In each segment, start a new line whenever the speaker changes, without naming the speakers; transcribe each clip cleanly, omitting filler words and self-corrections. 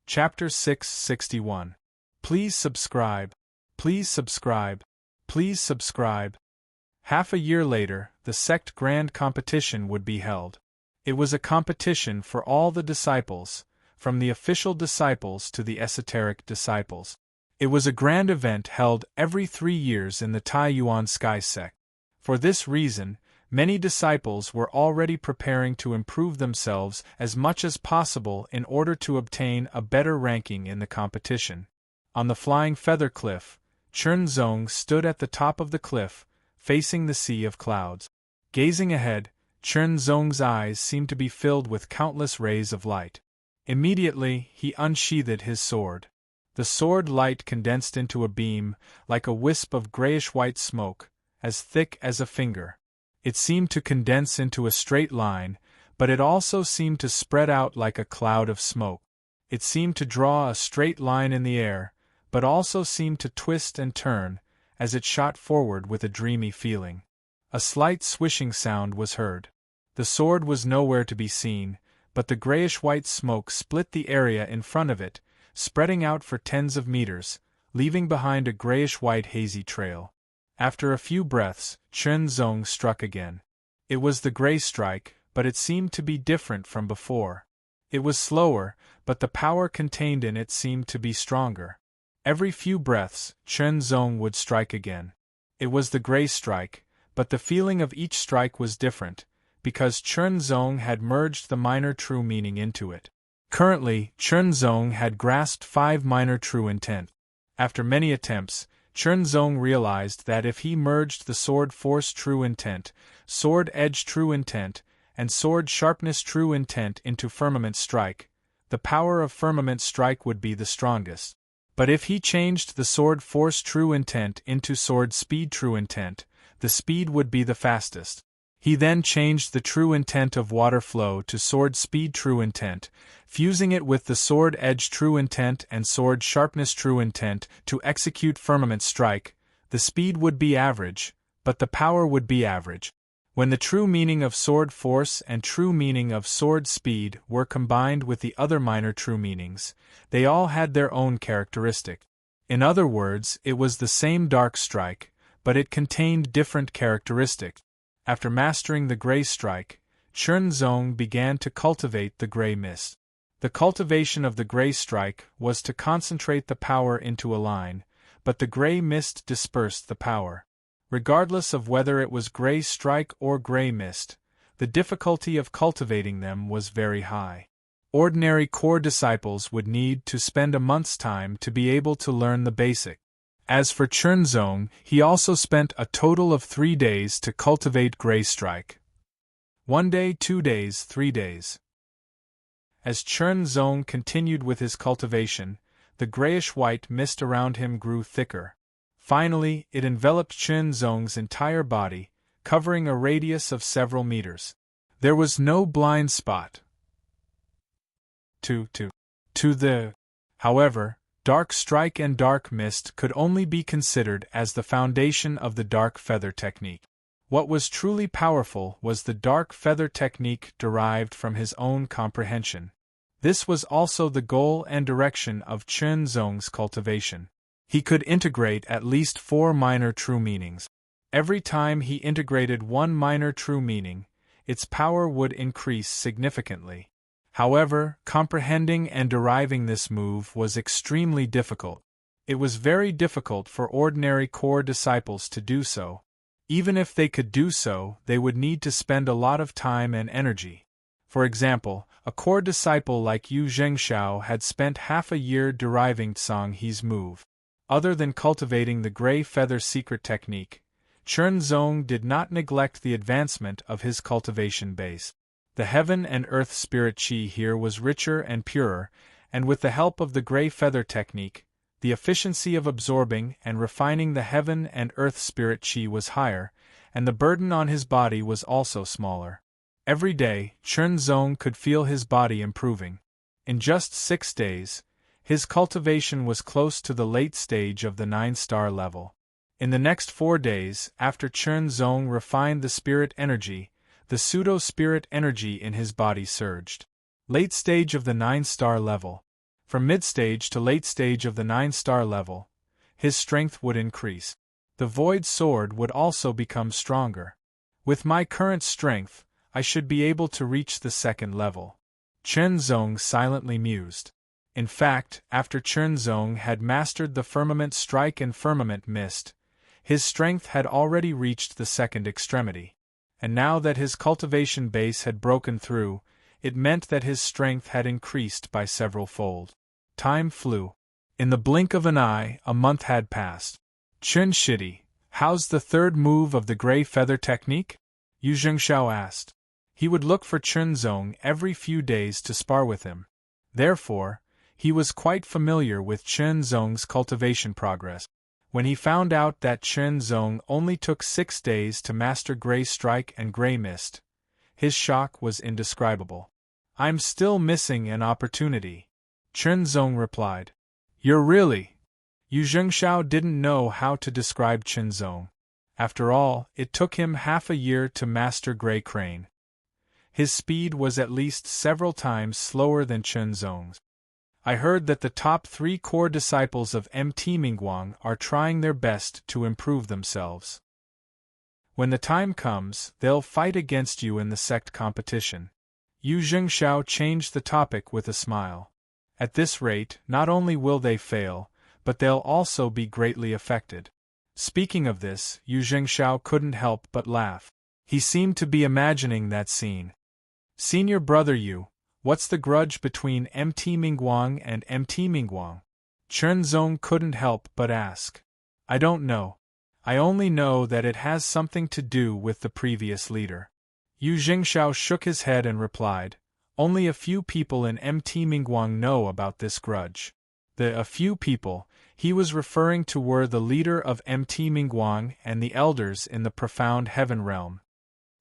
Chapter 661. Please subscribe. Please subscribe. Please subscribe. Half a year later, the sect grand competition would be held. It was a competition for all the disciples, from the official disciples to the esoteric disciples. It was a grand event held every 3 years in the Taiyuan Sky sect. For this reason, many disciples were already preparing to improve themselves as much as possible in order to obtain a better ranking in the competition. On the flying feather cliff, Chernzong stood at the top of the cliff, facing the sea of clouds. Gazing ahead, Chernzong's eyes seemed to be filled with countless rays of light. Immediately, he unsheathed his sword. The sword light condensed into a beam, like a wisp of grayish-white smoke, as thick as a finger. It seemed to condense into a straight line, but it also seemed to spread out like a cloud of smoke. It seemed to draw a straight line in the air, but also seemed to twist and turn, as it shot forward with a dreamy feeling. A slight swishing sound was heard. The sword was nowhere to be seen, but the grayish-white smoke split the area in front of it, spreading out for tens of meters, leaving behind a grayish-white hazy trail. After a few breaths, Chernzong struck again. It was the gray strike, but it seemed to be different from before. It was slower, but the power contained in it seemed to be stronger. Every few breaths, Chernzong would strike again. It was the gray strike, but the feeling of each strike was different, because Chernzong had merged the minor true meaning into it. Currently, Chernzong had grasped 5 minor true intent. After many attempts, Chernzong realized that if he merged the sword force true intent, sword edge true intent, and sword sharpness true intent into firmament strike, the power of firmament strike would be the strongest. But if he changed the sword force true intent into sword speed true intent, the speed would be the fastest. He then changed the true intent of water flow to sword speed true intent, fusing it with the sword edge true intent and sword sharpness true intent to execute firmament strike. The speed would be average, but the power would be average. When the true meaning of sword force and true meaning of sword speed were combined with the other minor true meanings, they all had their own characteristic. In other words, it was the same dark strike, but it contained different characteristics. After mastering the gray strike, Chernzong began to cultivate the gray mist. The cultivation of the gray strike was to concentrate the power into a line, but the gray mist dispersed the power. Regardless of whether it was gray strike or gray mist, the difficulty of cultivating them was very high. Ordinary core disciples would need to spend a month's time to be able to learn the basic. As for Chernzong, he also spent a total of 3 days to cultivate gray strike. 1 day, 2 days, 3 days. As Chernzong continued with his cultivation, the grayish-white mist around him grew thicker. Finally, it enveloped Chernzong's entire body, covering a radius of several meters. There was no blind spot. However, dark strike and dark mist could only be considered as the foundation of the dark feather technique. What was truly powerful was the dark feather technique derived from his own comprehension. This was also the goal and direction of Chernzong's cultivation. He could integrate at least 4 minor true meanings. Every time he integrated one minor true meaning, its power would increase significantly. However, comprehending and deriving this move was extremely difficult. It was very difficult for ordinary core disciples to do so. Even if they could do so, they would need to spend a lot of time and energy. For example, a core disciple like Yu Zhengxiao had spent half a year deriving Tsang He's move. Other than cultivating the gray feather secret technique, Chernzong did not neglect the advancement of his cultivation base. The heaven and earth spirit chi here was richer and purer, and with the help of the gray feather technique, the efficiency of absorbing and refining the heaven and earth spirit chi was higher, and the burden on his body was also smaller. Every day, Chernzong could feel his body improving. In just 6 days, his cultivation was close to the late stage of the 9-star level. In the next 4 days, after Chernzong refined the spirit energy, the pseudo-spirit energy in his body surged. Late stage of the 9-star level. From mid-stage to late stage of the 9-star level, his strength would increase. The Void Sword would also become stronger. With my current strength, I should be able to reach the 2nd level. Chenzong silently mused. In fact, after Chenzong had mastered the Firmament Strike and Firmament Mist, his strength had already reached the 2nd extremity. And now that his cultivation base had broken through, it meant that his strength had increased by several fold. Time flew. In the blink of an eye, a month had passed. Chun Shidi, how's the 3rd move of the Grey Feather technique? Yu Zhengshao asked. He would look for Chenzong every few days to spar with him. Therefore, he was quite familiar with Chenzong's cultivation progress. When he found out that Chenzong only took 6 days to master Grey Strike and Grey Mist, his shock was indescribable. I'm still missing an opportunity, Chenzong replied. You're really? Yu Zhengshao didn't know how to describe Chenzong. After all, it took him half a year to master Grey Crane. His speed was at least several times slower than Chenzong's. I heard that the top 3 core disciples of MT Mingguang are trying their best to improve themselves. When the time comes, they'll fight against you in the sect competition. Yu Zhengshao changed the topic with a smile. At this rate, not only will they fail, but they'll also be greatly affected. Speaking of this, Yu Zhengshao couldn't help but laugh. He seemed to be imagining that scene. Senior brother Yu, what's the grudge between MT Mingguang and MT Mingguang? Chenzong couldn't help but ask. I don't know. I only know that it has something to do with the previous leader. Yu Zhengshao shook his head and replied, only a few people in MT Mingguang know about this grudge. The a few people he was referring to were the leader of MT Mingguang and the elders in the profound heaven realm.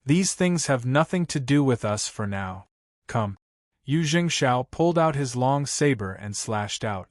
These things have nothing to do with us for now. Come. Yu Zhengshao pulled out his long saber and slashed out.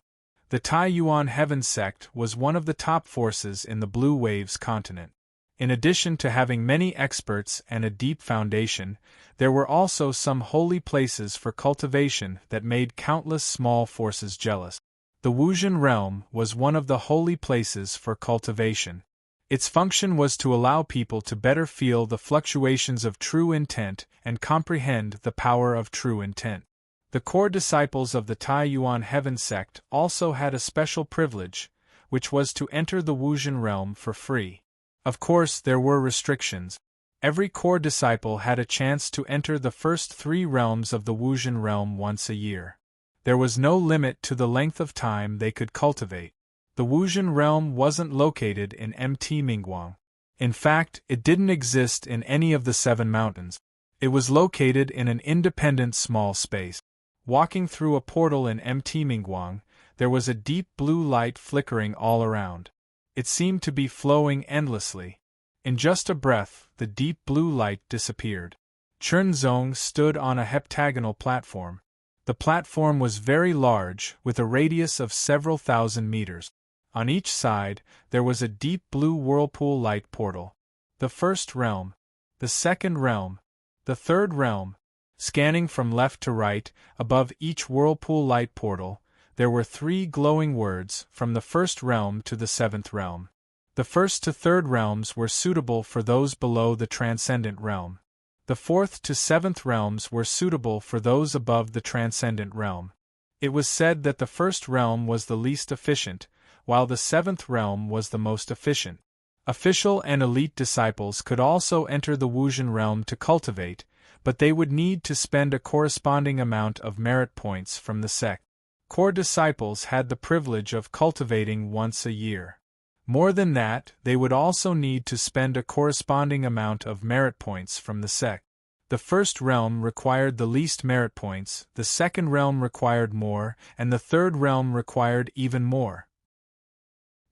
The Taiyuan Heaven sect was one of the top forces in the Blue Waves continent. In addition to having many experts and a deep foundation, there were also some holy places for cultivation that made countless small forces jealous. The Wuzhen realm was one of the holy places for cultivation. Its function was to allow people to better feel the fluctuations of true intent and comprehend the power of true intent. The core disciples of the Taiyuan Heaven sect also had a special privilege, which was to enter the Wuzhen realm for free. Of course, there were restrictions. Every core disciple had a chance to enter the first 3 realms of the Wuzhen realm once a year. There was no limit to the length of time they could cultivate. The Wuzhen realm wasn't located in MT Mingguang. In fact, it didn't exist in any of the 7 mountains. It was located in an independent small space. Walking through a portal in MT Mingguang, there was a deep blue light flickering all around. It seemed to be flowing endlessly. In just a breath, the deep blue light disappeared. Chenzong stood on a heptagonal platform. The platform was very large, with a radius of several thousand meters. On each side, there was a deep blue whirlpool light portal. The first realm, the second realm, the third realm. Scanning from left to right, above each whirlpool light portal, there were 3 glowing words, from the first realm to the 7th realm. The first to 3rd realms were suitable for those below the transcendent realm. The 4th to 7th realms were suitable for those above the transcendent realm. It was said that the 1st realm was the least efficient, while the 7th realm was the most efficient. Official and elite disciples could also enter the Wuzhen realm to cultivate, but they would need to spend a corresponding amount of merit points from the sect. Core disciples had the privilege of cultivating once a year. More than that, they would also need to spend a corresponding amount of merit points from the sect. The first realm required the least merit points, the second realm required more, and the third realm required even more.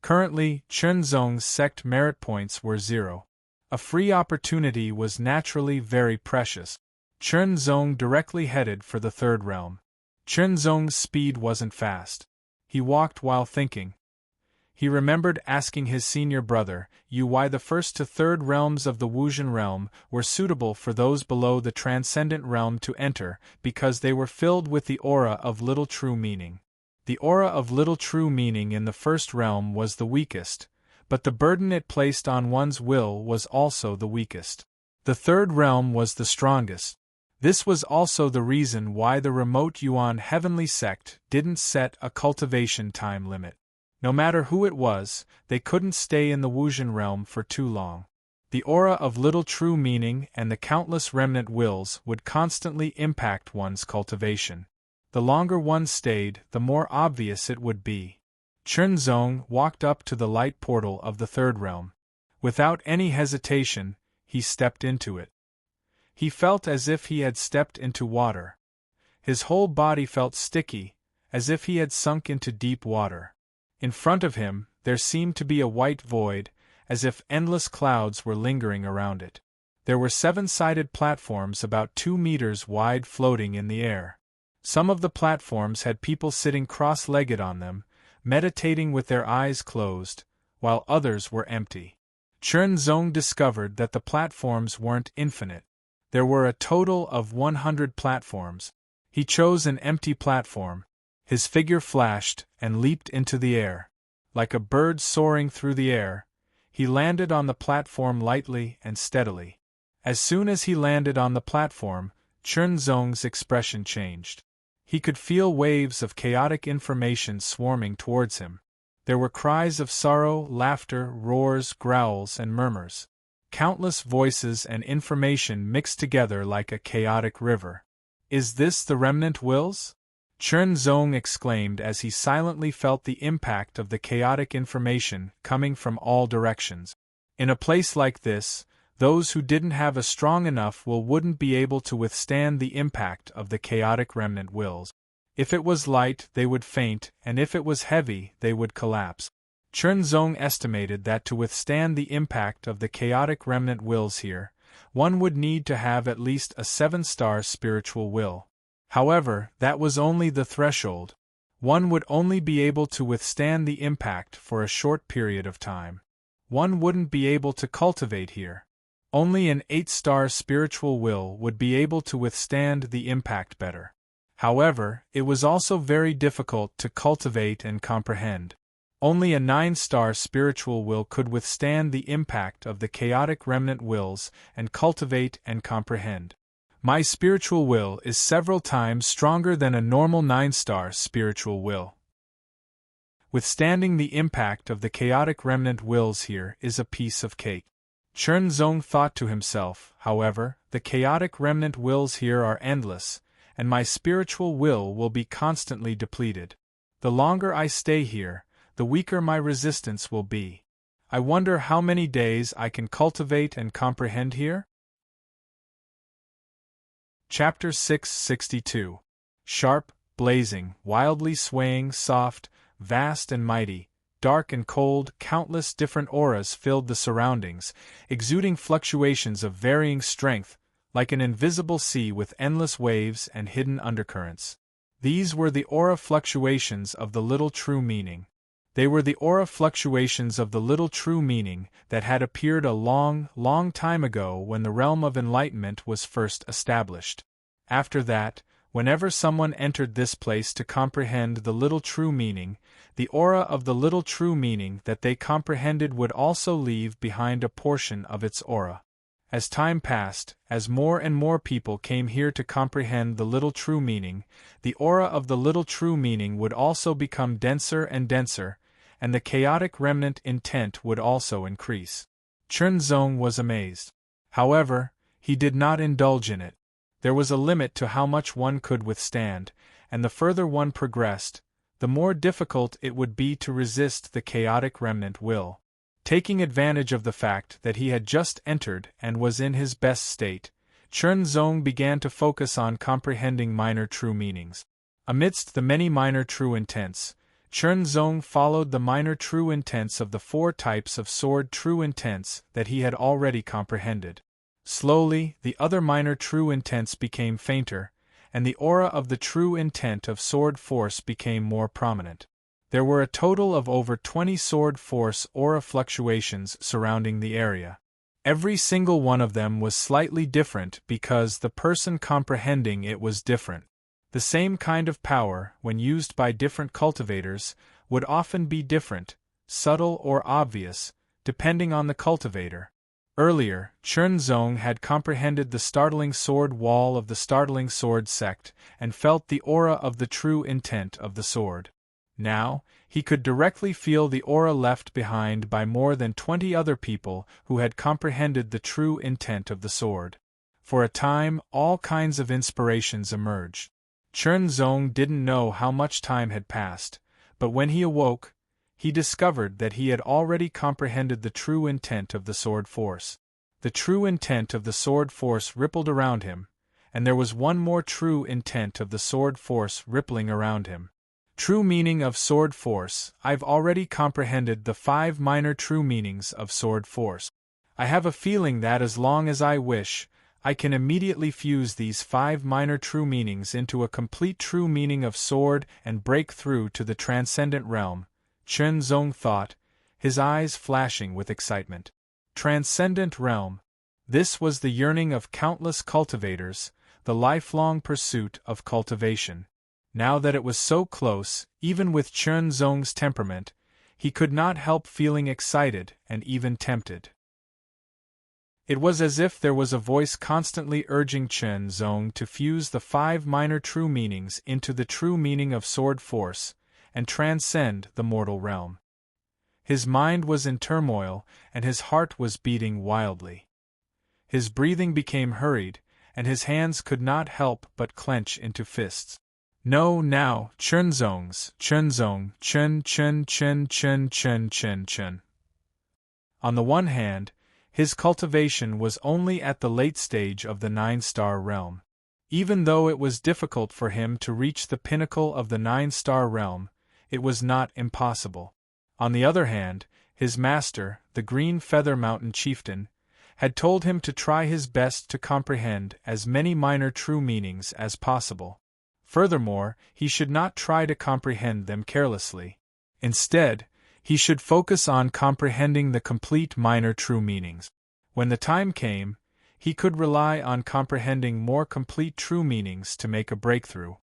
Currently, Chenzong's sect merit points were 0. A free opportunity was naturally very precious. Chenzong directly headed for the 3rd realm. Chenzong's speed wasn't fast. He walked while thinking. He remembered asking his senior brother, Yu, why the 1st to 3rd realms of the Wuzhen realm were suitable for those below the transcendent realm to enter, because they were filled with the aura of little true meaning. The aura of little true meaning in the first realm was the weakest, but the burden it placed on one's will was also the weakest. The third realm was the strongest. This was also the reason why the remote Yuan heavenly sect didn't set a cultivation time limit. No matter who it was, they couldn't stay in the Wuxian realm for too long. The aura of little true meaning and the countless remnant wills would constantly impact one's cultivation. The longer one stayed, the more obvious it would be. Chunzong walked up to the light portal of the third realm. Without any hesitation, he stepped into it. He felt as if he had stepped into water. His whole body felt sticky, as if he had sunk into deep water. In front of him, there seemed to be a white void, as if endless clouds were lingering around it. There were 7-sided platforms about 2 meters wide floating in the air. Some of the platforms had people sitting cross-legged on them, meditating with their eyes closed, while others were empty. Chunzong discovered that the platforms weren't infinite. There were a total of 100 platforms. He chose an empty platform. His figure flashed and leaped into the air. Like a bird soaring through the air, he landed on the platform lightly and steadily. As soon as he landed on the platform, Chunzong's expression changed. He could feel waves of chaotic information swarming towards him. There were cries of sorrow, laughter, roars, growls, and murmurs. Countless voices and information mixed together like a chaotic river. "Is this the remnant wills?" Chunzong exclaimed as he silently felt the impact of the chaotic information coming from all directions. In a place like this, those who didn't have a strong enough will wouldn't be able to withstand the impact of the chaotic remnant wills. If it was light, they would faint, and if it was heavy, they would collapse. Chunzong estimated that to withstand the impact of the chaotic remnant wills here, one would need to have at least a 7-star spiritual will. However, that was only the threshold. One would only be able to withstand the impact for a short period of time. One wouldn't be able to cultivate here. Only an 8-star spiritual will would be able to withstand the impact better. However, it was also very difficult to cultivate and comprehend. Only a 9-star spiritual will could withstand the impact of the chaotic remnant wills and cultivate and comprehend. My spiritual will is several times stronger than a normal 9-star spiritual will. Withstanding the impact of the chaotic remnant wills here is a piece of cake. Chunzong thought to himself, however, the chaotic remnant wills here are endless, and my spiritual will be constantly depleted. The longer I stay here, the weaker my resistance will be. I wonder how many days I can cultivate and comprehend here? Chapter 662. Sharp, blazing, wildly swaying, soft, vast and mighty, dark and cold, countless different auras filled the surroundings, exuding fluctuations of varying strength, like an invisible sea with endless waves and hidden undercurrents. These were the aura fluctuations of the little true meaning. They were the aura fluctuations of the little true meaning that had appeared a long, long time ago when the realm of enlightenment was first established. After that, whenever someone entered this place to comprehend the little true meaning, the aura of the little true meaning that they comprehended would also leave behind a portion of its aura. As time passed, as more and more people came here to comprehend the little true meaning, the aura of the little true meaning would also become denser and denser, and the chaotic remnant intent would also increase. Chunzong was amazed. However, he did not indulge in it. There was a limit to how much one could withstand, and the further one progressed, the more difficult it would be to resist the chaotic remnant will. Taking advantage of the fact that he had just entered and was in his best state, Chunzong began to focus on comprehending minor true meanings. Amidst the many minor true intents, Chunzong followed the minor true intents of the 4 types of sword true intents that he had already comprehended. Slowly, the other minor true intents became fainter, and the aura of the true intent of sword force became more prominent. There were a total of over 20 sword force aura fluctuations surrounding the area. Every single one of them was slightly different because the person comprehending it was different. The same kind of power, when used by different cultivators, would often be different, subtle or obvious, depending on the cultivator. Earlier, Chernzong had comprehended the startling sword wall of the startling sword sect and felt the aura of the true intent of the sword. Now, he could directly feel the aura left behind by more than 20 other people who had comprehended the true intent of the sword. For a time, all kinds of inspirations emerged. Chernzong didn't know how much time had passed, but when he awoke, he discovered that he had already comprehended the true intent of the sword force. The true intent of the sword force rippled around him, and there was one more true intent of the sword force rippling around him. True meaning of sword force. I've already comprehended the 5 minor true meanings of sword force. I have a feeling that as long as I wish, I can immediately fuse these 5 minor true meanings into a complete true meaning of sword and break through to the transcendent realm, Chernzong thought, his eyes flashing with excitement. Transcendent realm. This was the yearning of countless cultivators, the lifelong pursuit of cultivation. Now that it was so close, even with Chernzong's temperament, he could not help feeling excited and even tempted. It was as if there was a voice constantly urging Chernzong to fuse the 5 minor true meanings into the true meaning of sword force, and transcend the mortal realm. His mind was in turmoil, and his heart was beating wildly. His breathing became hurried, and his hands could not help but clench into fists. No, now, Chernzong. On the one hand, his cultivation was only at the late stage of the 9-star realm. Even though it was difficult for him to reach the pinnacle of the 9-star realm, it was not impossible. On the other hand, his master, the Green Feather Mountain Chieftain, had told him to try his best to comprehend as many minor true meanings as possible. Furthermore, he should not try to comprehend them carelessly. Instead, he should focus on comprehending the complete minor true meanings. When the time came, he could rely on comprehending more complete true meanings to make a breakthrough.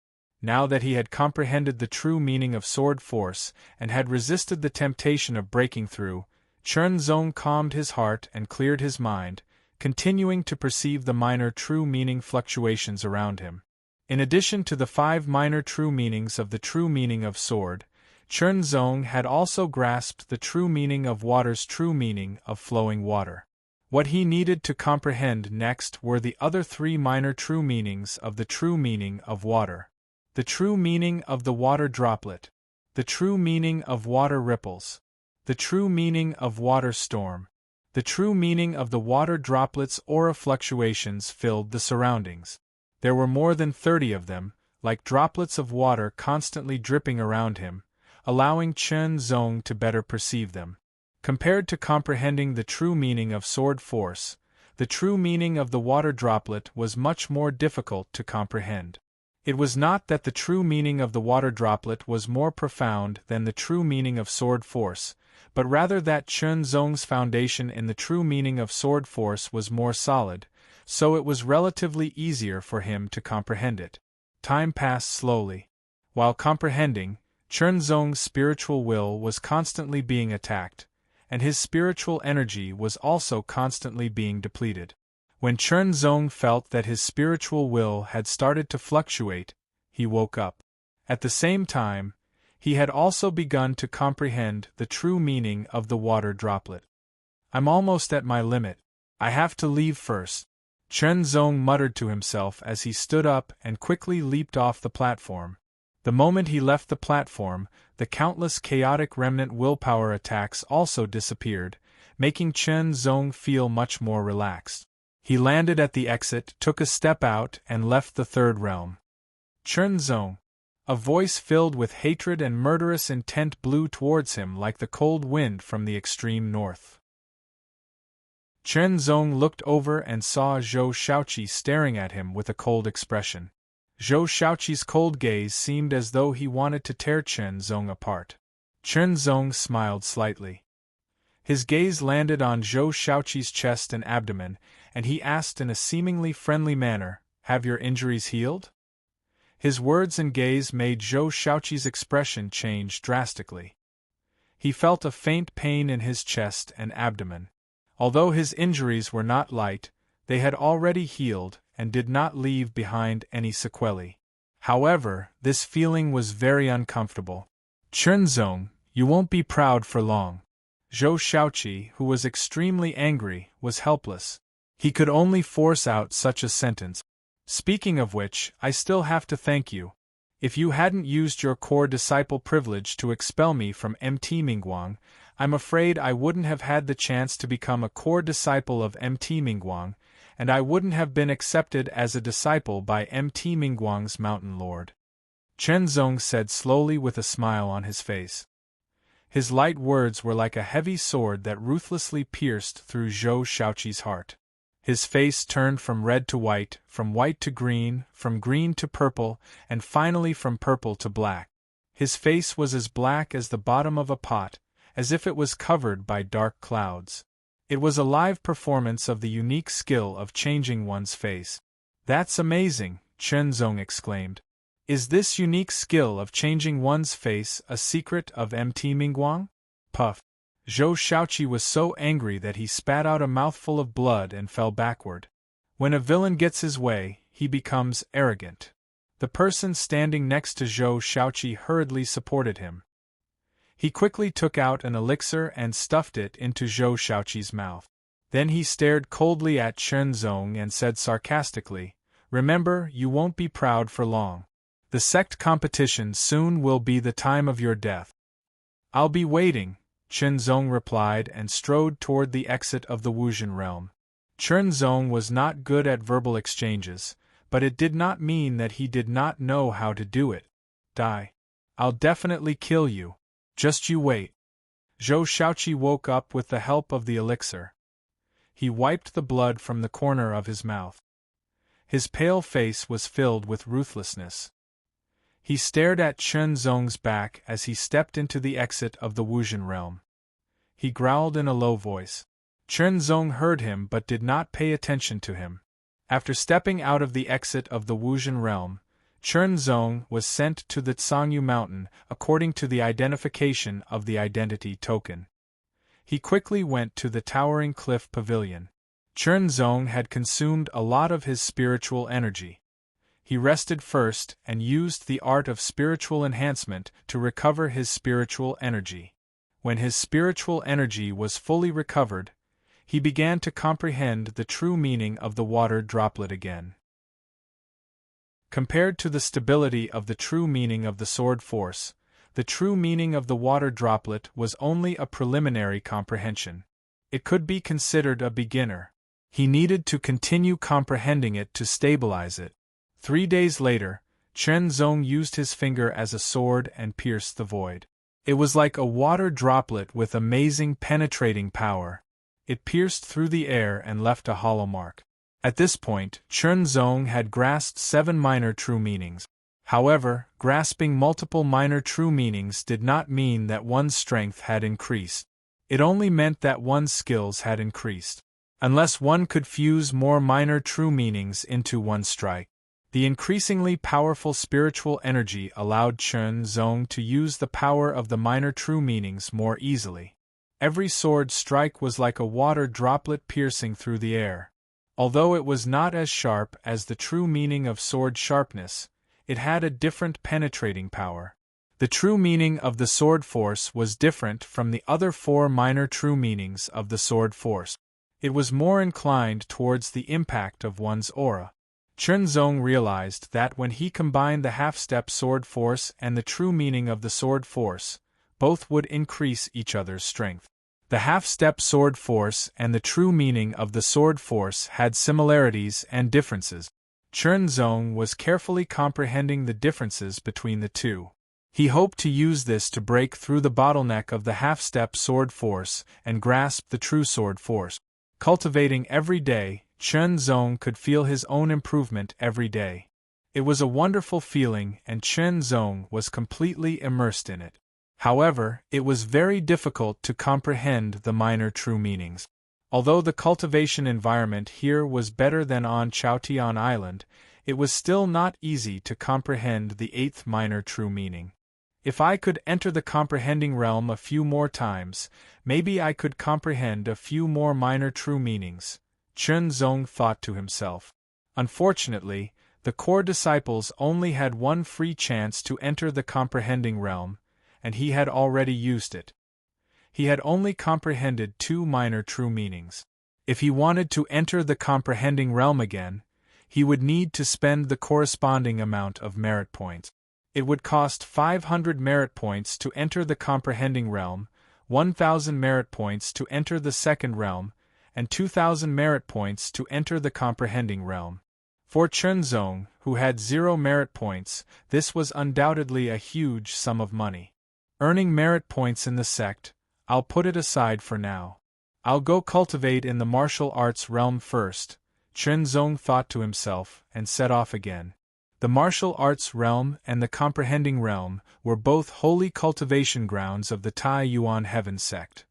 Now that he had comprehended the true meaning of sword force and had resisted the temptation of breaking through, Chernzong calmed his heart and cleared his mind, continuing to perceive the minor true meaning fluctuations around him. In addition to the 5 minor true meanings of the true meaning of sword, Chernzong had also grasped the true meaning of water's true meaning of flowing water. What he needed to comprehend next were the other 3 minor true meanings of the true meaning of water. The true meaning of the water droplet, the true meaning of water ripples, the true meaning of water storm, the true meaning of the water droplet's aura fluctuations filled the surroundings. There were more than 30 of them, like droplets of water constantly dripping around him, allowing Chernzong to better perceive them. Compared to comprehending the true meaning of sword force, the true meaning of the water droplet was much more difficult to comprehend. It was not that the true meaning of the water droplet was more profound than the true meaning of sword force, but rather that Chernzong's foundation in the true meaning of sword force was more solid, so it was relatively easier for him to comprehend it. Time passed slowly. While comprehending, Chernzong's spiritual will was constantly being attacked, and his spiritual energy was also constantly being depleted. When Chernzong felt that his spiritual will had started to fluctuate, he woke up. At the same time, he had also begun to comprehend the true meaning of the water droplet. I'm almost at my limit. I have to leave first, Chernzong muttered to himself as he stood up and quickly leaped off the platform. The moment he left the platform, the countless chaotic remnant willpower attacks also disappeared, making Chernzong feel much more relaxed. He landed at the exit, took a step out, and left the 3rd realm. Chernzong! A voice filled with hatred and murderous intent blew towards him like the cold wind from the extreme north. Chernzong looked over and saw Zhou Shaoqi staring at him with a cold expression. Zhou Shaoqi's cold gaze seemed as though he wanted to tear Chernzong apart. Chernzong smiled slightly. His gaze landed on Zhou Shaoqi's chest and abdomen, and he asked in a seemingly friendly manner, "Have your injuries healed?" His words and gaze made Zhou Shaoqi's expression change drastically. He felt a faint pain in his chest and abdomen. Although his injuries were not light, they had already healed and did not leave behind any sequelae. However, this feeling was very uncomfortable. "Chenzong, you won't be proud for long." Zhou Shaoqi, who was extremely angry, was helpless. He could only force out such a sentence. "Speaking of which, I still have to thank you. If you hadn't used your core disciple privilege to expel me from MT Mingguang, I'm afraid I wouldn't have had the chance to become a core disciple of MT Mingguang, and I wouldn't have been accepted as a disciple by MT Mingguang's Mountain Lord," Chenzong said slowly with a smile on his face. His light words were like a heavy sword that ruthlessly pierced through Zhou Shaoqi's heart. His face turned from red to white, from white to green, from green to purple, and finally from purple to black. His face was as black as the bottom of a pot, as if it was covered by dark clouds. It was a live performance of the unique skill of changing one's face. "That's amazing," Chenzong exclaimed. "Is this unique skill of changing one's face a secret of MT Mingguang?" Puff. Zhou Shaoqi was so angry that he spat out a mouthful of blood and fell backward. When a villain gets his way, he becomes arrogant. The person standing next to Zhou Shaoqi hurriedly supported him. He quickly took out an elixir and stuffed it into Zhou Shaoqi's mouth. Then he stared coldly at Chenzong and said sarcastically, "Remember, you won't be proud for long. The sect competition soon will be the time of your death." "I'll be waiting," Chenzong replied and strode toward the exit of the Wuzhen realm. Chenzong was not good at verbal exchanges, but it did not mean that he did not know how to do it. "Die. I'll definitely kill you. Just you wait." Zhou Shaoqi woke up with the help of the elixir. He wiped the blood from the corner of his mouth. His pale face was filled with ruthlessness. He stared at Chenzong's back as he stepped into the exit of the Wuzhen realm. He growled in a low voice. Chenzong heard him but did not pay attention to him. After stepping out of the exit of the Wuzhen realm, Chenzong was sent to the Tsangyu Mountain according to the identification of the identity token. He quickly went to the towering cliff pavilion. Chenzong had consumed a lot of his spiritual energy. He rested first and used the art of spiritual enhancement to recover his spiritual energy. When his spiritual energy was fully recovered, he began to comprehend the true meaning of the water droplet again. Compared to the stability of the true meaning of the sword force, the true meaning of the water droplet was only a preliminary comprehension. It could be considered a beginner. He needed to continue comprehending it to stabilize it. 3 days later, Chenzong used his finger as a sword and pierced the void. It was like a water droplet with amazing penetrating power. It pierced through the air and left a hollow mark. At this point, Chenzong had grasped 7 minor true meanings. However, grasping multiple minor true meanings did not mean that one's strength had increased. It only meant that one's skills had increased. Unless one could fuse more minor true meanings into one strike. The increasingly powerful spiritual energy allowed Chenzong to use the power of the minor true meanings more easily. Every sword strike was like a water droplet piercing through the air. Although it was not as sharp as the true meaning of sword sharpness, it had a different penetrating power. The true meaning of the sword force was different from the other 4 minor true meanings of the sword force. It was more inclined towards the impact of one's aura. Chenzong realized that when he combined the half-step sword force and the true meaning of the sword force, both would increase each other's strength. The half-step sword force and the true meaning of the sword force had similarities and differences. Chenzong was carefully comprehending the differences between the two. He hoped to use this to break through the bottleneck of the half-step sword force and grasp the true sword force. Cultivating every day, Chenzong could feel his own improvement every day. It was a wonderful feeling and Chenzong was completely immersed in it. However, it was very difficult to comprehend the minor true meanings. Although the cultivation environment here was better than on Chaotian Island, It was still not easy to comprehend the eighth minor true meaning. If I could enter the comprehending realm a few more times, maybe I could comprehend a few more minor true meanings, Chen Zong thought to himself. Unfortunately, the core disciples only had one free chance to enter the comprehending realm, and he had already used it. He had only comprehended two minor true meanings. If he wanted to enter the comprehending realm again, he would need to spend the corresponding amount of merit points. It would cost 500 merit points to enter the comprehending realm, 1,000 merit points to enter the second realm, and 2,000 merit points to enter the comprehending realm. For Chen Zong, who had 0 merit points, this was undoubtedly a huge sum of money. Earning merit points in the sect, I'll put it aside for now. I'll go cultivate in the martial arts realm first, Chen Zong thought to himself, and set off again. The martial arts realm and the comprehending realm were both holy cultivation grounds of the Tai Yuan Heaven sect.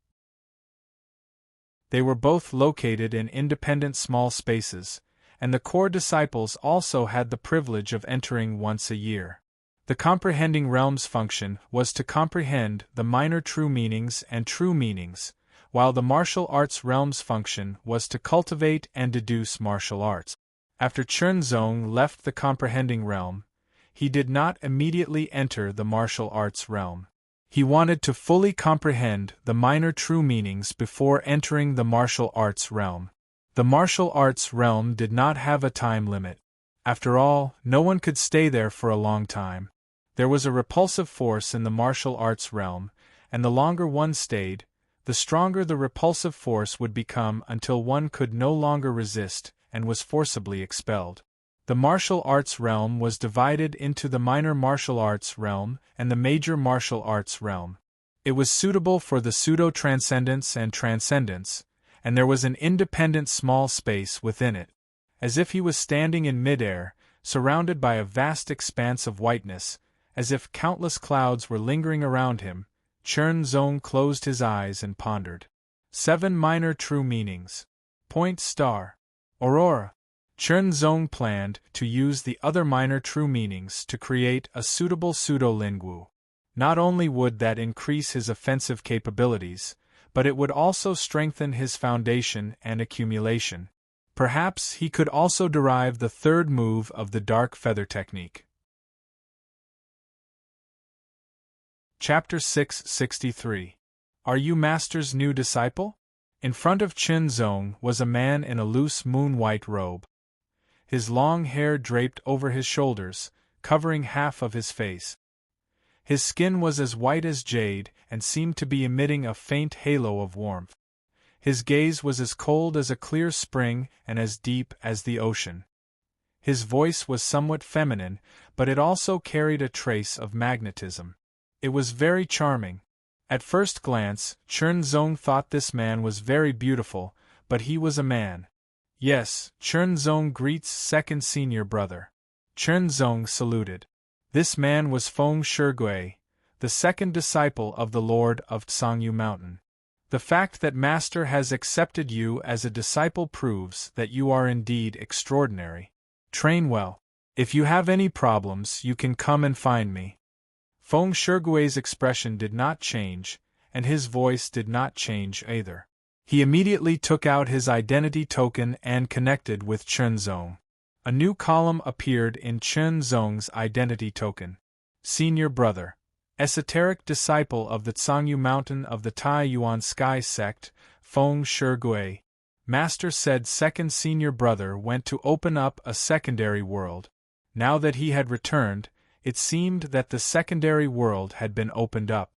They were both located in independent small spaces, and the core disciples also had the privilege of entering once a year. The comprehending realm's function was to comprehend the minor true meanings and true meanings, while the martial arts realm's function was to cultivate and deduce martial arts. After Chen Zong left the comprehending realm, he did not immediately enter the martial arts realm. He wanted to fully comprehend the minor true meanings before entering the martial arts realm. The martial arts realm did not have a time limit. After all, no one could stay there for a long time. There was a repulsive force in the martial arts realm, and the longer one stayed, the stronger the repulsive force would become until one could no longer resist and was forcibly expelled. The martial arts realm was divided into the minor martial arts realm and the major martial arts realm. It was suitable for the pseudo-transcendence and transcendence, and there was an independent small space within it. As if he was standing in midair, surrounded by a vast expanse of whiteness, as if countless clouds were lingering around him, Chen Zong closed his eyes and pondered. 7 minor true meanings. Point star. Aurora. Chen Zong planned to use the other minor true meanings to create a suitable pseudo-lingu. Not only would that increase his offensive capabilities, but it would also strengthen his foundation and accumulation. Perhaps he could also derive the third move of the dark feather technique. Chapter 663. Are you Master's new disciple? In front of Chen Zong was a man in a loose moon-white robe. His long hair draped over his shoulders, covering half of his face. His skin was as white as jade and seemed to be emitting a faint halo of warmth. His gaze was as cold as a clear spring and as deep as the ocean. His voice was somewhat feminine, but it also carried a trace of magnetism. It was very charming. At first glance, Chen Zong thought this man was very beautiful, but he was a man. Yes, Chen Zong greets second senior brother. Chen Zong saluted. This man was Feng Shigui, the second disciple of the Lord of Tsangyu Mountain. The fact that Master has accepted you as a disciple proves that you are indeed extraordinary. Train well. If you have any problems, you can come and find me. Feng Shigui's expression did not change, and his voice did not change either. He immediately took out his identity token and connected with Chen Zong. A new column appeared in Chen Zong's identity token. Senior brother. Esoteric disciple of the Tsangyu Mountain of the Tai Yuan Sky sect, Feng Shigui. Master said second senior brother went to open up a secondary world. Now that he had returned, it seemed that the secondary world had been opened up.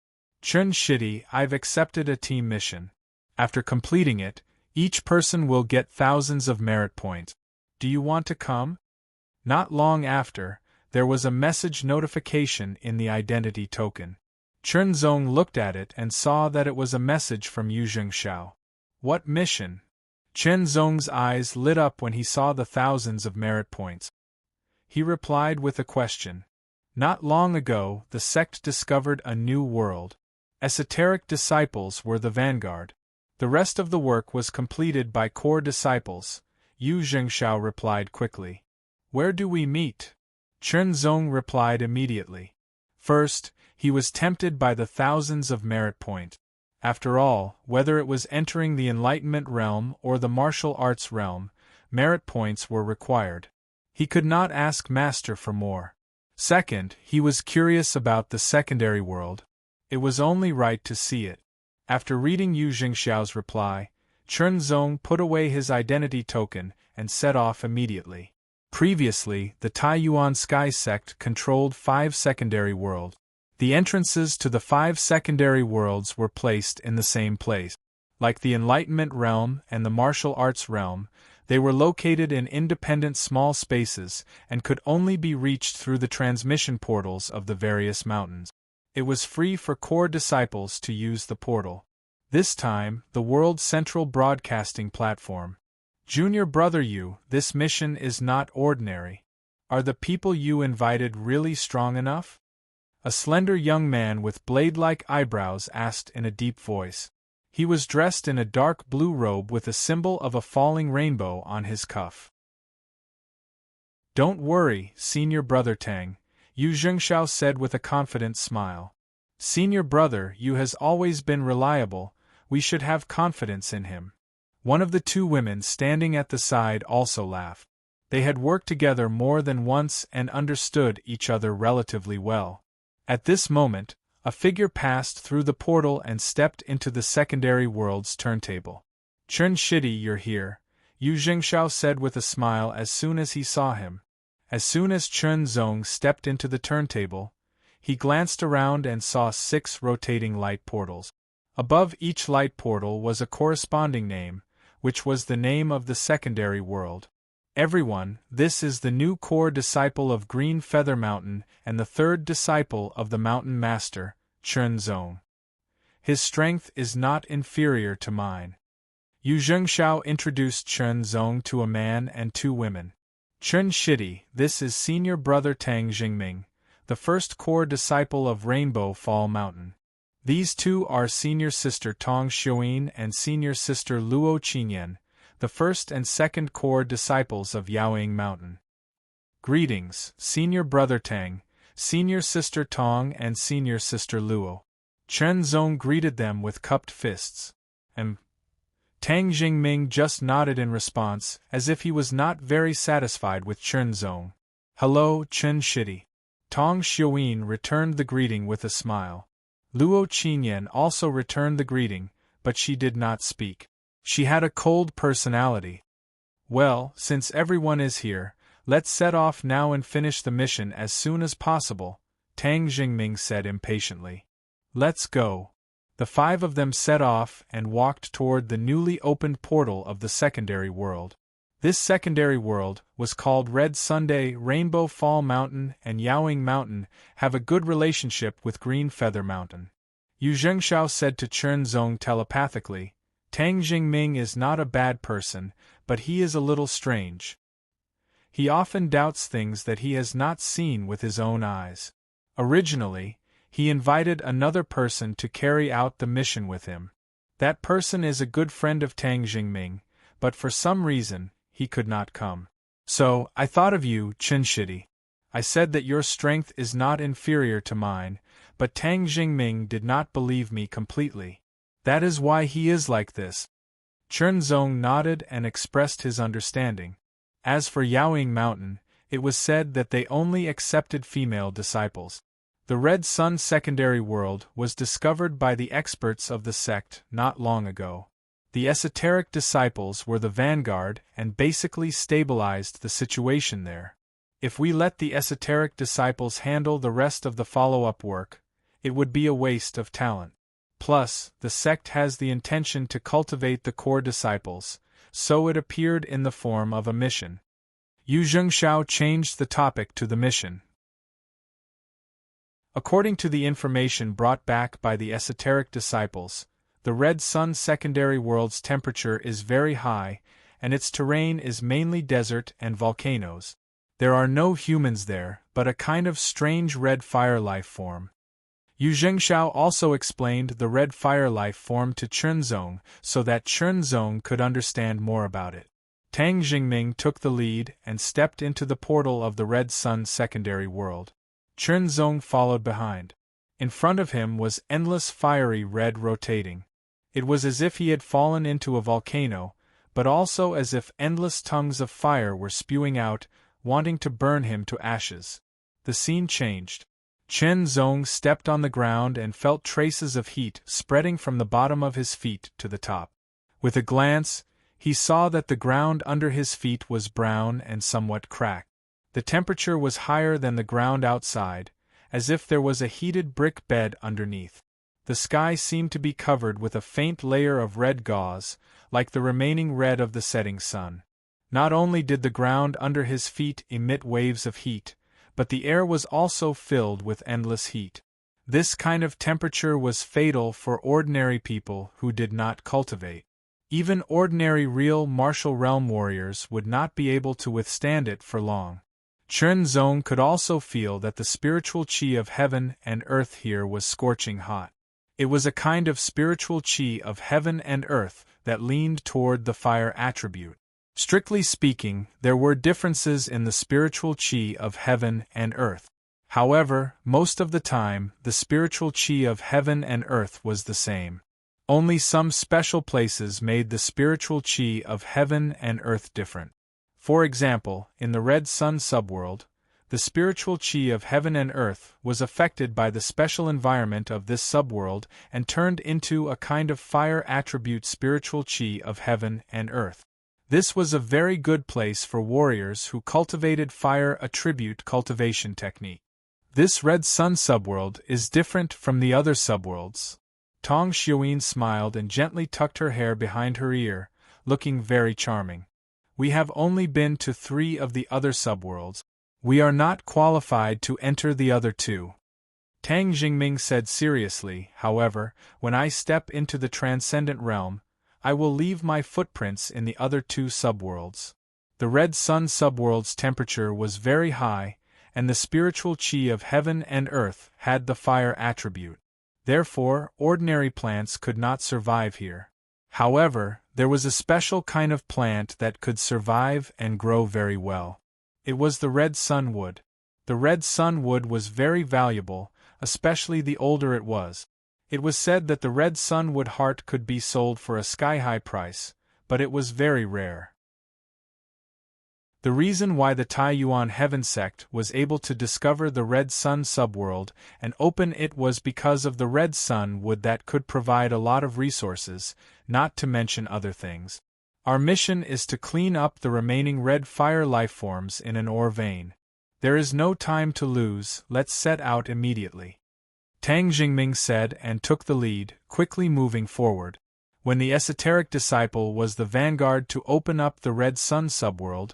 Chen Shidi, I've accepted a team mission. After completing it, each person will get thousands of merit points. Do you want to come? Not long after, there was a message notification in the identity token. Chen Zong looked at it and saw that it was a message from Yu Zhengshao. What mission? Chen Zong's eyes lit up when he saw the thousands of merit points. He replied with a question. Not long ago, the sect discovered a new world. Esoteric disciples were the vanguard. The rest of the work was completed by core disciples, Yu Zhengshao replied quickly. Where do we meet? Chen Zong replied immediately. First, he was tempted by the thousands of merit points. After all, whether it was entering the enlightenment realm or the martial arts realm, merit points were required. He could not ask Master for more. Second, he was curious about the secondary world. It was only right to see it. After reading Yu Jingxiao's reply, Chen Zong put away his identity token and set off immediately. Previously, the Taiyuan Sky Sect controlled 5 secondary worlds. The entrances to the 5 secondary worlds were placed in the same place. Like the Enlightenment realm and the martial arts realm, they were located in independent small spaces and could only be reached through the transmission portals of the various mountains. It was free for core disciples to use the portal. This time, the world's central broadcasting platform. Junior brother Yu, this mission is not ordinary. Are the people you invited really strong enough? A slender young man with blade-like eyebrows asked in a deep voice. He was dressed in a dark blue robe with a symbol of a falling rainbow on his cuff. Don't worry, Senior Brother Tang, Yu Zhengxiao said with a confident smile. Senior brother Yu has always been reliable, we should have confidence in him. One of the 2 women standing at the side also laughed. They had worked together more than once and understood each other relatively well. At this moment, a figure passed through the portal and stepped into the secondary world's turntable. Chen Shidi, you're here, Yu Jingxiao said with a smile as soon as he saw him. As soon as Chen Zong stepped into the turntable, he glanced around and saw 6 rotating light portals. Above each light portal was a corresponding name, which was the name of the secondary world. Everyone, this is the new core disciple of Green Feather Mountain and the 3rd disciple of the Mountain Master, Chen Zong. His strength is not inferior to mine. Yu Zhengxiao introduced Chen Zong to a man and 2 women. Chen Shidi, this is Senior Brother Tang Jingming, the 1st core disciple of Rainbow Fall Mountain. These 2 are Senior Sister Tong Xiuyin and Senior Sister Luo Qinyan, the 1st and 2nd core disciples of Yaoying Mountain. Greetings, Senior Brother Tang, Senior Sister Tong and Senior Sister Luo. Chen Zong greeted them with cupped fists. Tang Jingming just nodded in response, as if he was not very satisfied with Chen Zong. Hello, Chen Shidi. Tong Xiuyin returned the greeting with a smile. Luo Qinyan also returned the greeting, but she did not speak. She had a cold personality. Well, since everyone is here, let's set off now and finish the mission as soon as possible, Tang Jingming said impatiently. Let's go. The 5 of them set off and walked toward the newly opened portal of the secondary world. This secondary world was called Red Sunday. Rainbow Fall Mountain and Yaoying Mountain have a good relationship with Green Feather Mountain. Yu Zhengxiao said to Chen Zong telepathically, Tang Jingming is not a bad person, but he is a little strange. He often doubts things that he has not seen with his own eyes. Originally, he invited another person to carry out the mission with him. That person is a good friend of Tang Jingming, but for some reason, he could not come. So, I thought of you, Chen Shidi. I said that your strength is not inferior to mine, but Tang Jingming did not believe me completely. That is why he is like this. Chen Zong nodded and expressed his understanding. As for Yaoying Mountain, it was said that they only accepted female disciples. The Red Sun secondary world was discovered by the experts of the sect not long ago. The esoteric disciples were the vanguard and basically stabilized the situation there. If we let the esoteric disciples handle the rest of the follow-up work, it would be a waste of talent. Plus, the sect has the intention to cultivate the core disciples, so it appeared in the form of a mission. Yu Zhengxiao changed the topic to the mission. According to the information brought back by the esoteric disciples, the Red Sun secondary world's temperature is very high, and its terrain is mainly desert and volcanoes. There are no humans there, but a kind of strange red fire life form. Yu Zhengxiao also explained the red fire life form to Chen Zong so that Chen Zong could understand more about it. Tang Jingming took the lead and stepped into the portal of the Red Sun's secondary world. Chen Zong followed behind. In front of him was endless fiery red rotating. It was as if he had fallen into a volcano, but also as if endless tongues of fire were spewing out, wanting to burn him to ashes. The scene changed. Chen Zong stepped on the ground and felt traces of heat spreading from the bottom of his feet to the top. With a glance, he saw that the ground under his feet was brown and somewhat cracked. The temperature was higher than the ground outside, as if there was a heated brick bed underneath. The sky seemed to be covered with a faint layer of red gauze, like the remaining red of the setting sun. Not only did the ground under his feet emit waves of heat, but the air was also filled with endless heat. This kind of temperature was fatal for ordinary people who did not cultivate. Even ordinary real martial realm warriors would not be able to withstand it for long. Chen Zong could also feel that the spiritual qi of heaven and earth here was scorching hot. It was a kind of spiritual qi of heaven and earth that leaned toward the fire attribute. Strictly speaking, there were differences in the spiritual qi of heaven and earth. However, most of the time, the spiritual qi of heaven and earth was the same. Only some special places made the spiritual qi of heaven and earth different. For example, in the Red Sun subworld, the spiritual qi of heaven and earth was affected by the special environment of this subworld and turned into a kind of fire attribute spiritual qi of heaven and earth. This was a very good place for warriors who cultivated fire attribute cultivation technique. This Red Sun subworld is different from the other subworlds. Tong Xiuyin smiled and gently tucked her hair behind her ear, looking very charming. We have only been to 3 of the other subworlds. We are not qualified to enter the other 2. Tang Jingming said seriously. However, when I step into the transcendent realm, I will leave my footprints in the other 2 subworlds. The Red Sun subworld's temperature was very high, and the spiritual qi of heaven and earth had the fire attribute. Therefore, ordinary plants could not survive here. However, there was a special kind of plant that could survive and grow very well. It was the red sun wood. The red sun wood was very valuable, especially the older it was. It was said that the red sun wood heart could be sold for a sky-high price, but it was very rare. The reason why the Taiyuan Heaven sect was able to discover the Red Sun subworld and open it was because of the red sun wood that could provide a lot of resources, not to mention other things. Our mission is to clean up the remaining red fire lifeforms in an ore vein. There is no time to lose, let's set out immediately. Tang Jingming said and took the lead, quickly moving forward. When the esoteric disciple was the vanguard to open up the Red Sun subworld,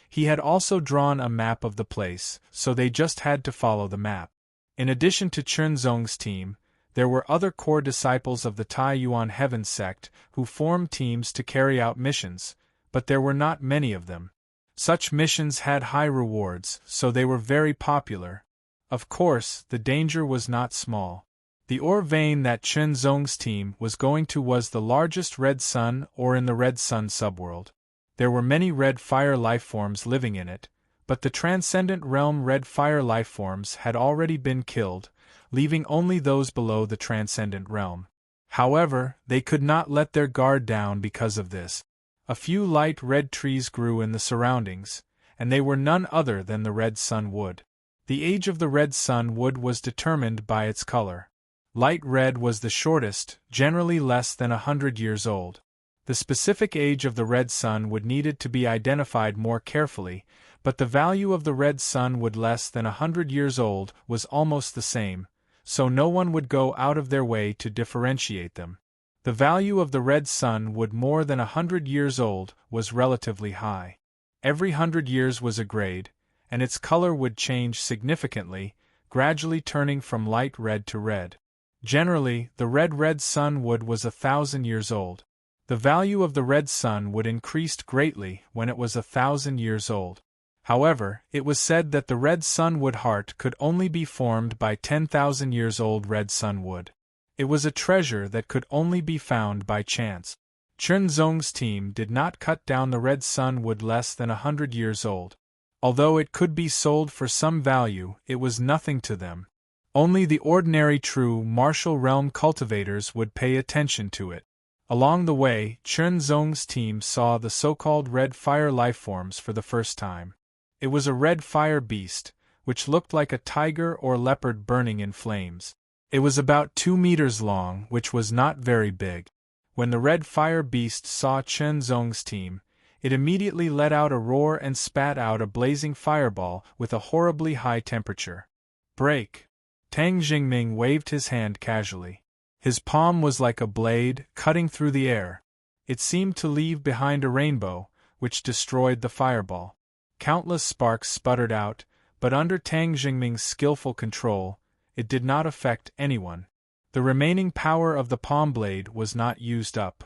he had also drawn a map of the place, so they just had to follow the map. In addition to Chernzong's team, there were other core disciples of the Taiyuan Heaven sect who formed teams to carry out missions, but there were not many of them. Such missions had high rewards, so they were very popular. Of course, the danger was not small. The ore vein that Chernzong's team was going to was the largest red sun ore in the Red Sun subworld. There were many red fire lifeforms living in it, but the transcendent realm red fire lifeforms had already been killed, leaving only those below the transcendent realm. However, they could not let their guard down because of this. A few light red trees grew in the surroundings, and they were none other than the red sun wood. The age of the red sun wood was determined by its color. Light red was the shortest, generally less than 100 years old. The specific age of the red sun would needed to be identified more carefully, but the value of the red sun wood less than 100 years old was almost the same, so no one would go out of their way to differentiate them. The value of the red sun wood more than 100 years old was relatively high. Every 100 years was a grade, and its color would change significantly, gradually turning from light red to red. Generally, the red sun wood was 1,000 years old. The value of the red sun wood increased greatly when it was 1,000 years old. However, it was said that the red sun wood heart could only be formed by 10,000 years old red sun wood. It was a treasure that could only be found by chance. Chen Zong's team did not cut down the red sun wood less than 100 years old. Although it could be sold for some value, it was nothing to them. Only the ordinary true martial realm cultivators would pay attention to it. Along the way, Chen Zong's team saw the so-called red fire lifeforms for the first time. It was a red fire beast, which looked like a tiger or leopard burning in flames. It was about 2 meters long, which was not very big. When the red fire beast saw Chen Zong's team, it immediately let out a roar and spat out a blazing fireball with a horribly high temperature. Break! Tang Jingming waved his hand casually. His palm was like a blade, cutting through the air. It seemed to leave behind a rainbow, which destroyed the fireball. Countless sparks sputtered out, but under Tang Jingming's skillful control, it did not affect anyone. The remaining power of the palm blade was not used up.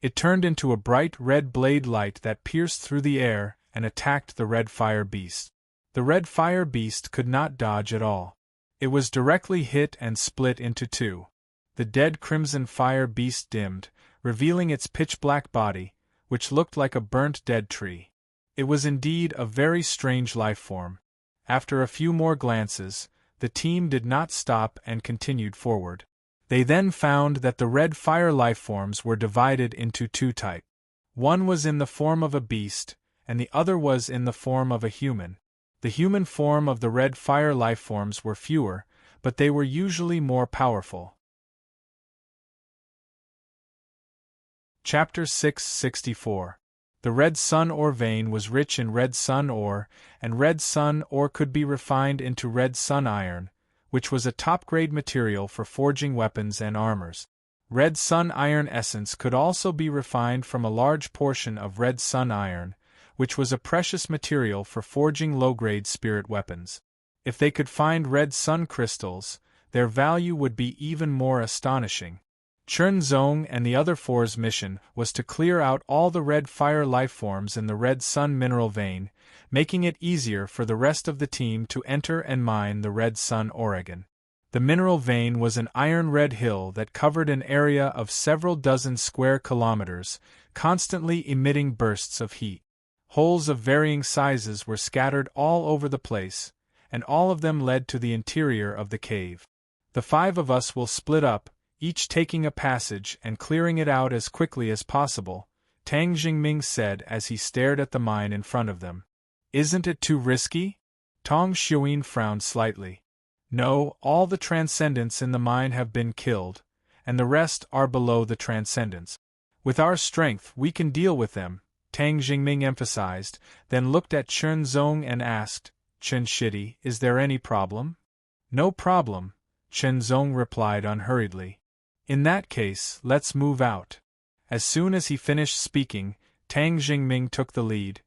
It turned into a bright red blade light that pierced through the air and attacked the red fire beast. The red fire beast could not dodge at all. It was directly hit and split into two. The dead crimson fire beast dimmed, revealing its pitch-black body, which looked like a burnt dead tree. It was indeed a very strange life form. After a few more glances, the team did not stop and continued forward. They then found that the red fire lifeforms were divided into two types. One was in the form of a beast, and the other was in the form of a human. The human form of the red fire lifeforms were fewer, but they were usually more powerful. Chapter 664. The red sun ore vein was rich in red sun ore, and red sun ore could be refined into red sun iron, which was a top-grade material for forging weapons and armors. Red sun iron essence could also be refined from a large portion of red sun iron, which was a precious material for forging low-grade spirit weapons. If they could find red sun crystals, their value would be even more astonishing. Chen Zong and the other four's mission was to clear out all the red fire lifeforms in the red sun mineral vein, making it easier for the rest of the team to enter and mine the red sun Oregon. The mineral vein was an iron-red hill that covered an area of several dozen square kilometers, constantly emitting bursts of heat. Holes of varying sizes were scattered all over the place, and all of them led to the interior of the cave. The 5 of us will split up, each taking a passage and clearing it out as quickly as possible, Tang Jingming said as he stared at the mine in front of them. Isn't it too risky? Tong Xuyin frowned slightly. No, all the transcendents in the mine have been killed, and the rest are below the transcendents. With our strength we can deal with them, Tang Jingming emphasized, then looked at Chen Zong and asked, Chen Shidi, is there any problem? No problem, Chen Zong replied unhurriedly. In that case, let's move out. As soon as he finished speaking, Tang Jingming took the lead,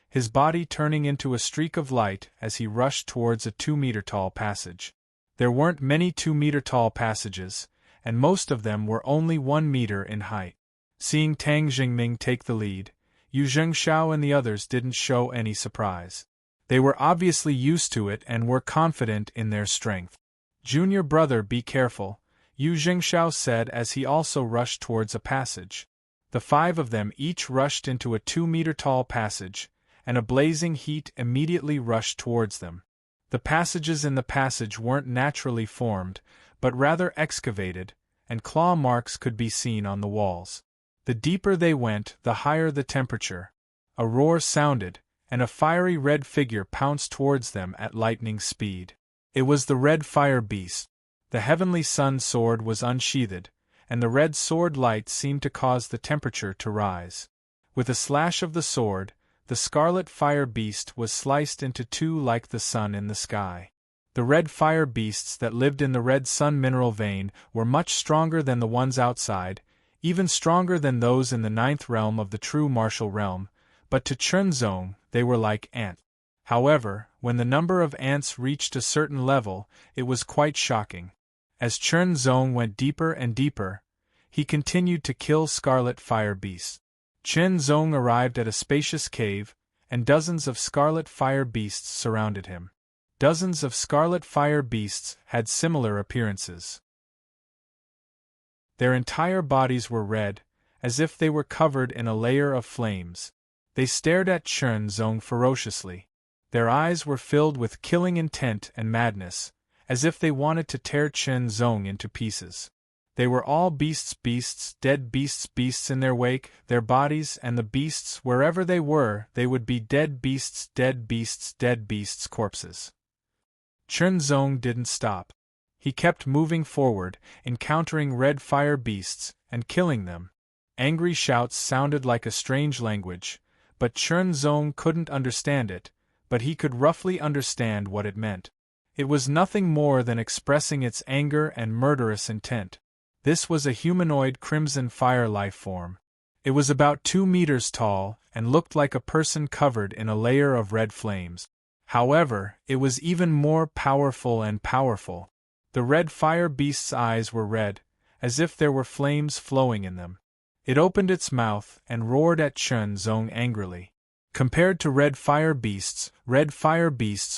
his body turning into a streak of light as he rushed towards a 2-meter-tall passage. There weren't many 2-meter-tall passages, and most of them were only 1 meter in height. Seeing Tang Jingming take the lead, Yu Zhengxiao and the others didn't show any surprise. They were obviously used to it and were confident in their strength. Junior brother, be careful, Yu Zhengxiao said as he also rushed towards a passage. The 5 of them each rushed into a 2-meter-tall passage, and a blazing heat immediately rushed towards them. The passages in the passage weren't naturally formed, but rather excavated, and claw marks could be seen on the walls. The deeper they went, the higher the temperature. A roar sounded, and a fiery red figure pounced towards them at lightning speed. It was the red fire beast. The heavenly sun sword was unsheathed, and the red sword light seemed to cause the temperature to rise. With a slash of the sword, the scarlet fire beast was sliced into 2 like the sun in the sky. The red fire beasts that lived in the red sun mineral vein were much stronger than the ones outside, even stronger than those in the 9th realm of the true martial realm, but to Chen Zong they were like ants. However, when the number of ants reached a certain level, it was quite shocking. As Chen Zong went deeper and deeper, he continued to kill scarlet fire beasts. Chen Zong arrived at a spacious cave, and dozens of scarlet fire beasts surrounded him. Dozens of scarlet fire beasts had similar appearances. Their entire bodies were red, as if they were covered in a layer of flames. They stared at Chen Zong ferociously. Their eyes were filled with killing intent and madness, as if they wanted to tear Chen Zong into pieces. They were all beasts, dead beasts in their wake, their bodies and the beasts wherever they were, they would be dead beasts, corpses. Chen Zong didn't stop. He kept moving forward, encountering red fire beasts, and killing them. Angry shouts sounded like a strange language, but Chen Zong couldn't understand it, but he could roughly understand what it meant. It was nothing more than expressing its anger and murderous intent. This was a humanoid crimson fire life form. It was about 2 meters tall and looked like a person covered in a layer of red flames. However, it was even more powerful and powerful. The red fire beast's eyes were red, as if there were flames flowing in them. It opened its mouth and roared at Chen Zong angrily. Compared to red fire beasts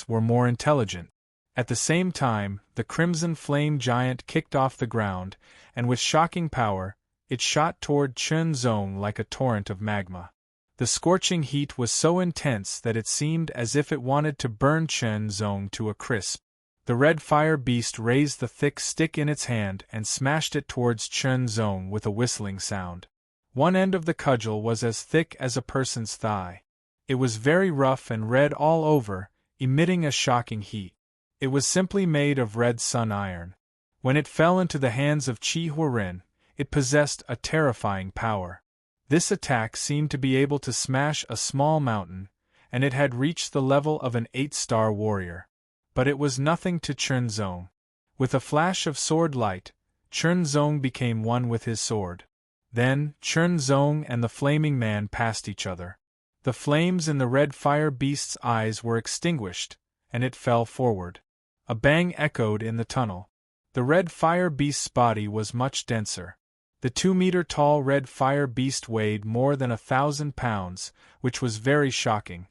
were more intelligent. At the same time, the crimson flame giant kicked off the ground, and with shocking power, it shot toward Chen Zong like a torrent of magma. The scorching heat was so intense that it seemed as if it wanted to burn Chen Zong to a crisp. The red fire beast raised the thick stick in its hand and smashed it towards Chen Zong with a whistling sound. One end of the cudgel was as thick as a person's thigh. It was very rough and red all over, emitting a shocking heat. It was simply made of red sun iron. When it fell into the hands of Qi Huaren, it possessed a terrifying power. This attack seemed to be able to smash a small mountain, and it had reached the level of an 8-star warrior. But it was nothing to Chen Zong. With a flash of sword light, Chen Zong became one with his sword. Then, Chen Zong and the flaming man passed each other. The flames in the red fire beast's eyes were extinguished, and it fell forward. A bang echoed in the tunnel. The red fire beast's body was much denser. The 2-meter-tall red fire beast weighed more than 1,000 pounds, which was very shocking.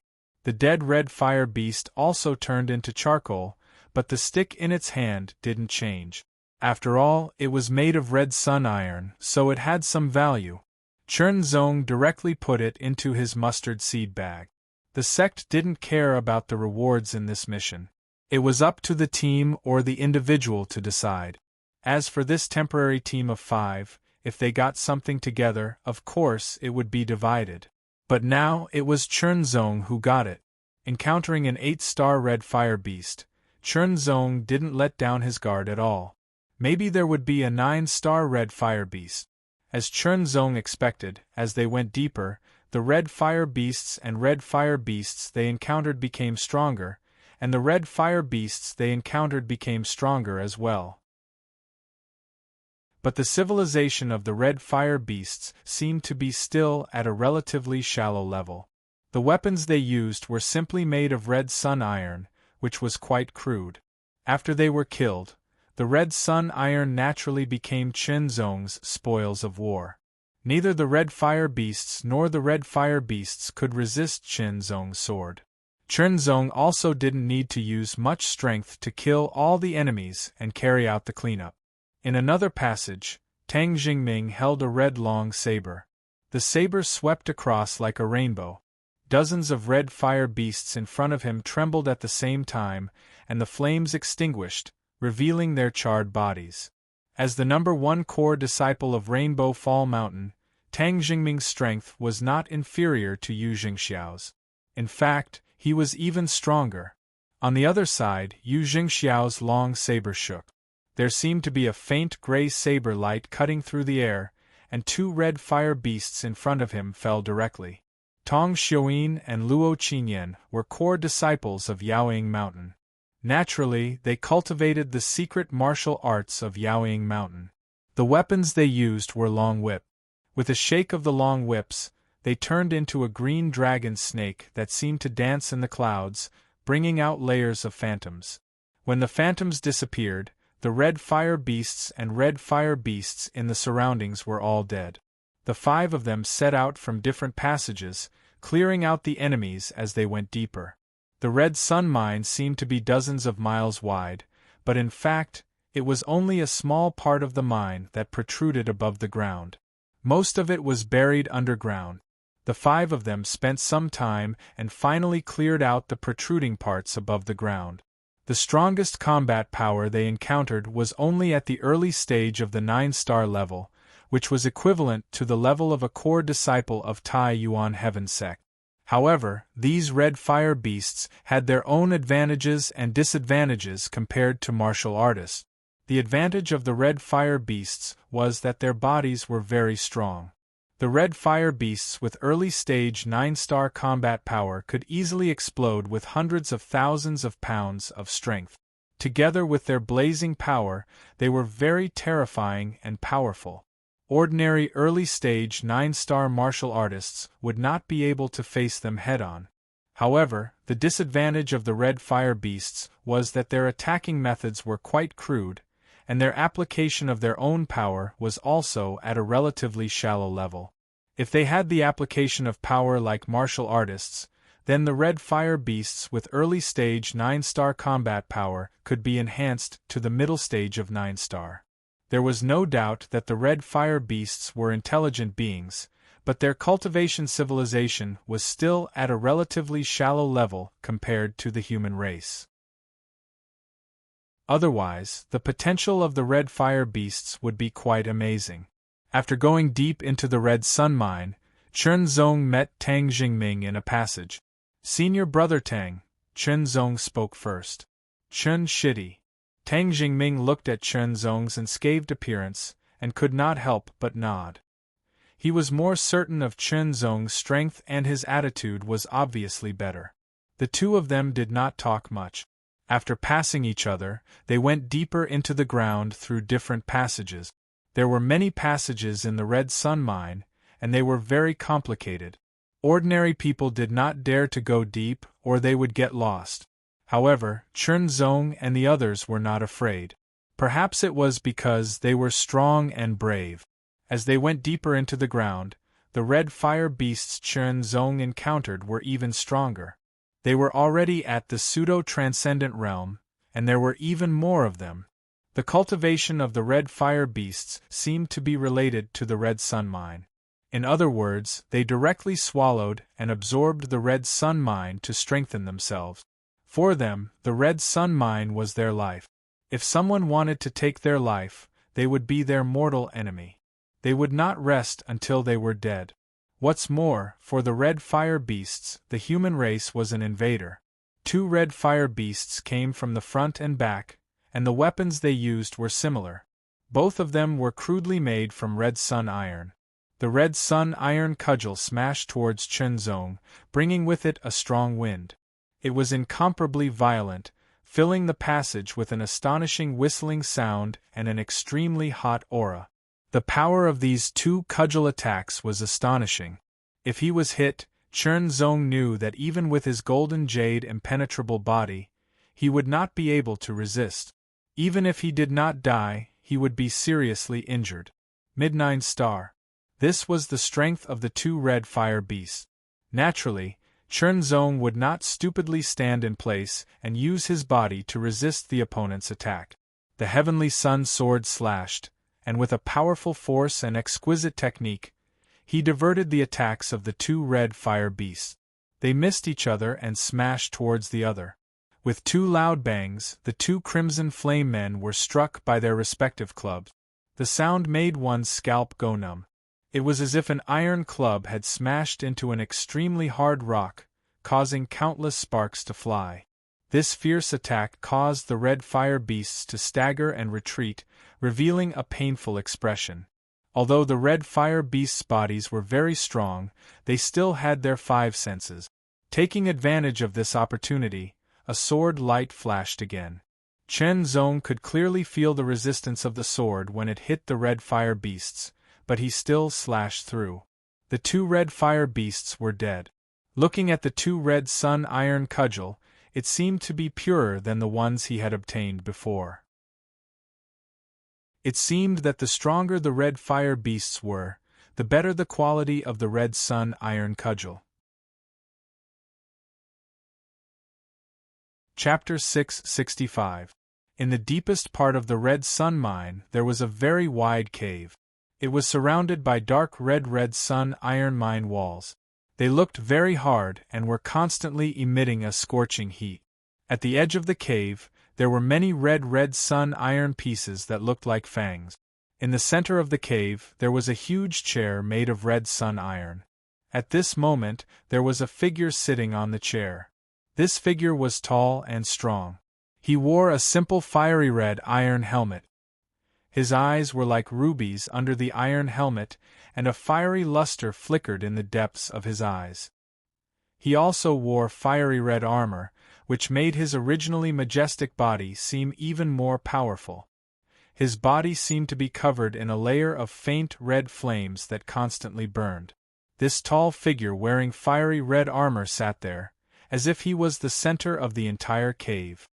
The dead red fire beast also turned into charcoal, but the stick in its hand didn't change. After all, it was made of red sun iron, so it had some value. Chen Zong directly put it into his mustard seed bag. The sect didn't care about the rewards in this mission. It was up to the team or the individual to decide. As for this temporary team of 5, if they got something together, of course it would be divided. But now it was Chen Zong who got it. Encountering an 8-star red fire beast, Chen Zong didn't let down his guard at all. Maybe there would be a 9-star red fire beast. As Chen Zong expected, as they went deeper, the red fire beasts and red fire beasts they encountered became stronger, and the red fire beasts they encountered became stronger as well. But the civilization of the red fire beasts seemed to be still at a relatively shallow level. The weapons they used were simply made of red sun iron, which was quite crude. After they were killed, the red sun iron naturally became Chen Zong's spoils of war. Neither the red fire beasts nor the red fire beasts could resist Chen Zong's sword. Chen Zong also didn't need to use much strength to kill all the enemies and carry out the cleanup. In another passage, Tang Jingming held a red long saber. The saber swept across like a rainbow. Dozens of red fire beasts in front of him trembled at the same time, and the flames extinguished, revealing their charred bodies. As the number 1 core disciple of Rainbow Fall Mountain, Tang Jingming's strength was not inferior to Yu Jingxiao's. In fact, he was even stronger. On the other side, Yu Jingxiao's long saber shook. There seemed to be a faint gray saber light cutting through the air, and 2 red fire beasts in front of him fell directly. Tong Xiuyin and Luo Qinyan were core disciples of Yaoying Mountain. Naturally, they cultivated the secret martial arts of Yaoying Mountain. The weapons they used were long whip. With a shake of the long whips, they turned into a green dragon snake that seemed to dance in the clouds, bringing out layers of phantoms. When the phantoms disappeared, the red fire beasts and red fire beasts in the surroundings were all dead. The 5 of them set out from different passages, clearing out the enemies as they went deeper. The red sun mine seemed to be dozens of miles wide, but in fact, It was only a small part of the mine that protruded above the ground. Most of it was buried underground. The 5 of them spent some time and finally cleared out the protruding parts above the ground. The strongest combat power they encountered was only at the early stage of the 9-star level, which was equivalent to the level of a core disciple of Tai Yuan Heaven Sect. However, these red fire beasts had their own advantages and disadvantages compared to martial artists. The advantage of the red fire beasts was that their bodies were very strong. The red fire beasts with early-stage 9-star combat power could easily explode with hundreds of thousands of pounds of strength. Together with their blazing power, they were very terrifying and powerful. Ordinary early-stage 9-star martial artists would not be able to face them head-on. However, the disadvantage of the red fire beasts was that their attacking methods were quite crude, and their application of their own power was also at a relatively shallow level. If they had the application of power like martial artists, then the red fire beasts with early-stage 9-star combat power could be enhanced to the middle stage of 9-star. There was no doubt that the red fire beasts were intelligent beings, but their cultivation civilization was still at a relatively shallow level compared to the human race. Otherwise, the potential of the red fire beasts would be quite amazing. After going deep into the red sun mine, Chen Zong met Tang Jingming in a passage. "Senior brother Tang," Chen Zong spoke first. "Chen Shitty." Tang Jingming looked at Chen Zong's unscathed appearance, and could not help but nod. He was more certain of Chen Zong's strength and his attitude was obviously better. The 2 of them did not talk much. After passing each other, they went deeper into the ground through different passages. There were many passages in the red sun mine, and they were very complicated. Ordinary people did not dare to go deep, or they would get lost. However, Chen Zong and the others were not afraid. Perhaps it was because they were strong and brave. As they went deeper into the ground, the red fire beasts Chen Zong encountered were even stronger. They were already at the pseudo-transcendent realm, and there were even more of them. The cultivation of the red fire beasts seemed to be related to the red sun mine. In other words, they directly swallowed and absorbed the red sun mine to strengthen themselves. For them, the red sun mine was their life. If someone wanted to take their life, they would be their mortal enemy. They would not rest until they were dead. What's more, for the red fire beasts, the human race was an invader. 2 red fire beasts came from the front and back, and the weapons they used were similar. Both of them were crudely made from red sun iron. The red sun iron cudgel smashed towards Chen Zong, bringing with it a strong wind. It was incomparably violent, filling the passage with an astonishing whistling sound and an extremely hot aura. The power of these 2 cudgel attacks was astonishing. If he was hit, Chen Zong knew that even with his golden jade impenetrable body, he would not be able to resist. Even if he did not die, he would be seriously injured. Mid-9 star. This was the strength of the 2 red fire beasts. Naturally, Chen Zong would not stupidly stand in place and use his body to resist the opponent's attack. The heavenly sun sword slashed, and with a powerful force and exquisite technique, he diverted the attacks of the 2 red fire beasts. They missed each other and smashed towards the other. With 2 loud bangs, the 2 crimson flame men were struck by their respective clubs. The sound made one's scalp go numb. It was as if an iron club had smashed into an extremely hard rock, causing countless sparks to fly. This fierce attack caused the red fire beasts to stagger and retreat, revealing a painful expression. Although the red fire beasts' bodies were very strong, they still had their 5 senses. Taking advantage of this opportunity, a sword light flashed again. Chen Zong could clearly feel the resistance of the sword when it hit the red fire beasts, but he still slashed through. The 2 red fire beasts were dead. Looking at the 2 red sun iron cudgel, it seemed to be purer than the ones he had obtained before. It seemed that the stronger the red fire beasts were, the better the quality of the red sun iron cudgel. Chapter 665. In the deepest part of the red sun mine there was a very wide cave. It was surrounded by dark red sun iron mine walls. They looked very hard and were constantly emitting a scorching heat. At the edge of the cave, there were many red sun iron pieces that looked like fangs. In the center of the cave, there was a huge chair made of red sun iron. At this moment, there was a figure sitting on the chair. This figure was tall and strong. He wore a simple fiery red iron helmet. His eyes were like rubies under the iron helmet, and a fiery luster flickered in the depths of his eyes. He also wore fiery red armor, which made his originally majestic body seem even more powerful. His body seemed to be covered in a layer of faint red flames that constantly burned. This tall figure wearing fiery red armor sat there, as if he was the center of the entire cave.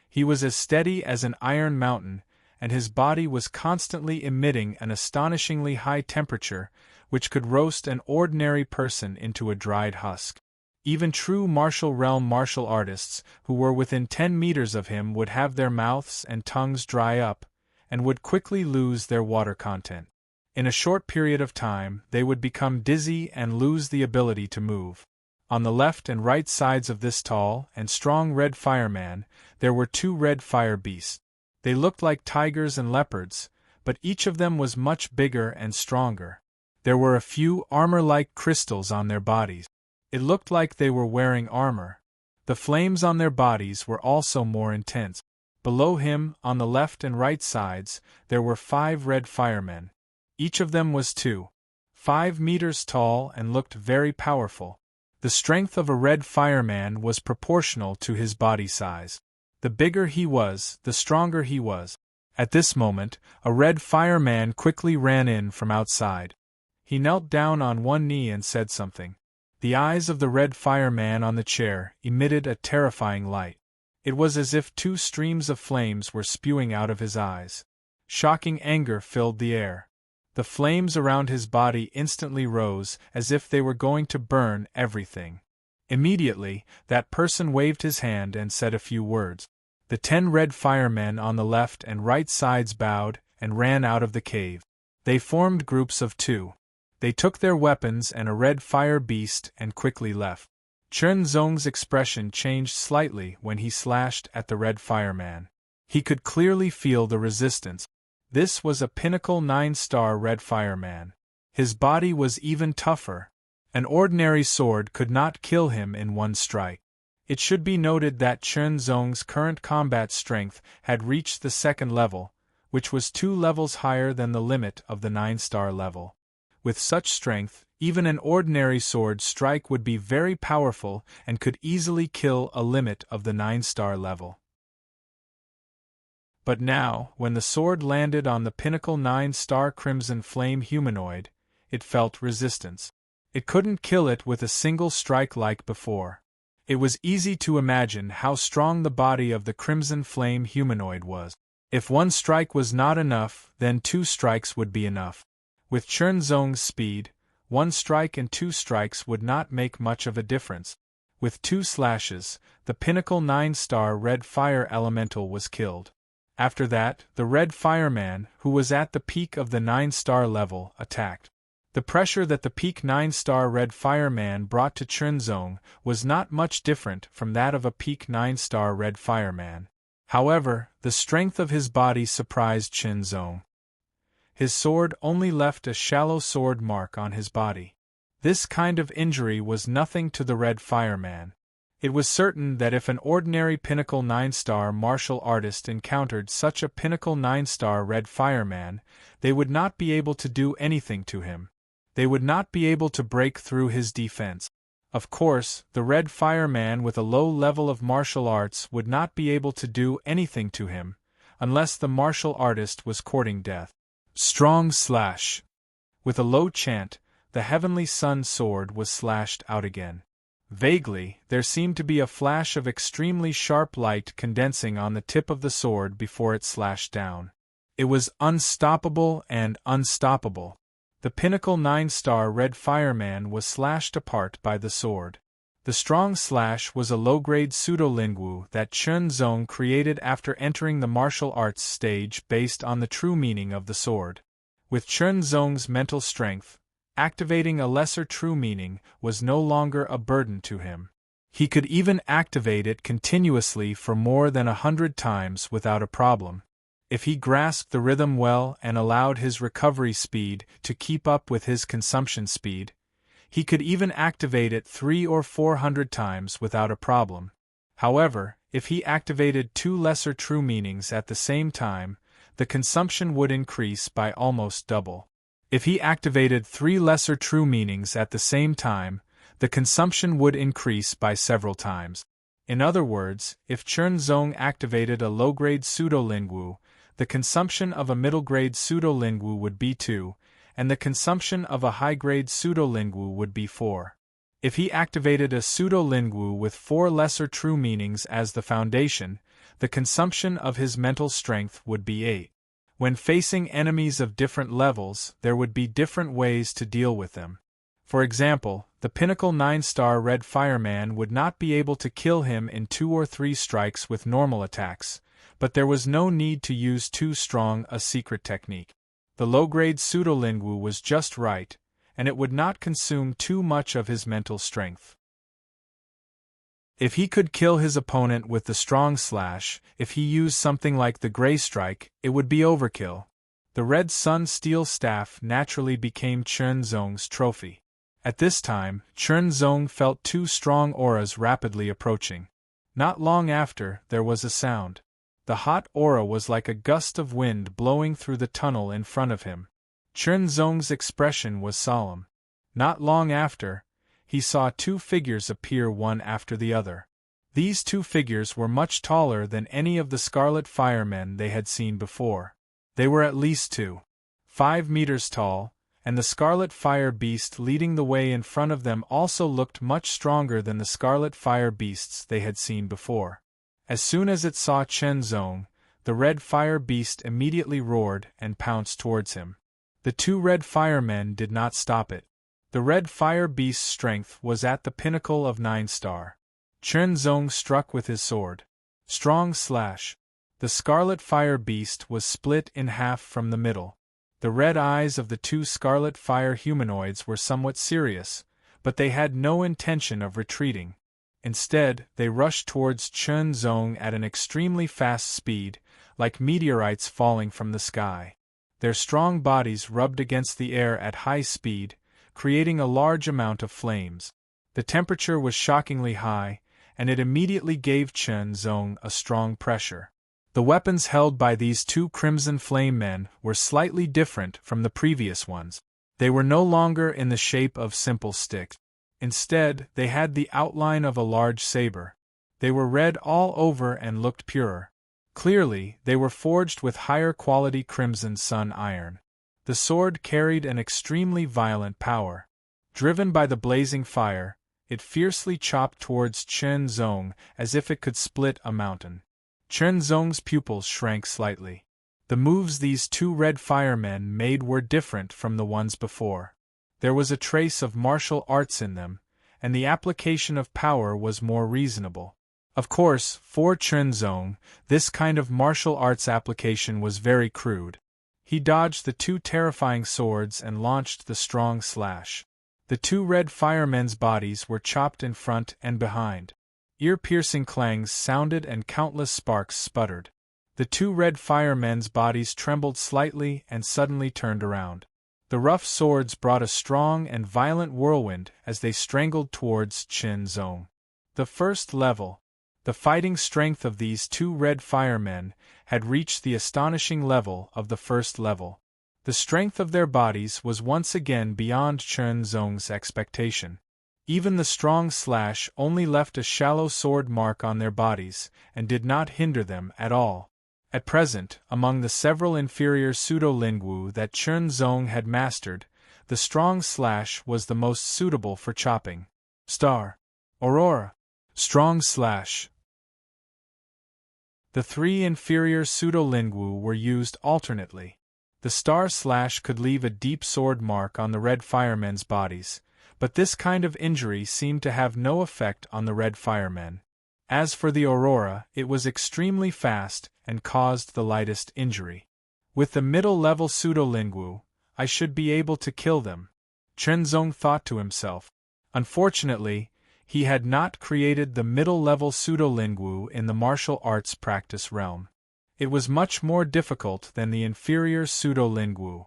He was as steady as an iron mountain, and his body was constantly emitting an astonishingly high temperature, which could roast an ordinary person into a dried husk. Even true martial realm martial artists, who were within 10 meters of him, would have their mouths and tongues dry up, and would quickly lose their water content. In a short period of time, they would become dizzy and lose the ability to move. On the left and right sides of this tall and strong red fireman, there were 2 red fire beasts. They looked like tigers and leopards, but each of them was much bigger and stronger. There were a few armor-like crystals on their bodies. It looked like they were wearing armor. The flames on their bodies were also more intense. Below him, on the left and right sides, there were 5 red firemen. Each of them was 2.5 meters tall and looked very powerful. The strength of a red fireman was proportional to his body size. The bigger he was, the stronger he was. At this moment, a red fireman quickly ran in from outside. He knelt down on one knee and said something. The eyes of the red fireman on the chair emitted a terrifying light. It was as if 2 streams of flames were spewing out of his eyes. Shocking anger filled the air. The flames around his body instantly rose, as if they were going to burn everything. Immediately, that person waved his hand and said a few words. The 10 red firemen on the left and right sides bowed and ran out of the cave. They formed groups of 2. They took their weapons and a red fire beast and quickly left. Chen Zong's expression changed slightly when he slashed at the red fireman. He could clearly feel the resistance. This was a pinnacle 9-star red fireman. His body was even tougher. An ordinary sword could not kill him in one strike. It should be noted that Chen Zong's current combat strength had reached the 2nd level, which was 2 levels higher than the limit of the 9-star level. With such strength, even an ordinary sword strike would be very powerful and could easily kill a limit of the 9-star level. But now, when the sword landed on the pinnacle 9-star crimson flame humanoid, it felt resistance. It couldn't kill it with a single strike like before. It was easy to imagine how strong the body of the crimson flame humanoid was. If 1 strike was not enough, then 2 strikes would be enough. With Chen Zong's speed, 1 strike and 2 strikes would not make much of a difference. With 2 slashes, the pinnacle 9-star red fire elemental was killed. After that, the red fireman, who was at the peak of the 9-star level, attacked. The pressure that the peak 9-star red fireman brought to Chen Zong was not much different from that of a peak 9-star red fireman. However, the strength of his body surprised Chen Zong. His sword only left a shallow sword mark on his body. This kind of injury was nothing to the red fireman. It was certain that if an ordinary pinnacle 9-star martial artist encountered such a pinnacle 9-star red fireman, they would not be able to do anything to him. They would not be able to break through his defense. Of course, the red fireman with a low level of martial arts would not be able to do anything to him, unless the martial artist was courting death. Strong slash. With a low chant, the heavenly sun sword was slashed out again. Vaguely, there seemed to be a flash of extremely sharp light condensing on the tip of the sword before it slashed down. It was unstoppable and unstoppable. The pinnacle 9-star red fireman was slashed apart by the sword. The strong slash was a low-grade pseudo-lingu that Chen Zong created after entering the martial arts stage based on the true meaning of the sword. With Chen Zong's mental strength, activating a lesser true meaning was no longer a burden to him. He could even activate it continuously for more than 100 times without a problem. If he grasped the rhythm well and allowed his recovery speed to keep up with his consumption speed, he could even activate it 300 or 400 times without a problem. However, if he activated two lesser true meanings at the same time, the consumption would increase by almost double. If he activated 3 lesser true meanings at the same time, the consumption would increase by several times. In other words, if Chen Zong activated a low-grade pseudo-lingu, the consumption of a middle-grade pseudo-lingu would be 2, and the consumption of a high-grade pseudo-lingu would be 4. If he activated a pseudo-lingu with 4 lesser true meanings as the foundation, the consumption of his mental strength would be 8. When facing enemies of different levels, there would be different ways to deal with them. For example, the pinnacle 9-star Red Fireman would not be able to kill him in 2 or 3 strikes with normal attacks, but there was no need to use too strong a secret technique. The low-grade pseudo-lingu was just right, and it would not consume too much of his mental strength. If he could kill his opponent with the strong slash, if he used something like the gray strike, it would be overkill. The red sun steel staff naturally became Chen Zong's trophy. At this time, Chen Zong felt 2 strong auras rapidly approaching. Not long after, there was a sound. The hot aura was like a gust of wind blowing through the tunnel in front of him. Chen Zong's expression was solemn. Not long after, he saw 2 figures appear one after the other. These 2 figures were much taller than any of the Scarlet Firemen they had seen before. They were at least 5 meters tall, and the Scarlet Fire Beast leading the way in front of them also looked much stronger than the Scarlet Fire Beasts they had seen before. As soon as it saw Chen Zong, the Red Fire Beast immediately roared and pounced towards him. The 2 Red Firemen did not stop it. The Red Fire Beast's strength was at the pinnacle of 9-star. Chen Zong struck with his sword. Strong slash. The Scarlet Fire Beast was split in half from the middle. The red eyes of the 2 Scarlet Fire humanoids were somewhat serious, but they had no intention of retreating. Instead, they rushed towards Chen Zong at an extremely fast speed, like meteorites falling from the sky. Their strong bodies rubbed against the air at high speed, creating a large amount of flames. The temperature was shockingly high, and it immediately gave Chen Zong a strong pressure. The weapons held by these 2 Crimson Flame Men were slightly different from the previous ones. They were no longer in the shape of simple sticks. Instead, they had the outline of a large saber. They were red all over and looked purer. Clearly, they were forged with higher quality crimson sun iron. The sword carried an extremely violent power. Driven by the blazing fire, it fiercely chopped towards Chen Zong as if it could split a mountain. Chen Zong's pupils shrank slightly. The moves these 2 Red Firemen made were different from the ones before. There was a trace of martial arts in them, and the application of power was more reasonable. Of course, for Chen Zong, this kind of martial arts application was very crude. He dodged the 2 terrifying swords and launched the strong slash. The 2 Red Firemen's bodies were chopped in front and behind. Ear-piercing clangs sounded and countless sparks sputtered. The 2 Red Firemen's bodies trembled slightly and suddenly turned around. The rough swords brought a strong and violent whirlwind as they strangled towards Chen Zong. The first level. The fighting strength of these 2 Red Firemen had reached the astonishing level of the first level. The strength of their bodies was once again beyond Chen Zong's expectation. Even the strong slash only left a shallow sword mark on their bodies, and did not hinder them at all. At present, among the several inferior pseudo-lingu that Chen Zong had mastered, the strong slash was the most suitable for chopping. Star. Aurora. Strong slash. The 3 inferior pseudo-lingu were used alternately. The star slash could leave a deep sword mark on the Red Firemen's bodies, But this kind of injury seemed to have no effect on the red firemen. As for the aurora, it was extremely fast and caused the lightest injury. With the middle-level pseudolingu, I should be able to kill them, Chenzong thought to himself. Unfortunately, he had not created the middle-level pseudolingu in the martial arts practice realm. It was much more difficult than the inferior pseudolingu.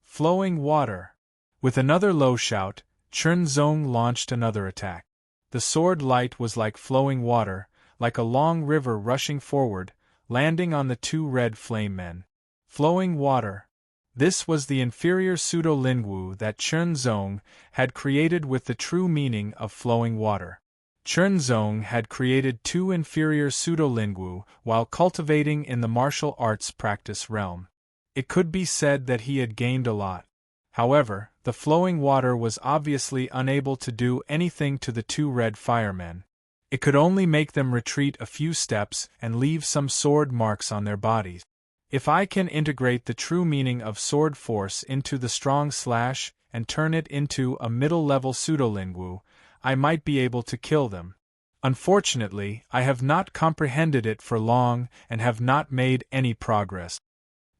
Flowing water. With another low shout, Chenzong launched another attack. The sword light was like flowing water, like a long river rushing forward, landing on the two red flame men. Flowing water. This was the inferior pseudolingu that Chenzong had created with the true meaning of flowing water. Chenzong had created two inferior pseudolingu while cultivating in the martial arts practice realm. It could be said that he had gained a lot. However, the flowing water was obviously unable to do anything to the two red firemen. It could only make them retreat a few steps and leave some sword marks on their bodies. If I can integrate the true meaning of sword force into the strong slash and turn it into a middle-level pseudolingu, I might be able to kill them. Unfortunately, I have not comprehended it for long and have not made any progress.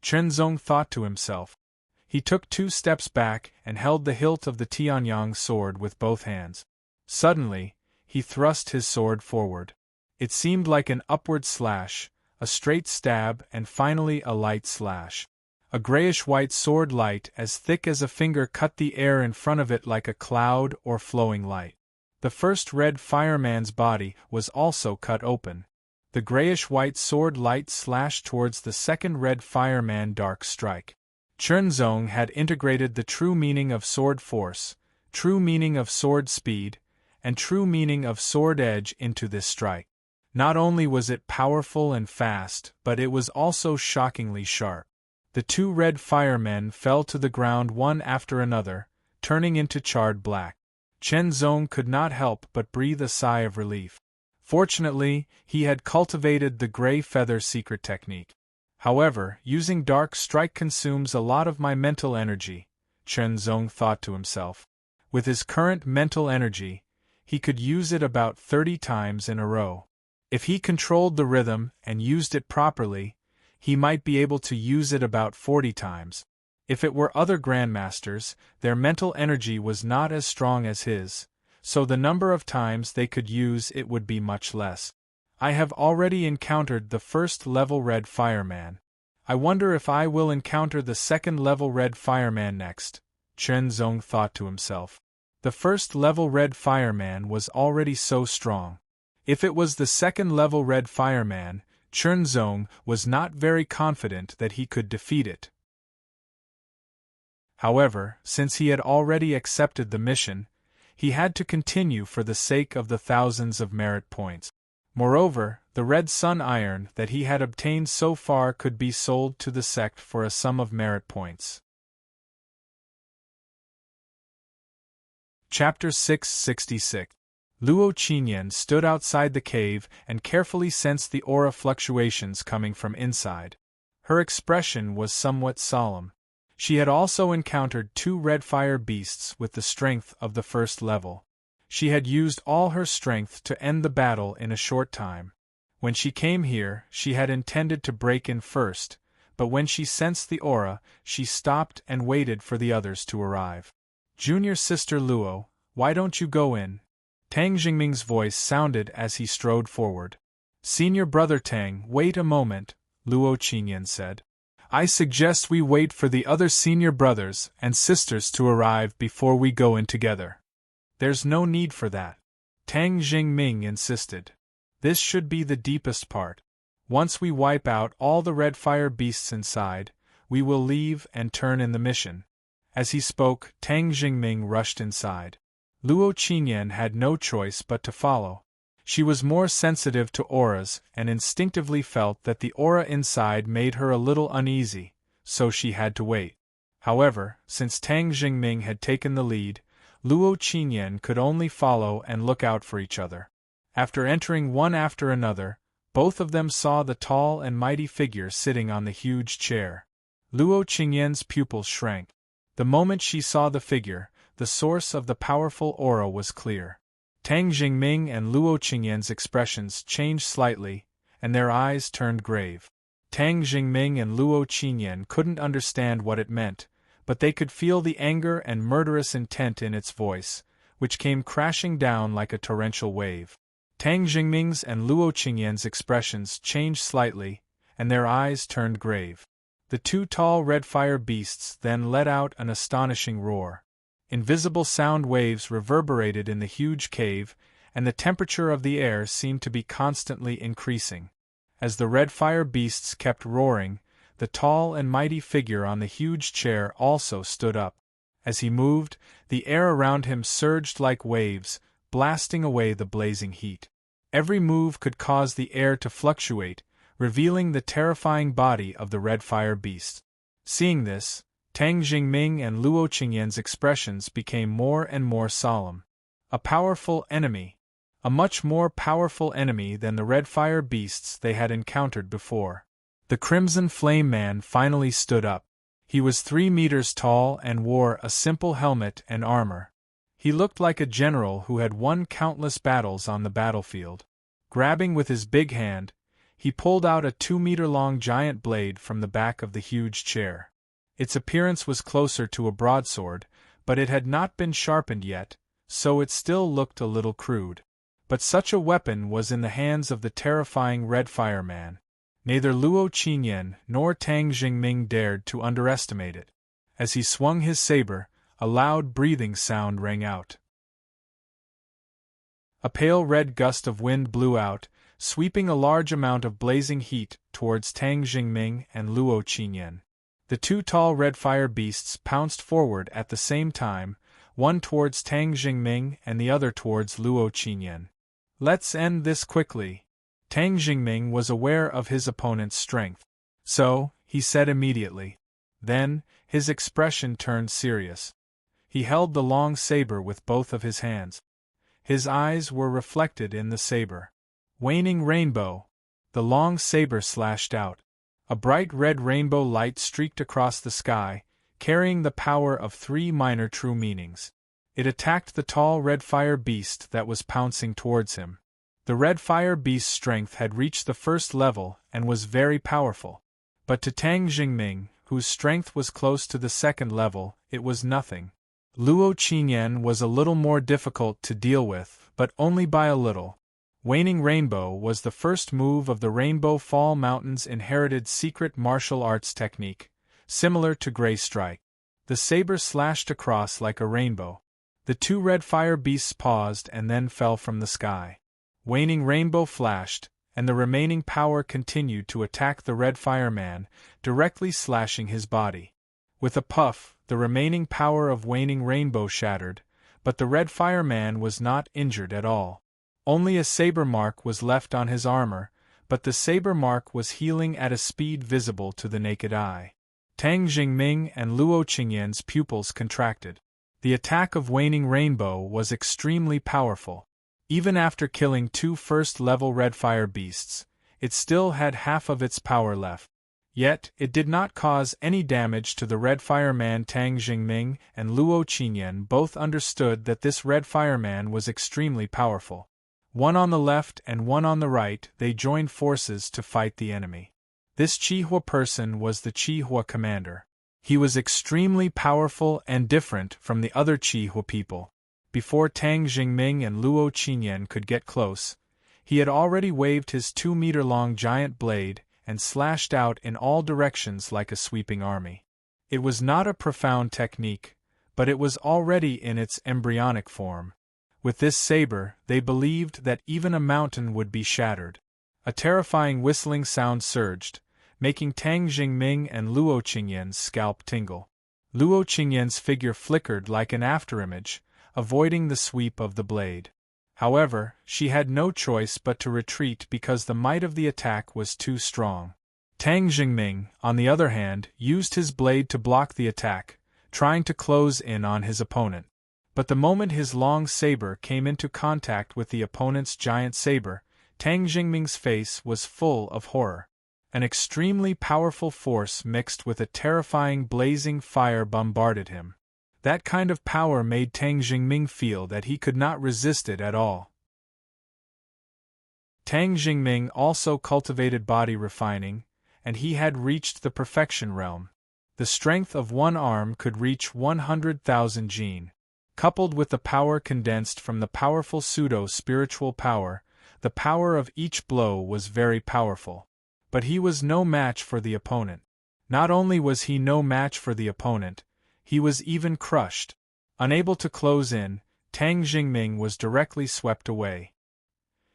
Chenzong thought to himself. He took 2 steps back and held the hilt of the Tianyang sword with both hands. Suddenly, he thrust his sword forward. It seemed like an upward slash, a straight stab, and finally a light slash. A grayish-white sword light as thick as a finger cut the air in front of it like a cloud or flowing light. The first red fireman's body was also cut open. The grayish-white sword light slashed towards the second red fireman dark strike. Chenzong had integrated the true meaning of sword force, true meaning of sword speed, and true meaning of sword edge into this strike. Not only was it powerful and fast, but it was also shockingly sharp. The 2 red firemen fell to the ground one after another, turning into charred black. Chenzong could not help but breathe a sigh of relief. Fortunately, he had cultivated the gray feather secret technique. However, using dark strike consumes a lot of my mental energy, Chenzong thought to himself. With his current mental energy, he could use it about 30 times in a row. If he controlled the rhythm and used it properly, he might be able to use it about 40 times. If it were other grandmasters, their mental energy was not as strong as his, so the number of times they could use it would be much less. I have already encountered the first-level red fireman. I wonder if I will encounter the second-level red fireman next, Chenzong thought to himself. The first-level red fireman was already so strong. If it was the second-level red fireman, Chenzong was not very confident that he could defeat it. However, since he had already accepted the mission, he had to continue for the sake of the thousands of merit points. Moreover, the red sun iron that he had obtained so far could be sold to the sect for a sum of merit points. Chapter 666. Luo Qinyan stood outside the cave and carefully sensed the aura fluctuations coming from inside. Her expression was somewhat solemn. She had also encountered 2 red fire beasts with the strength of the first level. She had used all her strength to end the battle in a short time. When she came here, she had intended to break in first, but when she sensed the aura, she stopped and waited for the others to arrive. Junior sister Luo, why don't you go in? Tang Jingming's voice sounded as he strode forward. Senior brother Tang, wait a moment, Luo Qinyan said. I suggest we wait for the other senior brothers and sisters to arrive before we go in together. There's no need for that, Tang Jingming insisted. This should be the deepest part. Once we wipe out all the red fire beasts inside, we will leave and turn in the mission. As he spoke, Tang Jingming rushed inside. Luo Qinyan had no choice but to follow. She was more sensitive to auras and instinctively felt that the aura inside made her a little uneasy, so she had to wait. However, since Tang Jingming had taken the lead, Luo Qinyan could only follow and look out for each other. After entering one after another, both of them saw the tall and mighty figure sitting on the huge chair. Luo Qinyan's pupils shrank. The moment she saw the figure, the source of the powerful aura was clear. Tang Jingming and Luo Qingyan's expressions changed slightly, and their eyes turned grave. Tang Jingming and Luo Qingyan couldn't understand what it meant, but they could feel the anger and murderous intent in its voice, which came crashing down like a torrential wave. Tang Jingming's and Luo Qingyan's expressions changed slightly, and their eyes turned grave. The two tall red fire beasts then let out an astonishing roar. Invisible sound waves reverberated in the huge cave, and the temperature of the air seemed to be constantly increasing. As the red fire beasts kept roaring, the tall and mighty figure on the huge chair also stood up. As he moved, the air around him surged like waves, blasting away the blazing heat. Every move could cause the air to fluctuate, revealing the terrifying body of the red fire beast. Seeing this, Tang Jingming and Luo Qingyan's expressions became more and more solemn. A powerful enemy. A much more powerful enemy than the red fire beasts they had encountered before. The Crimson Flame Man finally stood up. He was 3 meters tall and wore a simple helmet and armor. He looked like a general who had won countless battles on the battlefield. Grabbing with his big hand, he pulled out a 2-meter-long giant blade from the back of the huge chair. Its appearance was closer to a broadsword, but it had not been sharpened yet, so it still looked a little crude. But such a weapon was in the hands of the terrifying Red Fire Man. Neither Luo Qingyan nor Tang Jingming dared to underestimate it. As he swung his saber, a loud breathing sound rang out. A pale red gust of wind blew out, sweeping a large amount of blazing heat towards Tang Jingming and Luo Qingyan. The two tall red fire beasts pounced forward at the same time, one towards Tang Jingming and the other towards Luo Qingyan. Let's end this quickly. Tang Jingming was aware of his opponent's strength. So, he said immediately. Then, his expression turned serious. He held the long saber with both of his hands. His eyes were reflected in the saber. Waning rainbow. The long saber slashed out. A bright red rainbow light streaked across the sky, carrying the power of 3 minor true meanings. It attacked the tall red fire beast that was pouncing towards him. The red fire beast's strength had reached the 1st level and was very powerful. But to Tang Jingming, whose strength was close to the 2nd level, it was nothing. Luo Qingyan was a little more difficult to deal with, but only by a little. Waning Rainbow was the first move of the Rainbow Fall Mountain's inherited secret martial arts technique, similar to Grey Strike. The saber slashed across like a rainbow. The 2 red fire beasts paused and then fell from the sky. Waning Rainbow flashed, and the remaining power continued to attack the Red Fireman, directly slashing his body. With a puff, the remaining power of Waning Rainbow shattered, but the Red Fireman was not injured at all. Only a saber mark was left on his armor, but the saber mark was healing at a speed visible to the naked eye. Tang Jingming and Luo Qingyan's pupils contracted. The attack of Waning Rainbow was extremely powerful. Even after killing 2 first-level red fire beasts, it still had half of its power left. Yet, it did not cause any damage to the Red Fireman. Tang Jingming and Luo Qingyan both understood that this Red Fireman was extremely powerful. One on the left and one on the right, they joined forces to fight the enemy. This Qihua person was the Qihua commander. He was extremely powerful and different from the other Qihua people. Before Tang Jingming and Luo Qingyan could get close, he had already waved his 2-meter-long giant blade and slashed out in all directions like a sweeping army. It was not a profound technique, but it was already in its embryonic form. With this saber, they believed that even a mountain would be shattered. A terrifying whistling sound surged, making Tang Jingming and Luo Qingyan's scalp tingle. Luo Qingyan's figure flickered like an afterimage, avoiding the sweep of the blade. However, she had no choice but to retreat because the might of the attack was too strong. Tang Jingming, on the other hand, used his blade to block the attack, trying to close in on his opponent. But the moment his long saber came into contact with the opponent's giant saber, Tang Jingming's face was full of horror. An extremely powerful force mixed with a terrifying blazing fire bombarded him. That kind of power made Tang Jingming feel that he could not resist it at all. Tang Jingming also cultivated body refining, and he had reached the perfection realm. The strength of one arm could reach 100,000 jin. Coupled with the power condensed from the powerful pseudo-spiritual power, the power of each blow was very powerful. But he was no match for the opponent. Not only was he no match for the opponent, he was even crushed. Unable to close in, Tang Jingming was directly swept away.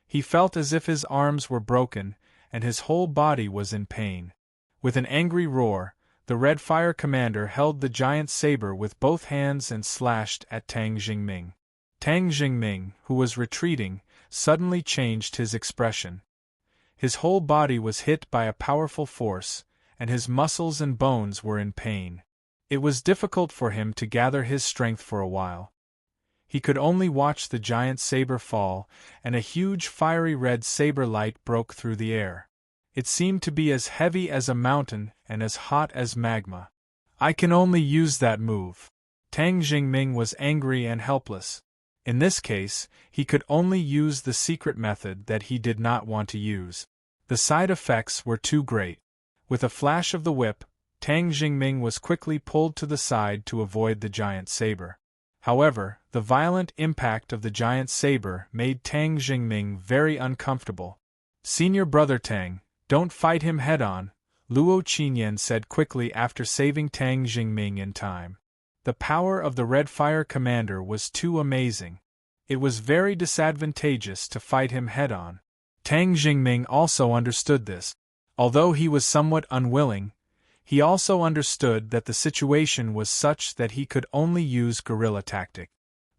He felt as if his arms were broken, and his whole body was in pain. With an angry roar, the Red Fire Commander held the giant saber with both hands and slashed at Tang Jingming. Tang Jingming, who was retreating, suddenly changed his expression. His whole body was hit by a powerful force, and his muscles and bones were in pain. It was difficult for him to gather his strength for a while. He could only watch the giant saber fall, and a huge fiery red saber light broke through the air. It seemed to be as heavy as a mountain and as hot as magma. I can only use that move. Tang Jingming was angry and helpless. In this case, he could only use the secret method that he did not want to use. The side effects were too great. With a flash of the whip, Tang Jingming was quickly pulled to the side to avoid the giant saber. However, the violent impact of the giant saber made Tang Jingming very uncomfortable. "Senior brother Tang, don't fight him head-on," Luo Qinyan said quickly after saving Tang Jingming in time. The power of the Red Fire Commander was too amazing. It was very disadvantageous to fight him head-on. Tang Jingming also understood this. Although he was somewhat unwilling, he also understood that the situation was such that he could only use guerrilla tactic.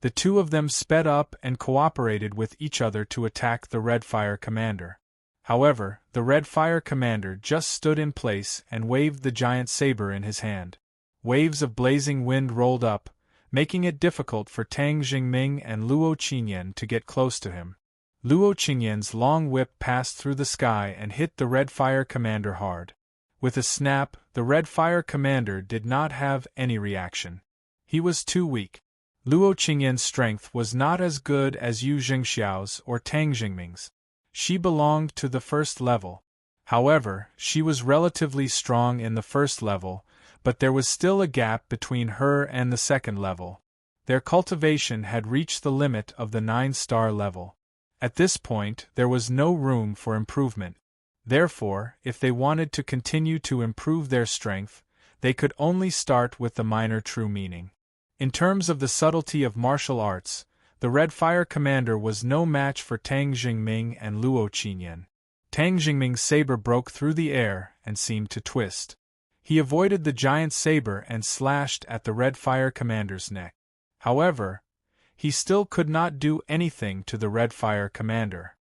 The two of them sped up and cooperated with each other to attack the Red Fire Commander. However, the Red Fire Commander just stood in place and waved the giant saber in his hand. Waves of blazing wind rolled up, making it difficult for Tang Jingming and Luo Qinyan to get close to him. Luo Qinyan's long whip passed through the sky and hit the Red Fire Commander hard. With a snap, the Red Fire Commander did not have any reaction. He was too weak. Luo Qinyan's strength was not as good as Yu Jingxiao's or Tang Jingming's. She belonged to the first level. However, she was relatively strong in the first level, but there was still a gap between her and the second level. Their cultivation had reached the limit of the 9-star level. At this point, there was no room for improvement. Therefore, if they wanted to continue to improve their strength, they could only start with the minor true meaning. In terms of the subtlety of martial arts, the Red Fire Commander was no match for Tang Jingming and Luo Qinyan. Tang Jingming's saber broke through the air and seemed to twist. He avoided the giant saber and slashed at the Red Fire Commander's neck. However, he still could not do anything to the Red Fire Commander.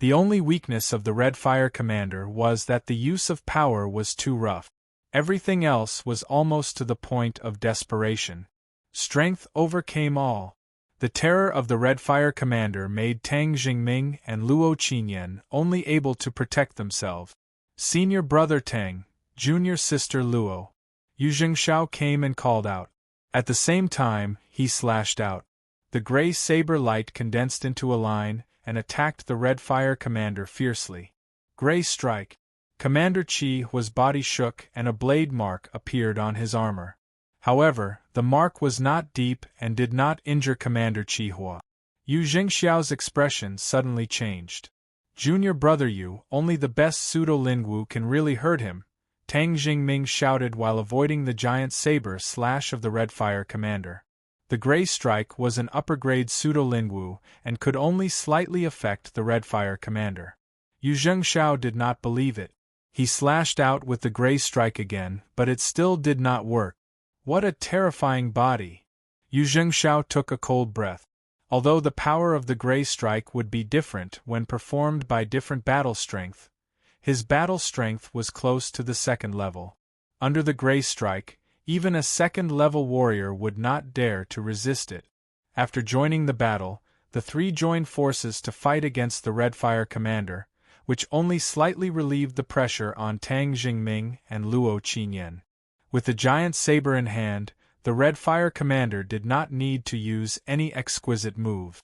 The only weakness of the Red Fire Commander was that the use of power was too rough. Everything else was almost to the point of desperation. Strength overcame all. The terror of the Red Fire Commander made Tang Jingming and Luo Qinyan only able to protect themselves. "Senior brother Tang, junior sister Luo." Yu Jingxiao came and called out. At the same time, he slashed out. The gray saber light condensed into a line and attacked the Red Fire Commander fiercely. Gray strike. Commander Qi was body shook and a blade mark appeared on his armor. However, the mark was not deep and did not injure Commander Qi Hua. Yu Jingxiao's expression suddenly changed. "Junior brother Yu, only the best pseudo-Lingwu can really hurt him," Tang Jingming shouted while avoiding the giant saber slash of the Red Fire Commander. The Gray Strike was an upper-grade pseudo-Lingwu and could only slightly affect the Red Fire Commander. Yu Jingxiao did not believe it. He slashed out with the Gray Strike again, but it still did not work. What a terrifying body! Yu Jingxiao took a cold breath. Although the power of the Gray Strike would be different when performed by different battle strength, his battle strength was close to the second level. Under the Gray Strike, even a second-level warrior would not dare to resist it. After joining the battle, the three joined forces to fight against the Red Fire Commander, which only slightly relieved the pressure on Tang Jingming and Luo Qinyan. With the giant saber in hand, the Red Fire Commander did not need to use any exquisite move.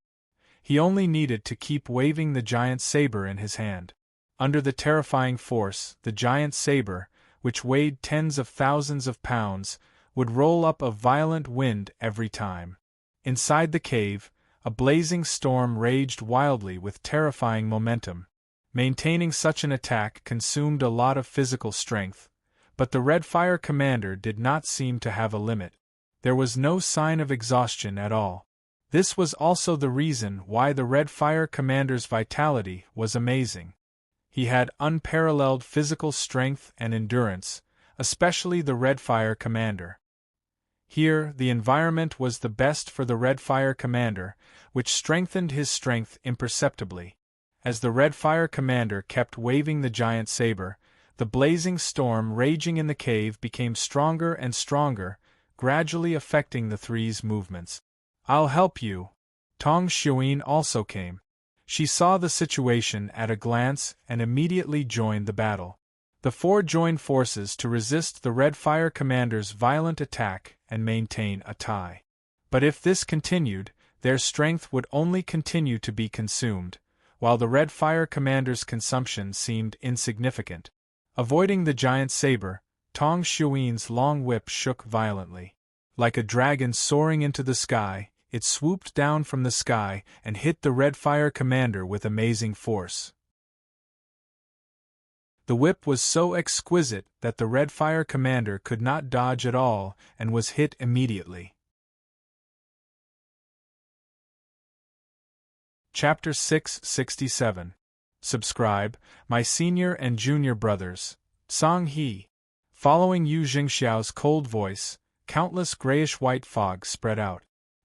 He only needed to keep waving the giant saber in his hand. Under the terrifying force, the giant saber, which weighed tens of thousands of pounds, would roll up a violent wind every time. Inside the cave, a blazing storm raged wildly with terrifying momentum. Maintaining such an attack consumed a lot of physical strength, but the Red Fire Commander did not seem to have a limit. There was no sign of exhaustion at all. This was also the reason why the Red Fire Commander's vitality was amazing. He had unparalleled physical strength and endurance, especially the Red Fire Commander. Here, the environment was the best for the Red Fire Commander, which strengthened his strength imperceptibly. As the Red Fire Commander kept waving the giant saber, the blazing storm raging in the cave became stronger and stronger, gradually affecting the three's movements. "I'll help you." Tong Xuan also came. She saw the situation at a glance and immediately joined the battle. The four joined forces to resist the Red Fire Commander's violent attack and maintain a tie. But if this continued, their strength would only continue to be consumed, while the Red Fire Commander's consumption seemed insignificant. Avoiding the giant saber, Tong Xuan's long whip shook violently. Like a dragon soaring into the sky, it swooped down from the sky and hit the Red Fire Commander with amazing force. The whip was so exquisite that the Red Fire Commander could not dodge at all and was hit immediately. Chapter 667. Subscribe, my senior and junior brothers. Song He. Following Yu Jingxiao's cold voice, countless grayish-white fog spread out.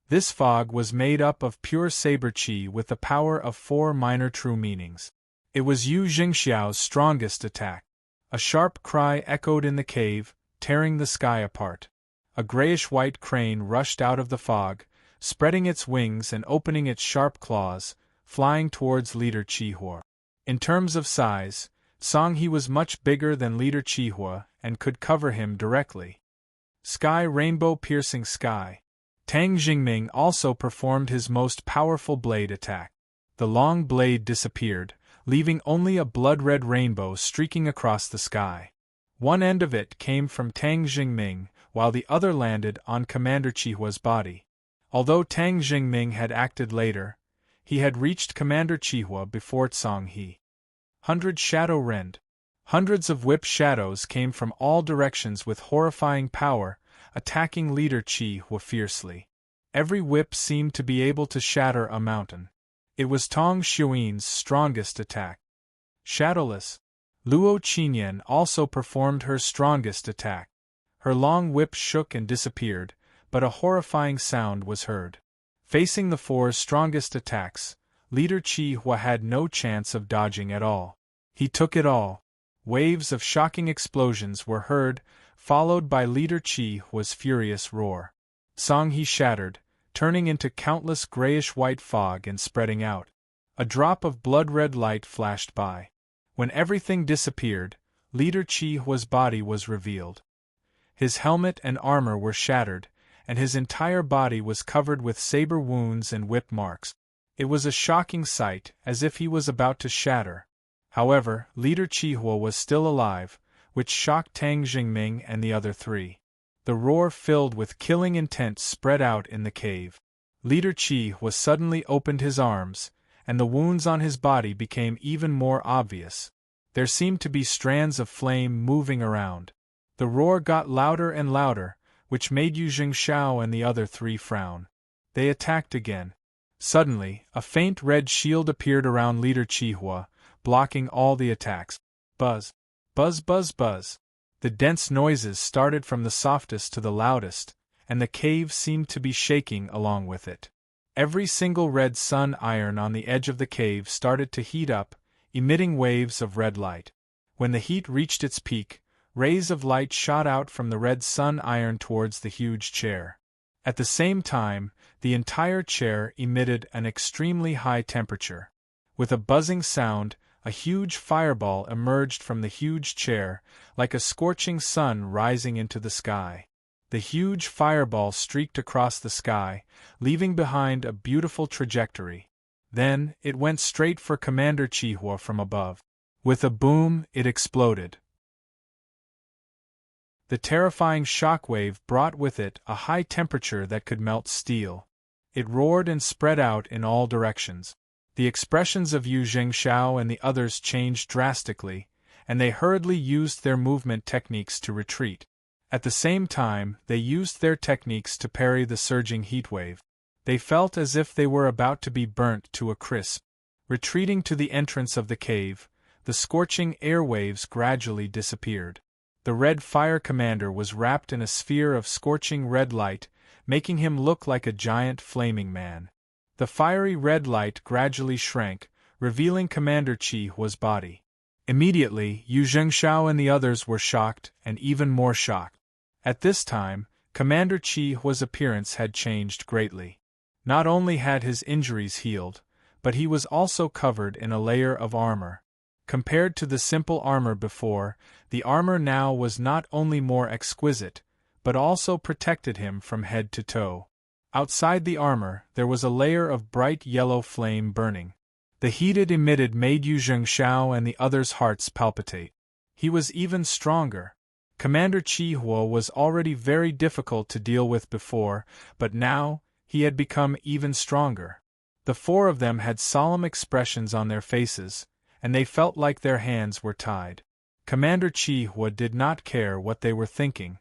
This fog was made up of pure saber qi with the power of 4 minor true meanings. It was Yu Jingxiao's strongest attack. A sharp cry echoed in the cave, tearing the sky apart. A grayish-white crane rushed out of the fog, spreading its wings and opening its sharp claws, flying towards Leader Qihua. In terms of size, Song He was much bigger than Leader Qihua and could cover him directly. Sky Rainbow-piercing sky. Tang Jingming also performed his most powerful blade attack. The long blade disappeared, leaving only a blood-red rainbow streaking across the sky. One end of it came from Tang Jingming, while the other landed on Commander Chihua's body. Although Tang Jingming had acted later, he had reached Commander Chihua before Song He. 100 Shadow Rend. Hundreds of whip shadows came from all directions with horrifying power, attacking Leader Qihua fiercely. Every whip seemed to be able to shatter a mountain. It was Tong Xuan's strongest attack. Shadowless. Luo Qinyan also performed her strongest attack. Her long whip shook and disappeared, but a horrifying sound was heard. Facing the four's strongest attacks, Leader Qihua had no chance of dodging at all. He took it all. Waves of shocking explosions were heard, followed by Leader Qihua's furious roar. Song He shattered, turning into countless grayish-white fog and spreading out. A drop of blood-red light flashed by. When everything disappeared, Leader Qihua's body was revealed. His helmet and armor were shattered, and his entire body was covered with saber wounds and whip marks. It was a shocking sight, as if he was about to shatter. However, Leader Qihua was still alive, which shocked Tang Jingming and the other three. The roar filled with killing intent spread out in the cave. Leader Qihua suddenly opened his arms, and the wounds on his body became even more obvious. There seemed to be strands of flame moving around. The roar got louder and louder, which made Yu Jingxiao and the other three frown. They attacked again. Suddenly, a faint red shield appeared around Leader Qihua, blocking all the attacks. Buzz. Buzz buzz buzz. The dense noises started from the softest to the loudest, and the cave seemed to be shaking along with it. Every single red sun iron on the edge of the cave started to heat up, emitting waves of red light. When the heat reached its peak, rays of light shot out from the red sun iron towards the huge chair. At the same time, the entire chair emitted an extremely high temperature. With a buzzing sound, a huge fireball emerged from the huge chair, like a scorching sun rising into the sky. The huge fireball streaked across the sky, leaving behind a beautiful trajectory. Then, it went straight for Commander Chihua from above. With a boom, it exploded. The terrifying shockwave brought with it a high temperature that could melt steel. It roared and spread out in all directions. The expressions of Yu Zhengshao and the others changed drastically, and they hurriedly used their movement techniques to retreat. At the same time, they used their techniques to parry the surging heatwave. They felt as if they were about to be burnt to a crisp. Retreating to the entrance of the cave, the scorching airwaves gradually disappeared. The Red Fire Commander was wrapped in a sphere of scorching red light, making him look like a giant flaming man. The fiery red light gradually shrank, revealing Commander Chihua's body. Immediately, Yu Zhengshao and the others were shocked, and even more shocked. At this time, Commander Chihua's appearance had changed greatly. Not only had his injuries healed, but he was also covered in a layer of armor. Compared to the simple armor before, the armor now was not only more exquisite, but also protected him from head to toe. Outside the armor, there was a layer of bright yellow flame burning. The heat it emitted made Yu Zhengshao and the others' hearts palpitate. He was even stronger. Commander Chihua was already very difficult to deal with before, but now, he had become even stronger. The four of them had solemn expressions on their faces, and they felt like their hands were tied. Commander Chihua did not care what they were thinking.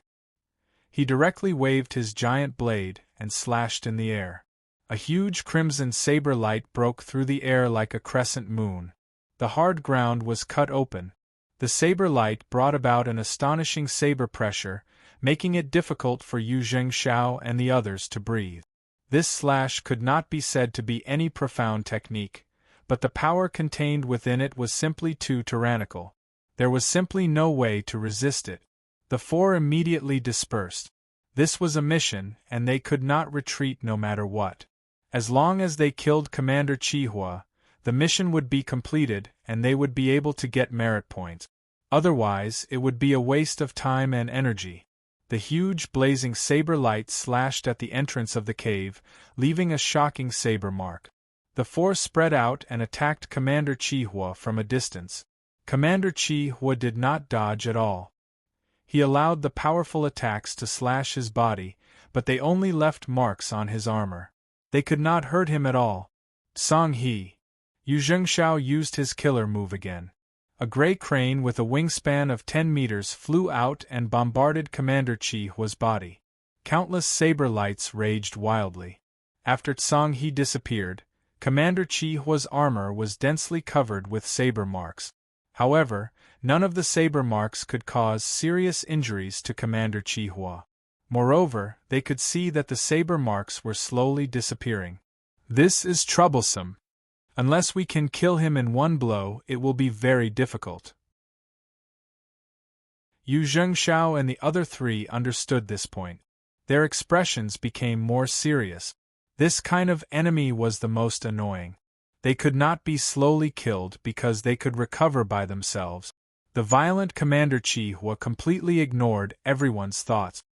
He directly waved his giant blade and slashed in the air. A huge crimson saber light broke through the air like a crescent moon. The hard ground was cut open. The saber light brought about an astonishing saber pressure, making it difficult for Yu Zhengshao and the others to breathe. This slash could not be said to be any profound technique, but the power contained within it was simply too tyrannical. There was simply no way to resist it. The four immediately dispersed. This was a mission, and they could not retreat no matter what. As long as they killed Commander Chihua, the mission would be completed and they would be able to get merit points. Otherwise, it would be a waste of time and energy. The huge blazing saber light slashed at the entrance of the cave, leaving a shocking saber mark. The four spread out and attacked Commander Chihua from a distance. Commander Chihua did not dodge at all. He allowed the powerful attacks to slash his body, but they only left marks on his armor. They could not hurt him at all. Song He. Yu Zhengshao used his killer move again. A gray crane with a wingspan of 10 meters flew out and bombarded Commander Chihua's body. Countless saber lights raged wildly. After Song He disappeared, Commander Chihua's armor was densely covered with saber marks. However, none of the saber marks could cause serious injuries to Commander Chihua. Moreover, they could see that the saber marks were slowly disappearing. This is troublesome. Unless we can kill him in one blow, it will be very difficult. Yu Zhengshao and the other three understood this point. Their expressions became more serious. This kind of enemy was the most annoying. They could not be slowly killed because they could recover by themselves. The violent Commander Chihua completely ignored everyone's thoughts.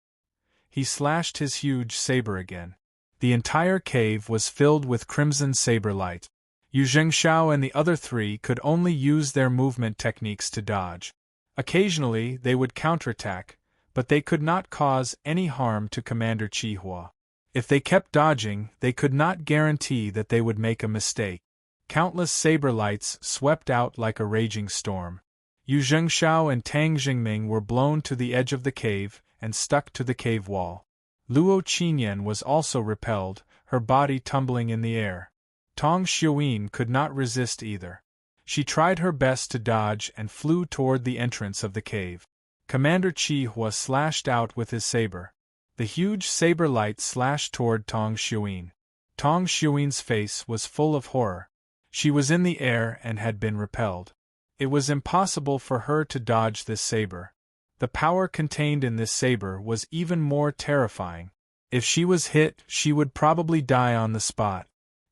He slashed his huge saber again. The entire cave was filled with crimson saber light. Yu Zhengshao and the other three could only use their movement techniques to dodge. Occasionally they would counterattack, but they could not cause any harm to Commander Chihua. If they kept dodging, they could not guarantee that they would make a mistake. Countless saber lights swept out like a raging storm. Yu Zhengshao and Tang Jingming were blown to the edge of the cave and stuck to the cave wall. Luo Qinyan was also repelled, her body tumbling in the air. Tong Xiuyin could not resist either. She tried her best to dodge and flew toward the entrance of the cave. Commander Chihua slashed out with his saber. The huge saber light slashed toward Tong Xiuyin. Tong Xiuyin's face was full of horror. She was in the air and had been repelled. It was impossible for her to dodge this saber. The power contained in this saber was even more terrifying. If she was hit, she would probably die on the spot.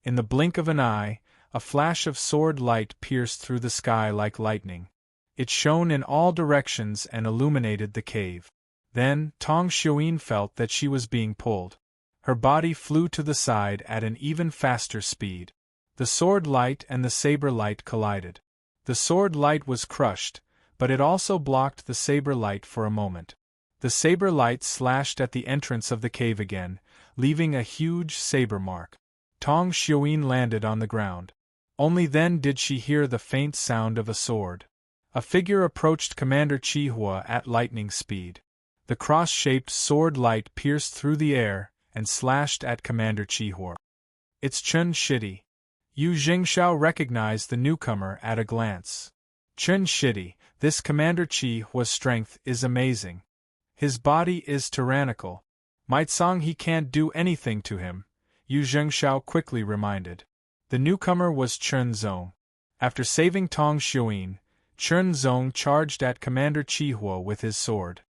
In the blink of an eye, a flash of sword light pierced through the sky like lightning. It shone in all directions and illuminated the cave. Then, Tong Xuan felt that she was being pulled. Her body flew to the side at an even faster speed. The sword light and the saber light collided. The sword light was crushed, but it also blocked the saber light for a moment. The saber light slashed at the entrance of the cave again, leaving a huge saber mark. Tong Xuan landed on the ground. Only then did she hear the faint sound of a sword. A figure approached Commander Chihua at lightning speed. The cross-shaped sword light pierced through the air and slashed at Commander Chihua. It's Chen Shidi. Yu Jingxiao recognized the newcomer at a glance. Chen Shidi, this Commander Chihua's strength is amazing. His body is tyrannical. Might Song he can't do anything to him, Yu Jingxiao quickly reminded. The newcomer was Chen Zong. After saving Tong Xuan, Chen Zong charged at Commander Chihua with his sword.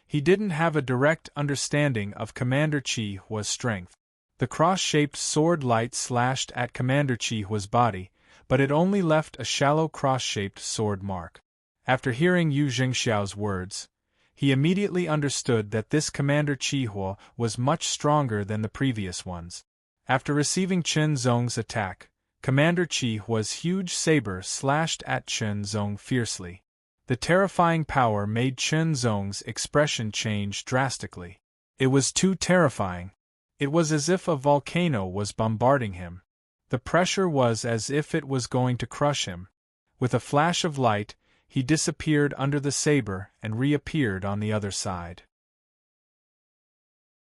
He didn't have a direct understanding of Commander Chihua's strength. The cross-shaped sword light slashed at Commander Chihua's body, but it only left a shallow cross-shaped sword mark. After hearing Yu Jingxiao's words, he immediately understood that this Commander Chihua was much stronger than the previous ones. After receiving Chen Zong's attack, Commander Chihua's huge saber slashed at Chen Zong fiercely. The terrifying power made Chen Zong's expression change drastically. It was too terrifying. It was as if a volcano was bombarding him. The pressure was as if it was going to crush him. With a flash of light, he disappeared under the saber and reappeared on the other side.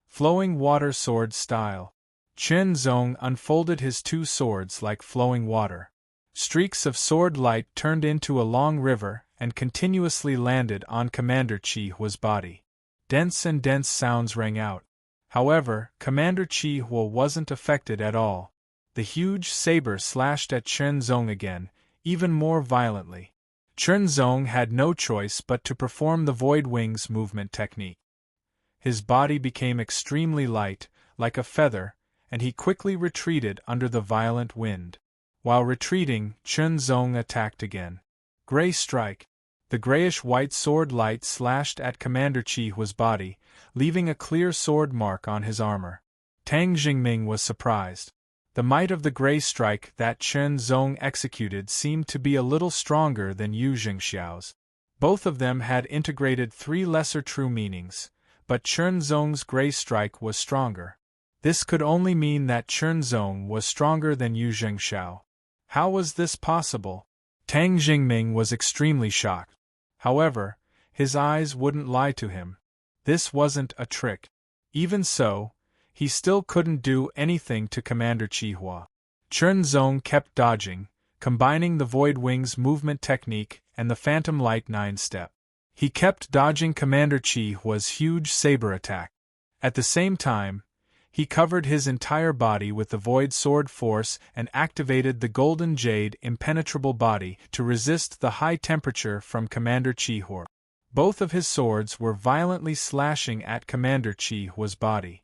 Flowing water sword style. Chen Zong unfolded his two swords like flowing water. Streaks of sword light turned into a long river and continuously landed on Commander Chihua's body. Dense and dense sounds rang out. However, Commander Chihua wasn't affected at all. The huge saber slashed at Chen Zong again, even more violently. Chen Zong had no choice but to perform the Void Wings movement technique. His body became extremely light, like a feather, and he quickly retreated under the violent wind. While retreating, Chen Zong attacked again. Gray Strike. The grayish-white sword light slashed at Commander Chihua's body, leaving a clear sword mark on his armor. Tang Jingming was surprised. The might of the gray strike that Chen Zong executed seemed to be a little stronger than Yu Jingxiao's. Both of them had integrated 3 lesser true meanings, but Chen Zong's gray strike was stronger. This could only mean that Chen Zong was stronger than Yu Jingxiao. How was this possible? Tang Jingming was extremely shocked. However, his eyes wouldn't lie to him. This wasn't a trick. Even so, he still couldn't do anything to Commander Chihua. Chen Zong kept dodging, combining the Void Wings movement technique and the Phantom Light 9-step. He kept dodging Commander Chihua's huge saber attack. At the same time, he covered his entire body with the Void Sword Force and activated the Golden Jade Impenetrable Body to resist the high temperature from Commander Chihua. Both of his swords were violently slashing at Commander Chihua's body.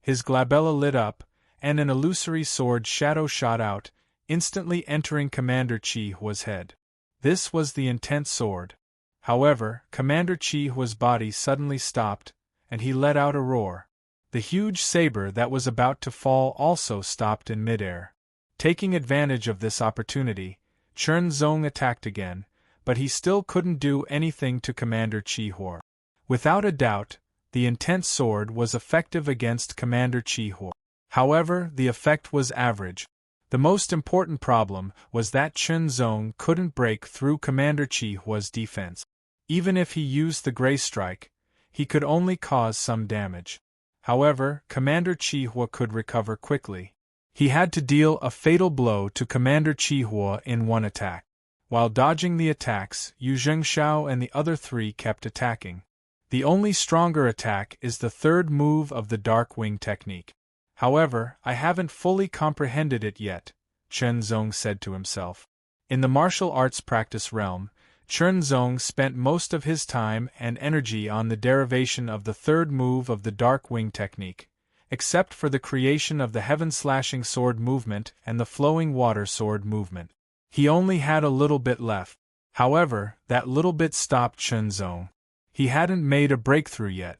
His glabella lit up, and an illusory sword shadow shot out, instantly entering Commander Chihua's head. This was the intense sword. However, Commander Chihua's body suddenly stopped, and he let out a roar. The huge saber that was about to fall also stopped in midair. Taking advantage of this opportunity, Chen Zong attacked again, but he still couldn't do anything to Commander Chihua. Without a doubt, the intense sword was effective against Commander Chihua. However, the effect was average. The most important problem was that Chen Zong couldn't break through Commander Chihua's defense. Even if he used the Gray Strike, he could only cause some damage. However, Commander Chihua could recover quickly. He had to deal a fatal blow to Commander Chihua in one attack. While dodging the attacks, Yu Zhengxiao and the other 3 kept attacking. The only stronger attack is the third move of the Dark Wing technique. However, I haven't fully comprehended it yet, Chen Zong said to himself. In the martial arts practice realm, Chen Zong spent most of his time and energy on the derivation of the third move of the Dark Wing technique, except for the creation of the Heaven-Slashing Sword movement and the Flowing Water Sword movement. He only had a little bit left. However, that little bit stopped Chen Zong. He hadn't made a breakthrough yet.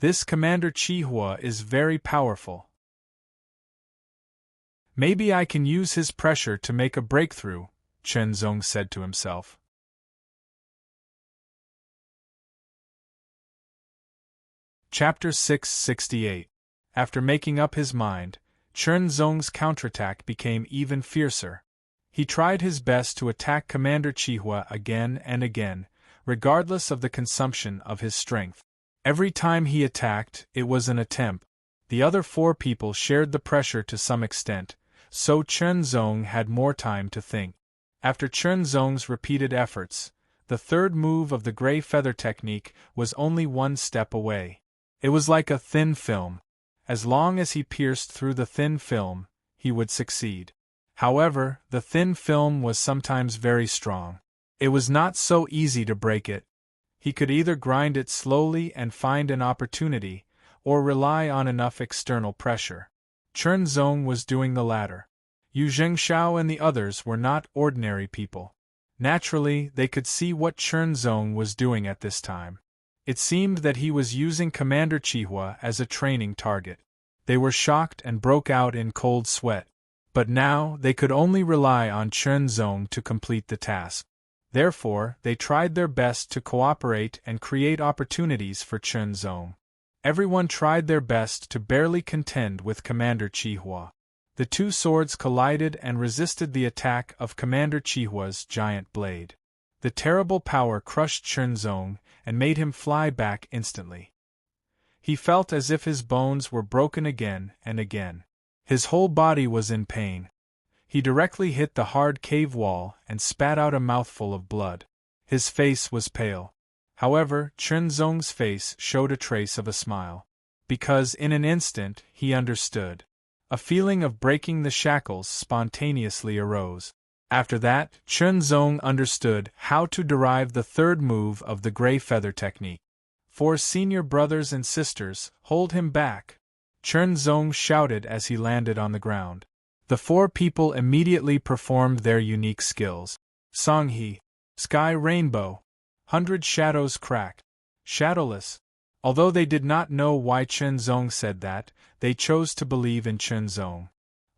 This Commander Chihua is very powerful. Maybe I can use his pressure to make a breakthrough, Chen Zong said to himself. Chapter 668. After making up his mind, Chen Zong's counterattack became even fiercer. He tried his best to attack Commander Chihua again and again, regardless of the consumption of his strength. Every time he attacked, it was an attempt. The other 4 people shared the pressure to some extent, so Chen Zong had more time to think. After Chen Zong's repeated efforts, the third move of the gray feather technique was only 1 step away. It was like a thin film. As long as he pierced through the thin film, he would succeed. However, the thin film was sometimes very strong. It was not so easy to break it. He could either grind it slowly and find an opportunity, or rely on enough external pressure. Chen Zong was doing the latter. Yu Zhengshao and the others were not ordinary people. Naturally, they could see what Chen Zong was doing at this time. It seemed that he was using Commander Chihua as a training target. They were shocked and broke out in cold sweat. But now they could only rely on Chen Zong to complete the task. Therefore, they tried their best to cooperate and create opportunities for Chen Zong. Everyone tried their best to barely contend with Commander Chihua. The 2 swords collided and resisted the attack of Commander Chihua's giant blade. The terrible power crushed Chen Zong and made him fly back instantly. He felt as if his bones were broken again and again. His whole body was in pain. He directly hit the hard cave wall and spat out a mouthful of blood. His face was pale. However, Chen Zong's face showed a trace of a smile. Because in an instant, he understood. A feeling of breaking the shackles spontaneously arose. After that, Chen Zong understood how to derive the third move of the gray feather technique. 4 senior brothers and sisters, hold him back! Chen Zong shouted as he landed on the ground. The 4 people immediately performed their unique skills. Songhe, Sky Rainbow, 100 Shadows Crack, Shadowless. Although they did not know why Chen Zong said that, they chose to believe in Chen Zong.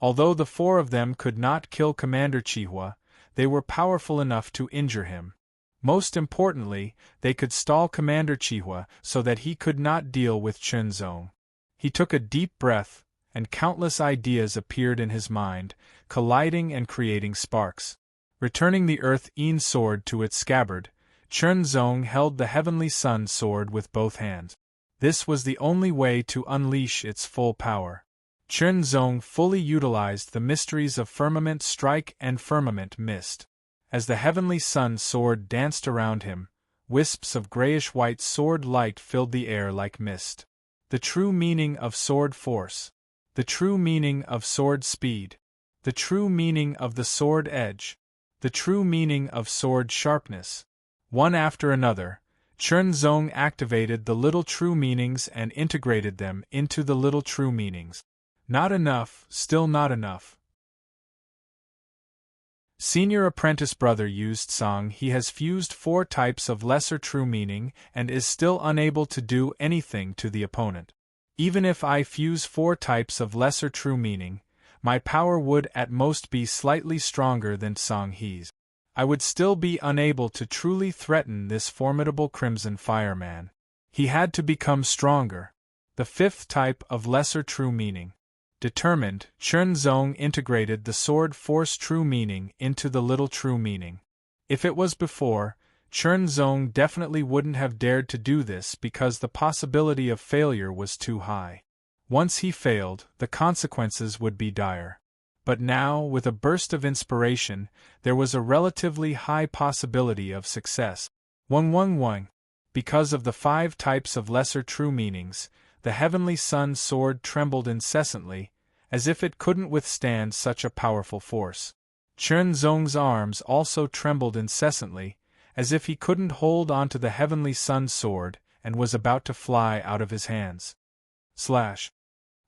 Although the 4 of them could not kill Commander Chihua, they were powerful enough to injure him. Most importantly, they could stall Commander Chihua so that he could not deal with Chen Zong. He took a deep breath, and countless ideas appeared in his mind, colliding and creating sparks. Returning the Earth-Een sword to its scabbard, Chen Zong held the Heavenly Sun sword with both hands. This was the only way to unleash its full power. Chen Zong fully utilized the mysteries of Firmament Strike and Firmament Mist. As the Heavenly Sun sword danced around him, wisps of grayish-white sword light filled the air like mist. The true meaning of sword force. The true meaning of sword speed. The true meaning of the sword edge. The true meaning of sword sharpness. One after another, Chen Zong activated the little true meanings and integrated them into the little true meanings. Not enough, still not enough. Senior apprentice brother used Song. He has fused 4 types of lesser true meaning and is still unable to do anything to the opponent. Even if I fuse 4 types of lesser true meaning, my power would at most be slightly stronger than Song He's. I would still be unable to truly threaten this formidable Crimson Fireman. He had to become stronger. The 5th type of lesser true meaning. Determined, Chen Zong integrated the sword force true meaning into the little true meaning. If it was before, Chen Zong definitely wouldn't have dared to do this because the possibility of failure was too high. Once he failed, the consequences would be dire. But now, with a burst of inspiration, there was a relatively high possibility of success. 111. Because of the 5 types of lesser true meanings, the Heavenly Sun sword trembled incessantly, as if it couldn't withstand such a powerful force. Chen Zong's arms also trembled incessantly, as if he couldn't hold onto the Heavenly Sun sword and was about to fly out of his hands. Slash.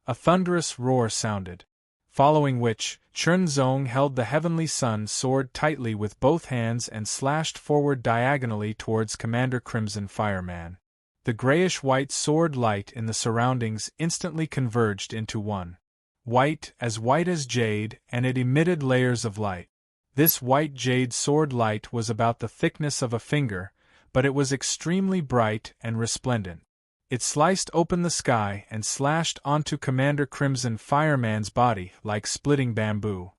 A thunderous roar sounded. Following which, Chen Zong held the Heavenly Sun sword tightly with both hands and slashed forward diagonally towards Commander Crimson Fireman. The grayish-white sword light in the surroundings instantly converged into one. White as jade, and it emitted layers of light. This white jade sword light was about the thickness of a finger, but it was extremely bright and resplendent. It sliced open the sky and slashed onto Commander Crimson Fireman's body like splitting bamboo.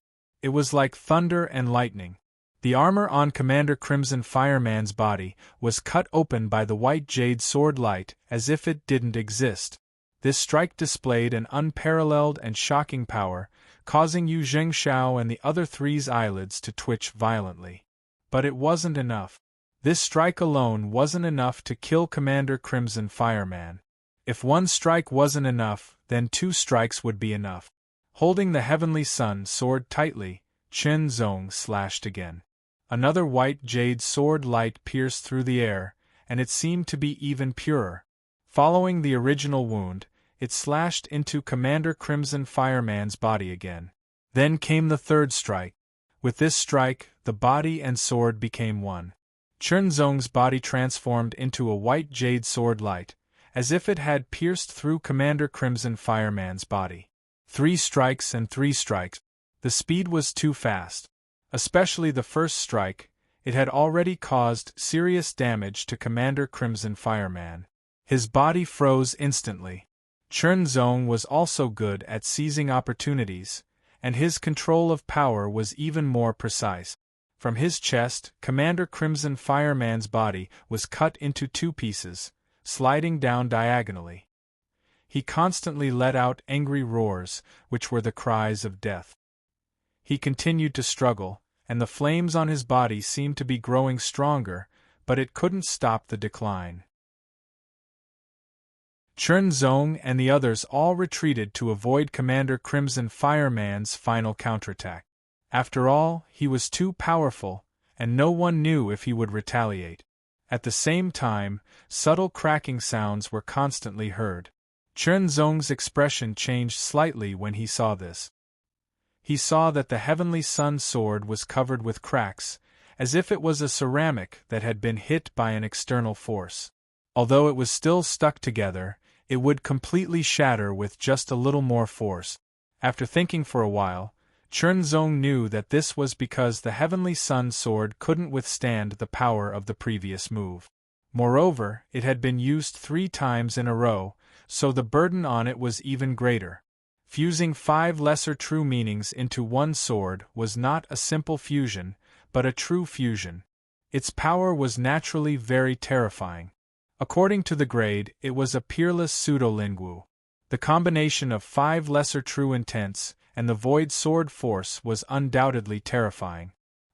It was like thunder and lightning. The armor on Commander Crimson Fireman's body was cut open by the white jade sword light as if it didn't exist. This strike displayed an unparalleled and shocking power, causing Yu Zhengxiao and the other three's eyelids to twitch violently. But it wasn't enough. This strike alone wasn't enough to kill Commander Crimson Fireman. If one strike wasn't enough, then 2 strikes would be enough. Holding the Heavenly Sun sword tightly, Chen Zong slashed again. Another white jade sword light pierced through the air, and it seemed to be even purer. Following the original wound, it slashed into Commander Crimson Fireman's body again. Then came the 3rd strike. With this strike, the body and sword became one. Chen Zong's body transformed into a white jade sword light, as if it had pierced through Commander Crimson Fireman's body. 3 strikes and 3 strikes. The speed was too fast. Especially the first strike, it had already caused serious damage to Commander Crimson Fireman. His body froze instantly. Chen Zong was also good at seizing opportunities, and his control of power was even more precise. From his chest, Commander Crimson Fireman's body was cut into 2 pieces, sliding down diagonally. He constantly let out angry roars, which were the cries of death. He continued to struggle, and the flames on his body seemed to be growing stronger, but it couldn't stop the decline. Chen Zong and the others all retreated to avoid Commander Crimson Fireman's final counterattack. After all, he was too powerful, and no one knew if he would retaliate. At the same time, subtle cracking sounds were constantly heard. Chen Zong's expression changed slightly when he saw this. He saw that the Heavenly Sun sword was covered with cracks, as if it was a ceramic that had been hit by an external force. Although it was still stuck together, it would completely shatter with just a little more force. After thinking for a while, Chen Zong knew that this was because the Heavenly Sun sword couldn't withstand the power of the previous move. Moreover, it had been used 3 times in a row, so the burden on it was even greater. Fusing 5 lesser true meanings into one sword was not a simple fusion, but a true fusion. Its power was naturally very terrifying. According to the grade, it was a peerless pseudo-lingwu. The combination of 5 lesser true intents and the void sword force was undoubtedly terrifying.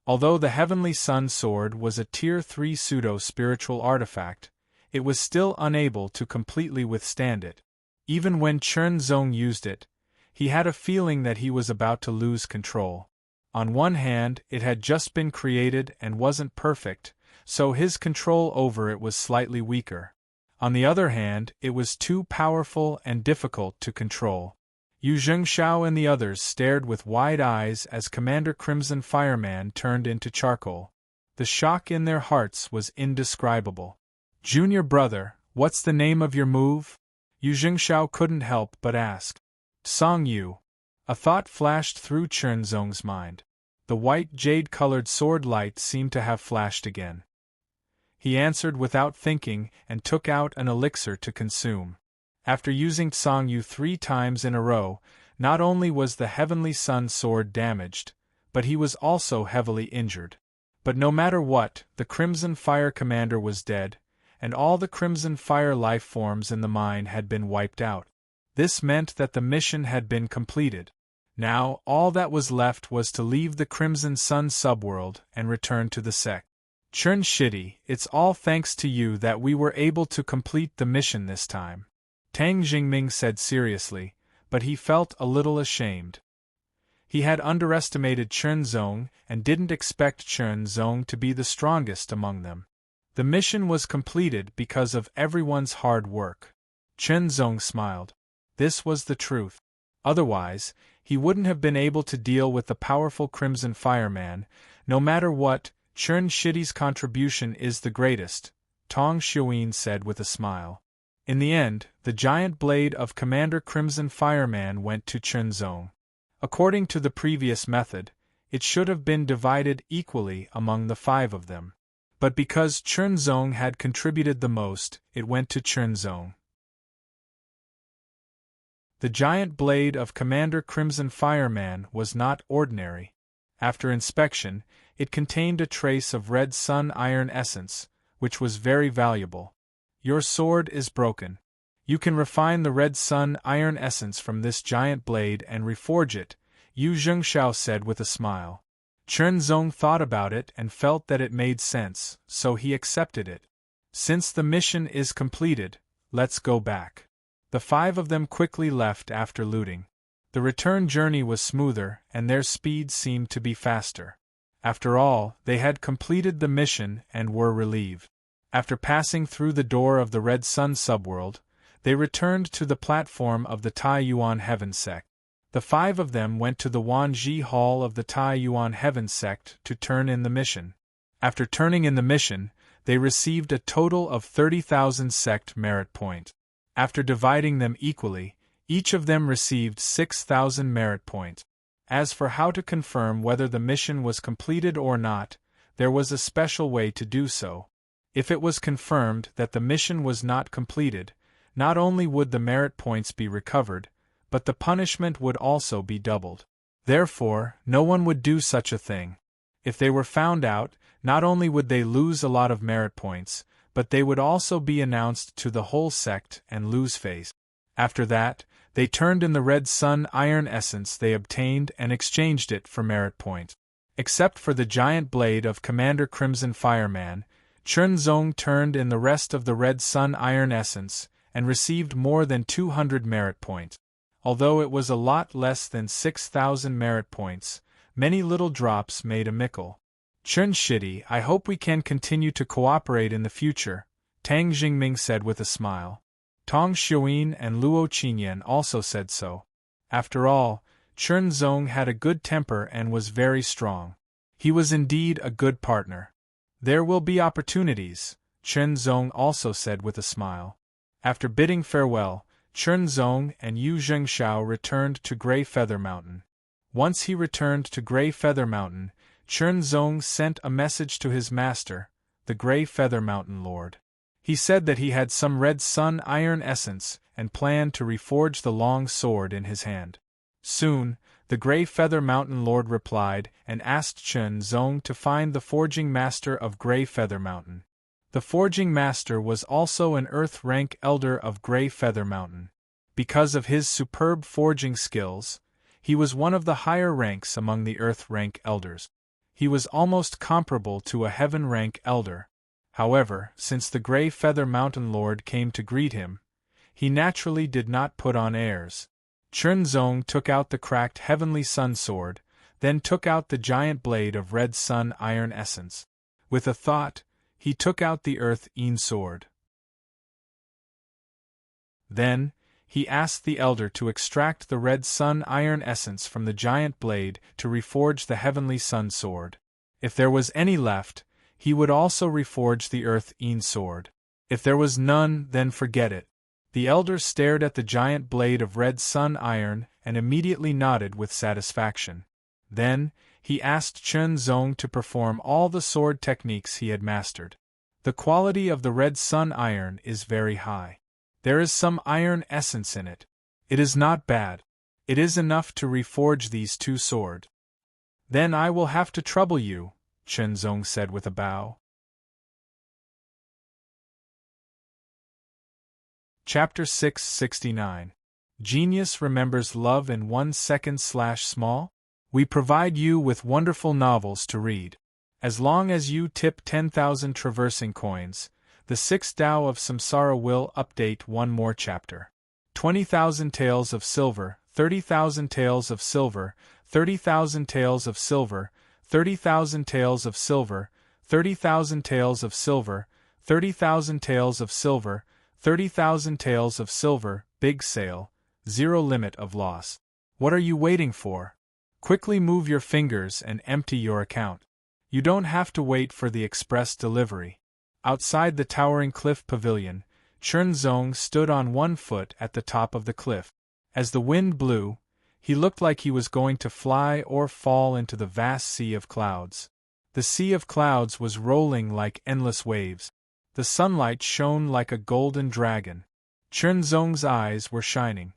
Although the Heavenly Sun sword was a Tier 3 pseudo-spiritual artifact, it was still unable to completely withstand it. Even when Chen Zong used it, he had a feeling that he was about to lose control. On one hand, it had just been created and wasn't perfect, so his control over it was slightly weaker. On the other hand, it was too powerful and difficult to control. Yu Zhengxiao and the others stared with wide eyes as Commander Crimson Fireman turned into charcoal. The shock in their hearts was indescribable. "Junior brother, what's the name of your move?" Yu Zhengxiao couldn't help but ask. "Song Yu." A thought flashed through Chen Zong's mind. The white jade-colored sword light seemed to have flashed again. He answered without thinking and took out an elixir to consume. After using Song Yu 3 times in a row, not only was the Heavenly Sun sword damaged, but he was also heavily injured. But no matter what, the Crimson Fire Commander was dead, and all the Crimson Fire life forms in the mine had been wiped out. This meant that the mission had been completed. Now, all that was left was to leave the Crimson Sun subworld and return to the sect. "Chen Shidi, it's all thanks to you that we were able to complete the mission this time," Tang Jingming said seriously, but he felt a little ashamed. He had underestimated Chen Zong and didn't expect Chen Zong to be the strongest among them. The mission was completed because of everyone's hard work. Chen Zong smiled. This was the truth. Otherwise, he wouldn't have been able to deal with the powerful Crimson Fireman. No matter what, Chen Shidi's contribution is the greatest, Tong Shuin said with a smile. In the end, the giant blade of Commander Crimson Fireman went to Chunzong. According to the previous method, it should have been divided equally among the 5 of them. But because Chunzong had contributed the most, it went to Chunzong. The giant blade of Commander Crimson Fireman was not ordinary. After inspection, it contained a trace of red sun iron essence, which was very valuable. Your sword is broken. You can refine the red sun iron essence from this giant blade and reforge it, Yu Zhengxiao said with a smile. Chunzong thought about it and felt that it made sense, so he accepted it. Since the mission is completed, let's go back. The 5 of them quickly left after looting. The return journey was smoother, and their speed seemed to be faster. After all, they had completed the mission and were relieved. After passing through the door of the Red Sun subworld, they returned to the platform of the Tai Yuan Heaven Sect. The 5 of them went to the Wanji Hall of the Tai Yuan Heaven Sect to turn in the mission. After turning in the mission, they received a total of 30,000 sect merit points. After dividing them equally, each of them received 6,000 merit points. As for how to confirm whether the mission was completed or not, there was a special way to do so. If it was confirmed that the mission was not completed, not only would the merit points be recovered, but the punishment would also be doubled. Therefore, no one would do such a thing. If they were found out, not only would they lose a lot of merit points, but they would also be announced to the whole sect and lose face. After that, they turned in the red sun iron essence they obtained and exchanged it for merit points. Except for the giant blade of Commander Crimson Fireman, Chunzong turned in the rest of the red sun iron essence and received more than 200 merit points. Although it was a lot less than 6,000 merit points, many little drops made a mickle. Chun Shidi, I hope we can continue to cooperate in the future, Tang Jingming said with a smile. Tong Xuyin and Luo Qinyan also said so. After all, Chunzong had a good temper and was very strong. He was indeed a good partner. There will be opportunities, Chunzong also said with a smile. After bidding farewell, Chunzong and Yu Zhengxiao returned to Grey Feather Mountain. Once he returned to Grey Feather Mountain, Chunzong sent a message to his master, the Grey Feather Mountain Lord. He said that he had some red sun iron essence and planned to reforge the long sword in his hand. Soon, the Grey Feather Mountain Lord replied and asked Chunzong to find the forging master of Grey Feather Mountain. The forging master was also an Earth rank elder of Grey Feather Mountain. Because of his superb forging skills, he was one of the higher ranks among the Earth rank elders. He was almost comparable to a Heaven rank elder. However, since the Grey Feather Mountain Lord came to greet him, he naturally did not put on airs. Chunzong took out the cracked Heavenly Sun Sword, then took out the giant blade of Red Sun Iron Essence. With a thought, he took out the Earth Een Sword. Then, he asked the Elder to extract the Red Sun Iron Essence from the giant blade to reforge the Heavenly Sun Sword. If there was any left, he would also reforge the Earth Een Sword. If there was none, then forget it. The Elder stared at the giant blade of red sun iron and immediately nodded with satisfaction. Then, he asked Chunzong to perform all the sword techniques he had mastered. The quality of the red sun iron is very high. There is some iron essence in it. It is not bad. It is enough to reforge these 2 swords. Then I will have to trouble you, Chunzong said with a bow. Chapter 669. Genius Remembers Love in 1 second/small? We provide you with wonderful novels to read. As long as you tip 10,000 traversing coins, the 6th Tao of Samsara will update one more chapter. 20,000 taels of silver, 30,000 taels of silver, 30,000 taels of silver, 30,000 taels of silver, 30,000 taels of silver, 30,000 taels of silver, 30,000 taels of silver, big sale, 0 limit of loss. What are you waiting for? Quickly move your fingers and empty your account. You don't have to wait for the express delivery. Outside the towering cliff pavilion, Chernzong stood on one foot at the top of the cliff. As the wind blew, he looked like he was going to fly or fall into the vast sea of clouds. The sea of clouds was rolling like endless waves. The sunlight shone like a golden dragon. Chernzong's eyes were shining.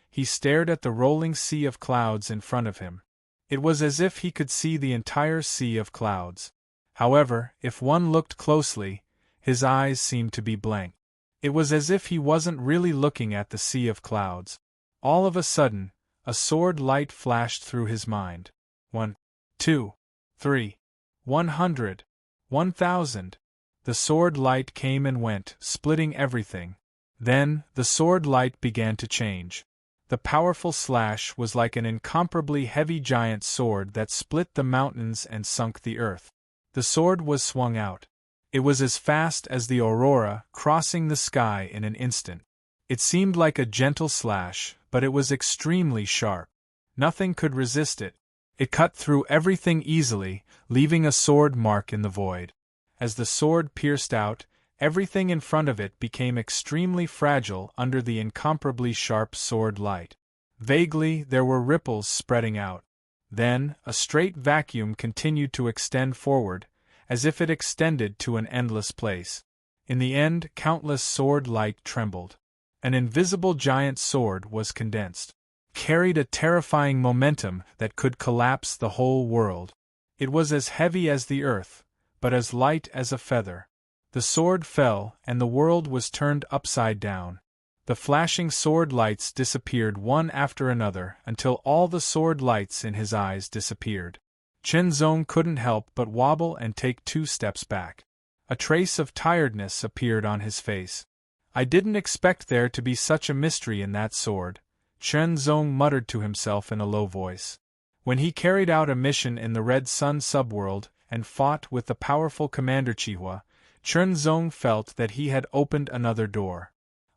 He stared at the rolling sea of clouds in front of him. It was as if he could see the entire sea of clouds. However, if one looked closely, his eyes seemed to be blank. It was as if he wasn't really looking at the sea of clouds. All of a sudden, a sword light flashed through his mind. 1, 2, 3, 100, 1000. The sword light came and went, splitting everything. Then, the sword light began to change. The powerful slash was like an incomparably heavy giant sword that split the mountains and sunk the earth. The sword was swung out. It was as fast as the aurora, crossing the sky in an instant. It seemed like a gentle slash, but it was extremely sharp. Nothing could resist it. It cut through everything easily, leaving a sword mark in the void. As the sword pierced out, everything in front of it became extremely fragile under the incomparably sharp sword light. Vaguely, there were ripples spreading out. Then, a straight vacuum continued to extend forward, as if it extended to an endless place. In the end, countless sword light trembled. An invisible giant sword was condensed. Carried a terrifying momentum that could collapse the whole world. It was as heavy as the earth, but as light as a feather. The sword fell, and the world was turned upside down. The flashing sword lights disappeared one after another until all the sword lights in his eyes disappeared. Chernzong couldn't help but wobble and take 2 steps back. A trace of tiredness appeared on his face. I didn't expect there to be such a mystery in that sword, Chernzong muttered to himself in a low voice. When he carried out a mission in the Red Sun subworld and fought with the powerful Commander Chihua, Chernzong felt that he had opened another door.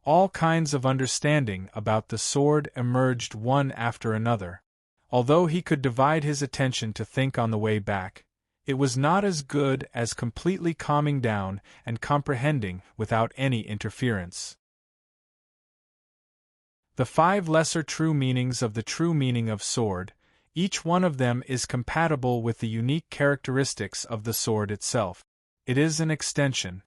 All kinds of understanding about the sword emerged one after another. Although he could divide his attention to think on the way back, it was not as good as completely calming down and comprehending without any interference. The 5 lesser true meanings of the true meaning of sword, each one of them is compatible with the unique characteristics of the sword itself. It is an extension.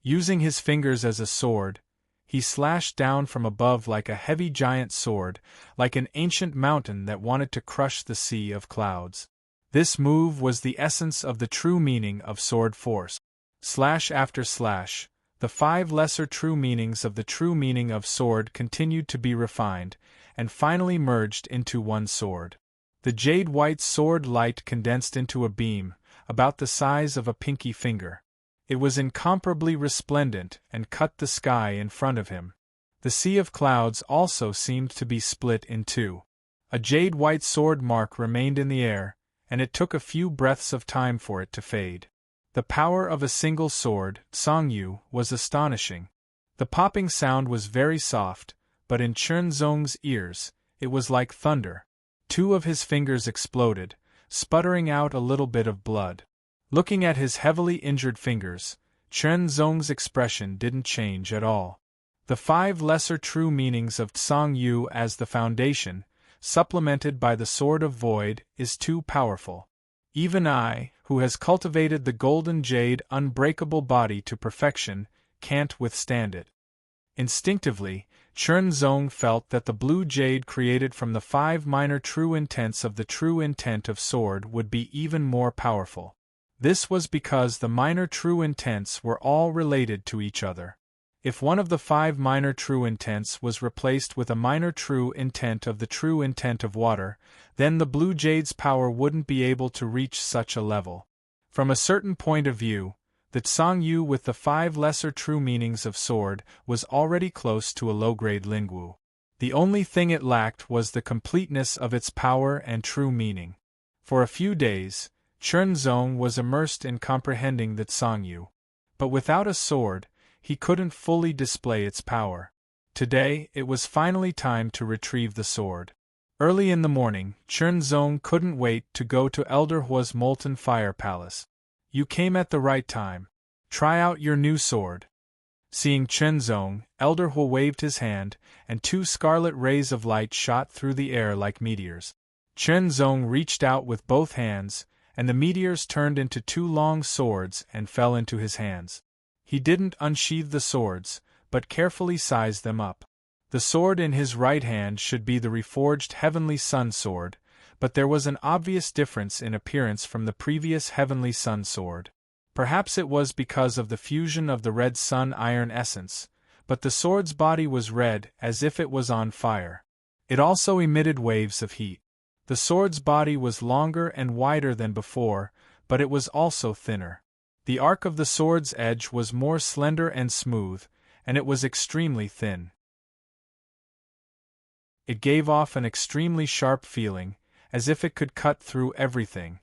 Using his fingers as a sword, he slashed down from above like a heavy giant sword, like an ancient mountain that wanted to crush the sea of clouds. This move was the essence of the true meaning of sword force. Slash after slash, the 5 lesser true meanings of the true meaning of sword continued to be refined, and finally merged into one sword. The jade-white sword light condensed into a beam, about the size of a pinky finger. It was incomparably resplendent and cut the sky in front of him. The sea of clouds also seemed to be split in 2. A jade-white sword mark remained in the air, and it took a few breaths of time for it to fade. The power of a single sword, Songyu, was astonishing. The popping sound was very soft, but in Chernzong's ears, it was like thunder. 2 of his fingers exploded, sputtering out a little bit of blood. Looking at his heavily injured fingers, Chernzong's expression didn't change at all. The 5 lesser true meanings of Songyu as the foundation, supplemented by the Sword of Void, is too powerful. Even I, who has cultivated the golden jade unbreakable body to perfection, can't withstand it. Instinctively, Chernzong felt that the blue jade created from the 5 minor true intents of the true intent of sword would be even more powerful. This was because the minor true intents were all related to each other. If one of the 5 minor true intents was replaced with a minor true intent of the true intent of water, then the blue jade's power wouldn't be able to reach such a level. From a certain point of view, the Songyu with the 5 lesser true meanings of sword was already close to a low-grade Lingwu. The only thing it lacked was the completeness of its power and true meaning. For a few days, Chernzong was immersed in comprehending the Songyu. But without a sword, he couldn't fully display its power. Today, it was finally time to retrieve the sword. Early in the morning, Chernzong couldn't wait to go to Elder Hua's Molten Fire Palace. You came at the right time. Try out your new sword. Seeing Chenzong, Elder Hu waved his hand, and two scarlet rays of light shot through the air like meteors. Chenzong reached out with both hands, and the meteors turned into two long swords and fell into his hands. He didn't unsheathe the swords, but carefully sized them up. The sword in his right hand should be the reforged Heavenly Sun sword, but there was an obvious difference in appearance from the previous Heavenly Sun sword. Perhaps it was because of the fusion of the red sun iron essence, but the sword's body was red as if it was on fire. It also emitted waves of heat. The sword's body was longer and wider than before, but it was also thinner. The arc of the sword's edge was more slender and smooth, and it was extremely thin. It gave off an extremely sharp feeling, as if it could cut through everything.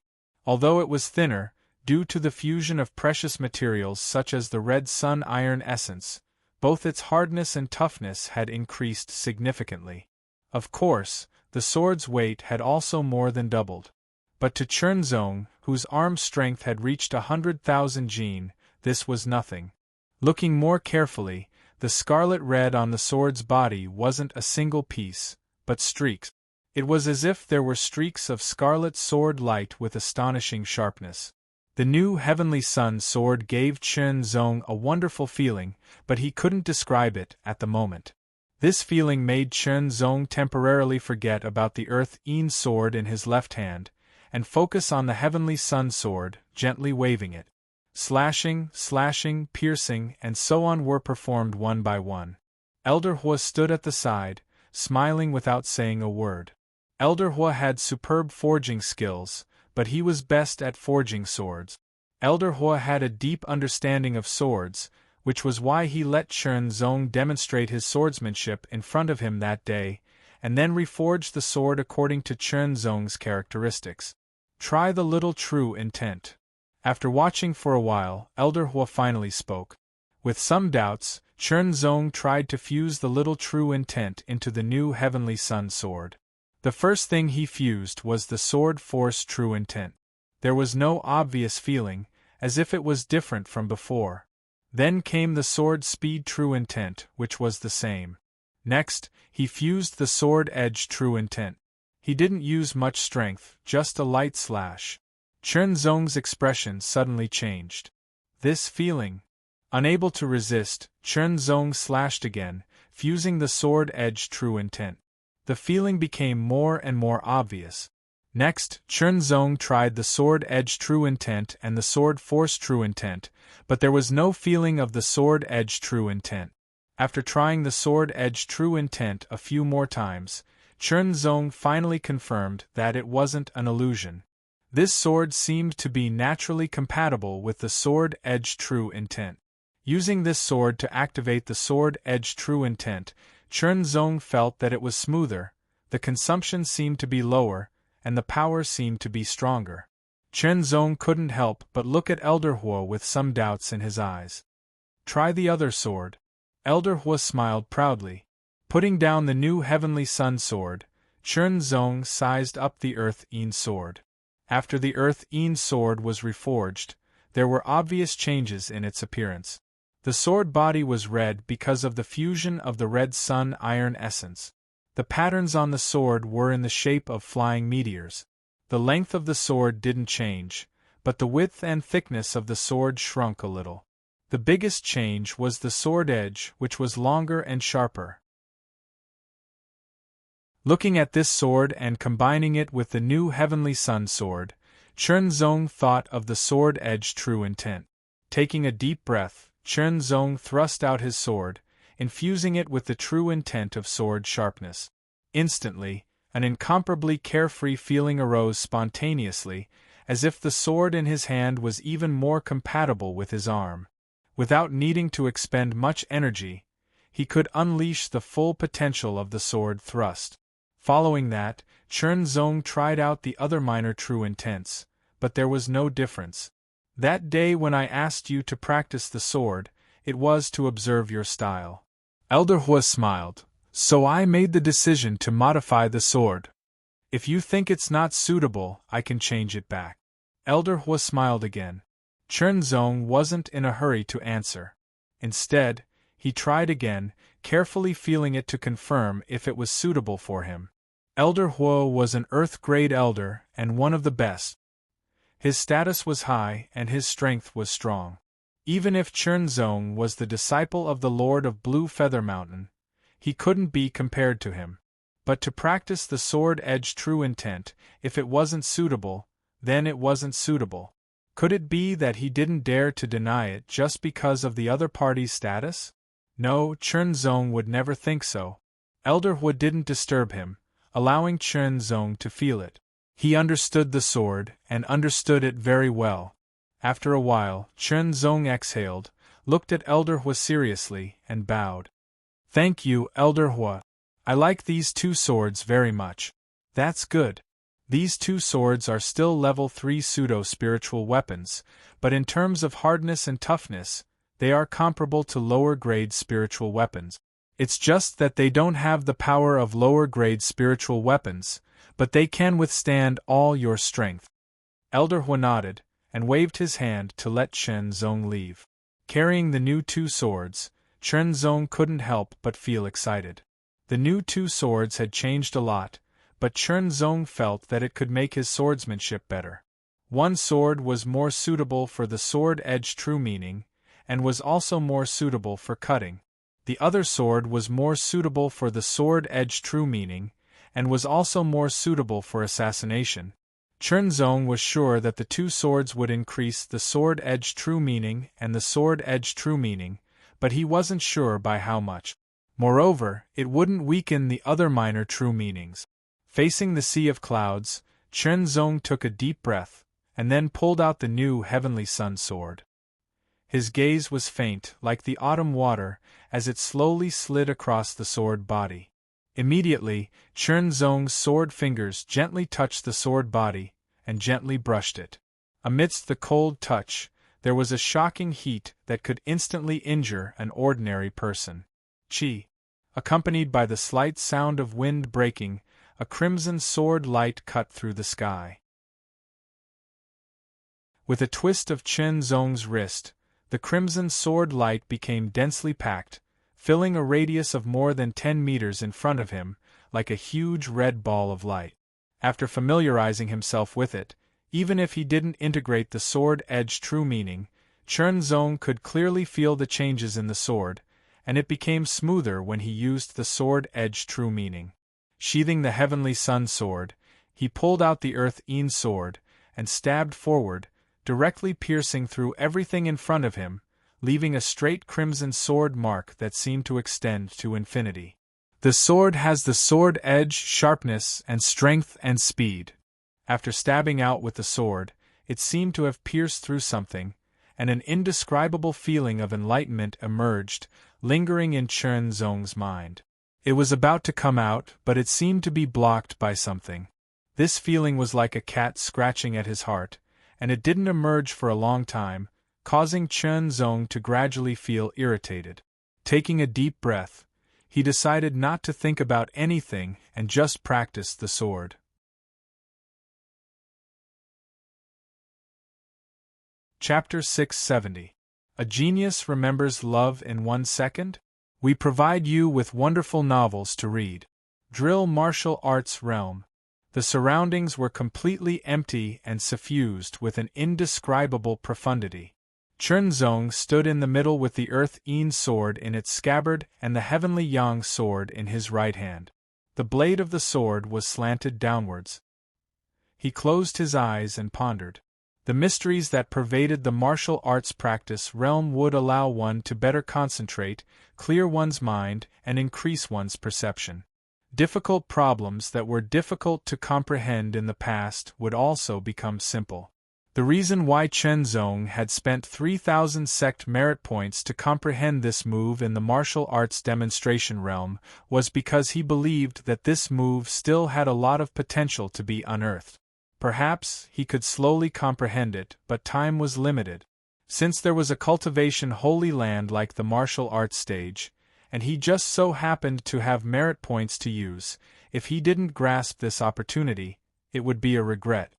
Although it was thinner, due to the fusion of precious materials such as the red sun iron essence, both its hardness and toughness had increased significantly. Of course, the sword's weight had also more than doubled. But to Chenzong, whose arm strength had reached 100,000 jin, this was nothing. Looking more carefully, the scarlet red on the sword's body wasn't a single piece, but streaks. It was as if there were streaks of scarlet sword light with astonishing sharpness. The new Heavenly Sun sword gave Chenzong a wonderful feeling, but he couldn't describe it at the moment. This feeling made Chenzong temporarily forget about the Earth-Een sword in his left hand, and focus on the Heavenly Sun sword, gently waving it. Slashing, piercing, and so on were performed one by one. Elder Hu stood at the side, smiling without saying a word. Elder Hu had superb forging skills, but he was best at forging swords. Elder Hu had a deep understanding of swords, which was why he let Chenzong demonstrate his swordsmanship in front of him that day, and then reforged the sword according to Chenzong's characteristics. Try the little true intent. After watching for a while, Elder Hu finally spoke. With some doubts, Chenzong tried to fuse the little true intent into the new Heavenly Sun sword. The first thing he fused was the sword force true intent. There was no obvious feeling, as if it was different from before. Then came the sword speed true intent, which was the same. Next, he fused the sword edge true intent. He didn't use much strength, just a light slash. Chenzong's expression suddenly changed. This feeling. Unable to resist, Chenzong slashed again, fusing the sword edge true intent. The feeling became more and more obvious. Next, Chenzong tried the sword edge true intent and the sword force true intent, but there was no feeling of the sword edge true intent. After trying the sword edge true intent a few more times, Chenzong finally confirmed that it wasn't an illusion. This sword seemed to be naturally compatible with the sword edge true intent. Using this sword to activate the sword edge true intent, Chenzong felt that it was smoother, the consumption seemed to be lower, and the power seemed to be stronger. Chenzong couldn't help but look at Elder Hu with some doubts in his eyes. Try the other sword. Elder Hu smiled proudly. Putting down the new Heavenly Sun sword, Chenzong sized up the Earth-Een sword. After the Earth-Een sword was reforged, there were obvious changes in its appearance. The sword body was red because of the fusion of the red sun iron essence. The patterns on the sword were in the shape of flying meteors. The length of the sword didn't change, but the width and thickness of the sword shrunk a little. The biggest change was the sword edge, which was longer and sharper. Looking at this sword and combining it with the new Heavenly Sun sword, Chenzong thought of the sword edge true intent. Taking a deep breath, Chenzong thrust out his sword, infusing it with the true intent of sword sharpness. Instantly, an incomparably carefree feeling arose spontaneously, as if the sword in his hand was even more compatible with his arm. Without needing to expend much energy, he could unleash the full potential of the sword thrust. Following that, Chenzong tried out the other minor true intents, but there was no difference. That day when I asked you to practice the sword, it was to observe your style. Elder Hu smiled. So I made the decision to modify the sword. If you think it's not suitable, I can change it back. Elder Hu smiled again. Chenzong wasn't in a hurry to answer. Instead, He tried again, carefully feeling it to confirm if it was suitable for him. Elder Huo was an Earth-grade elder and one of the best. His status was high and his strength was strong. Even if Chen Zong was the disciple of the Lord of Blue Feather Mountain, he couldn't be compared to him. But to practice the sword edge true intent, if it wasn't suitable, then it wasn't suitable. Could it be that he didn't dare to deny it just because of the other party's status? No, Chen Zong would never think so. Elder Hu didn't disturb him, allowing Chen Zong to feel it. He understood the sword, and understood it very well. After a while, Chen Zong exhaled, looked at Elder Hu seriously, and bowed. "Thank you, Elder Hu. I like these two swords very much." "That's good. These two swords are still level 3 pseudo-spiritual weapons, but in terms of hardness and toughness, they are comparable to lower-grade spiritual weapons. It's just that they don't have the power of lower-grade spiritual weapons, but they can withstand all your strength." Elder Hu nodded, and waved his hand to let Chen Zong leave. Carrying the new two swords, Chen Zong couldn't help but feel excited. The new two swords had changed a lot, but Chen Zong felt that it could make his swordsmanship better. One sword was more suitable for the sword edge true meaning, and was also more suitable for cutting. The other sword was more suitable for the sword edge true meaning, and was also more suitable for assassination. Chen Zong was sure that the two swords would increase the sword edge true meaning and the sword edge true meaning, but he wasn't sure by how much. Moreover, it wouldn't weaken the other minor true meanings. Facing the sea of clouds, Chen Zong took a deep breath, and then pulled out the new Heavenly Sun sword. His gaze was faint, like the autumn water, as it slowly slid across the sword body. Immediately, Chen Zong's sword fingers gently touched the sword body, and gently brushed it. Amidst the cold touch, there was a shocking heat that could instantly injure an ordinary person. Chi. Accompanied by the slight sound of wind breaking, a crimson sword light cut through the sky. With a twist of Chen Zong's wrist, the crimson sword light became densely packed, filling a radius of more than 10 meters in front of him, like a huge red ball of light. After familiarizing himself with it, even if he didn't integrate the sword edge true meaning, Chen Zong could clearly feel the changes in the sword, and it became smoother when he used the sword edge true meaning. Sheathing the Heavenly Sun sword, he pulled out the Earth-Een sword, and stabbed forward, directly piercing through everything in front of him, leaving a straight crimson sword mark that seemed to extend to infinity. The sword has the sword edge, sharpness, and strength and speed. After stabbing out with the sword, it seemed to have pierced through something, and an indescribable feeling of enlightenment emerged, lingering in Chen Zong's mind. It was about to come out, but it seemed to be blocked by something. This feeling was like a cat scratching at his heart, and it didn't emerge for a long time, causing Chen Zong to gradually feel irritated. Taking a deep breath, he decided not to think about anything and just practice the sword. Chapter 670. A Genius Remembers Love in 1 Second? We provide you with wonderful novels to read. Drill Martial Arts Realm. The surroundings were completely empty and suffused with an indescribable profundity. Chen Zong stood in the middle with the Earth-Een sword in its scabbard and the Heavenly Yang sword in his right hand. The blade of the sword was slanted downwards. He closed his eyes and pondered. The mysteries that pervaded the martial arts practice realm would allow one to better concentrate, clear one's mind, and increase one's perception. Difficult problems that were difficult to comprehend in the past would also become simple. The reason why Chen Zong had spent 3,000 sect merit points to comprehend this move in the martial arts demonstration realm was because he believed that this move still had a lot of potential to be unearthed. Perhaps he could slowly comprehend it, but time was limited. Since there was a cultivation holy land like the martial arts stage, and he just so happened to have merit points to use, if he didn't grasp this opportunity, it would be a regret.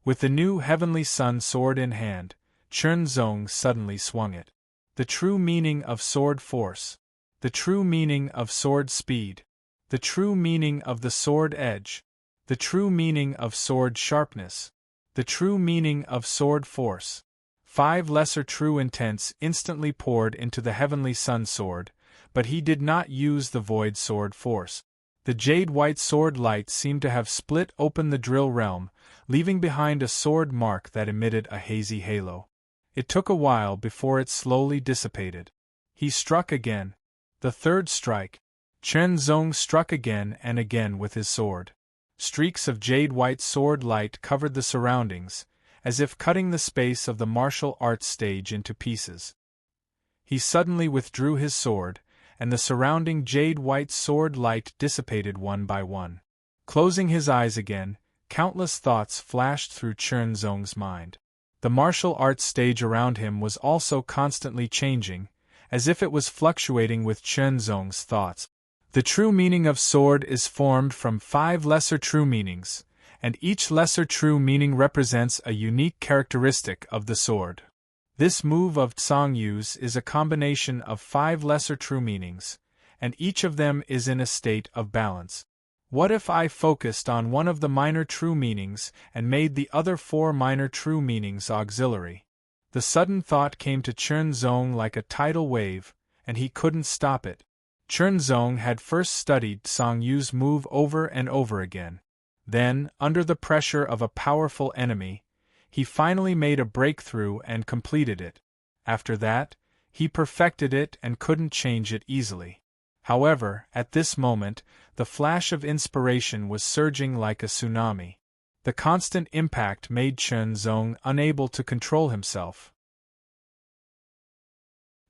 With the new Heavenly Sun sword in hand, Chen Zong suddenly swung it. The true meaning of sword force. The true meaning of sword speed. The true meaning of the sword edge. The true meaning of sword sharpness. The true meaning of sword force. 5 lesser true intents instantly poured into the heavenly sun sword, but he did not use the void sword force. The jade-white sword light seemed to have split open the drill realm, leaving behind a sword mark that emitted a hazy halo. It took a while before it slowly dissipated. He struck again. The third strike. Chen Zong struck again and again with his sword. Streaks of jade-white sword light covered the surroundings, as if cutting the space of the martial arts stage into pieces. He suddenly withdrew his sword, and the surrounding jade-white sword light dissipated one by one. Closing his eyes again, countless thoughts flashed through Chen Zong's mind. The martial arts stage around him was also constantly changing, as if it was fluctuating with Chen Zong's thoughts. The true meaning of sword is formed from 5 lesser true meanings, and each lesser true meaning represents a unique characteristic of the sword. This move of Tsang Yu's is a combination of 5 lesser true meanings, and each of them is in a state of balance. What if I focused on one of the minor true meanings and made the other 4 minor true meanings auxiliary? The sudden thought came to Chen Zong like a tidal wave, and he couldn't stop it. Chen Zong had first studied Tsang Yu's move over and over again. Then, under the pressure of a powerful enemy, he finally made a breakthrough and completed it. After that, he perfected it and couldn't change it easily. However, at this moment, the flash of inspiration was surging like a tsunami. The constant impact made Chen Zong unable to control himself.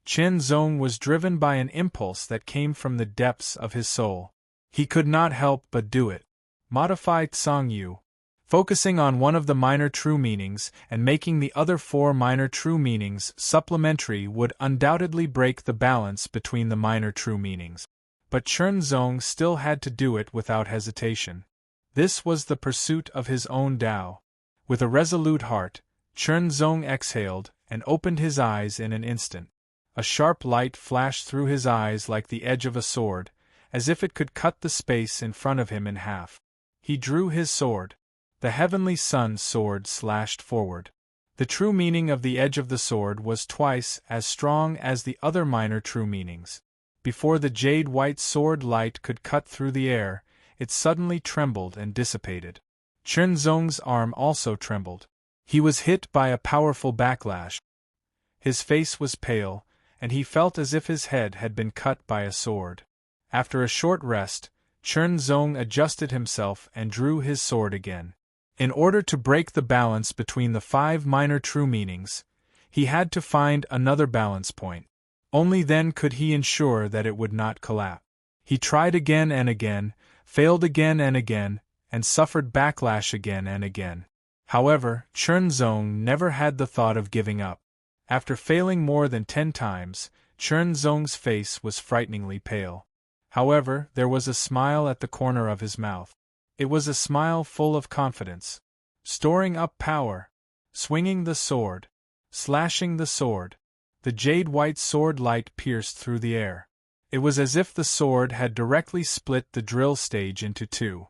Chen Zong was driven by an impulse that came from the depths of his soul. He could not help but do it. Modify Tsang Yu. Focusing on one of the minor true meanings and making the other 4 minor true meanings supplementary would undoubtedly break the balance between the minor true meanings. But Chen Zong still had to do it without hesitation. This was the pursuit of his own Tao. With a resolute heart, Chen Zong exhaled and opened his eyes in an instant. A sharp light flashed through his eyes like the edge of a sword, as if it could cut the space in front of him in half. He drew his sword. The heavenly sun's sword slashed forward. The true meaning of the edge of the sword was twice as strong as the other minor true meanings. Before the jade-white sword light could cut through the air, it suddenly trembled and dissipated. Chen Zong's arm also trembled. He was hit by a powerful backlash. His face was pale, and he felt as if his head had been cut by a sword. After a short rest, Chen Zong adjusted himself and drew his sword again. In order to break the balance between the 5 minor true meanings, he had to find another balance point. Only then could he ensure that it would not collapse. He tried again and again, failed again and again, and suffered backlash again and again. However, Chen Zong never had the thought of giving up. After failing more than 10 times, Chen Zong's face was frighteningly pale. However, there was a smile at the corner of his mouth. It was a smile full of confidence. Storing up power. Swinging the sword. Slashing the sword. The jade-white sword light pierced through the air. It was as if the sword had directly split the drill stage into 2.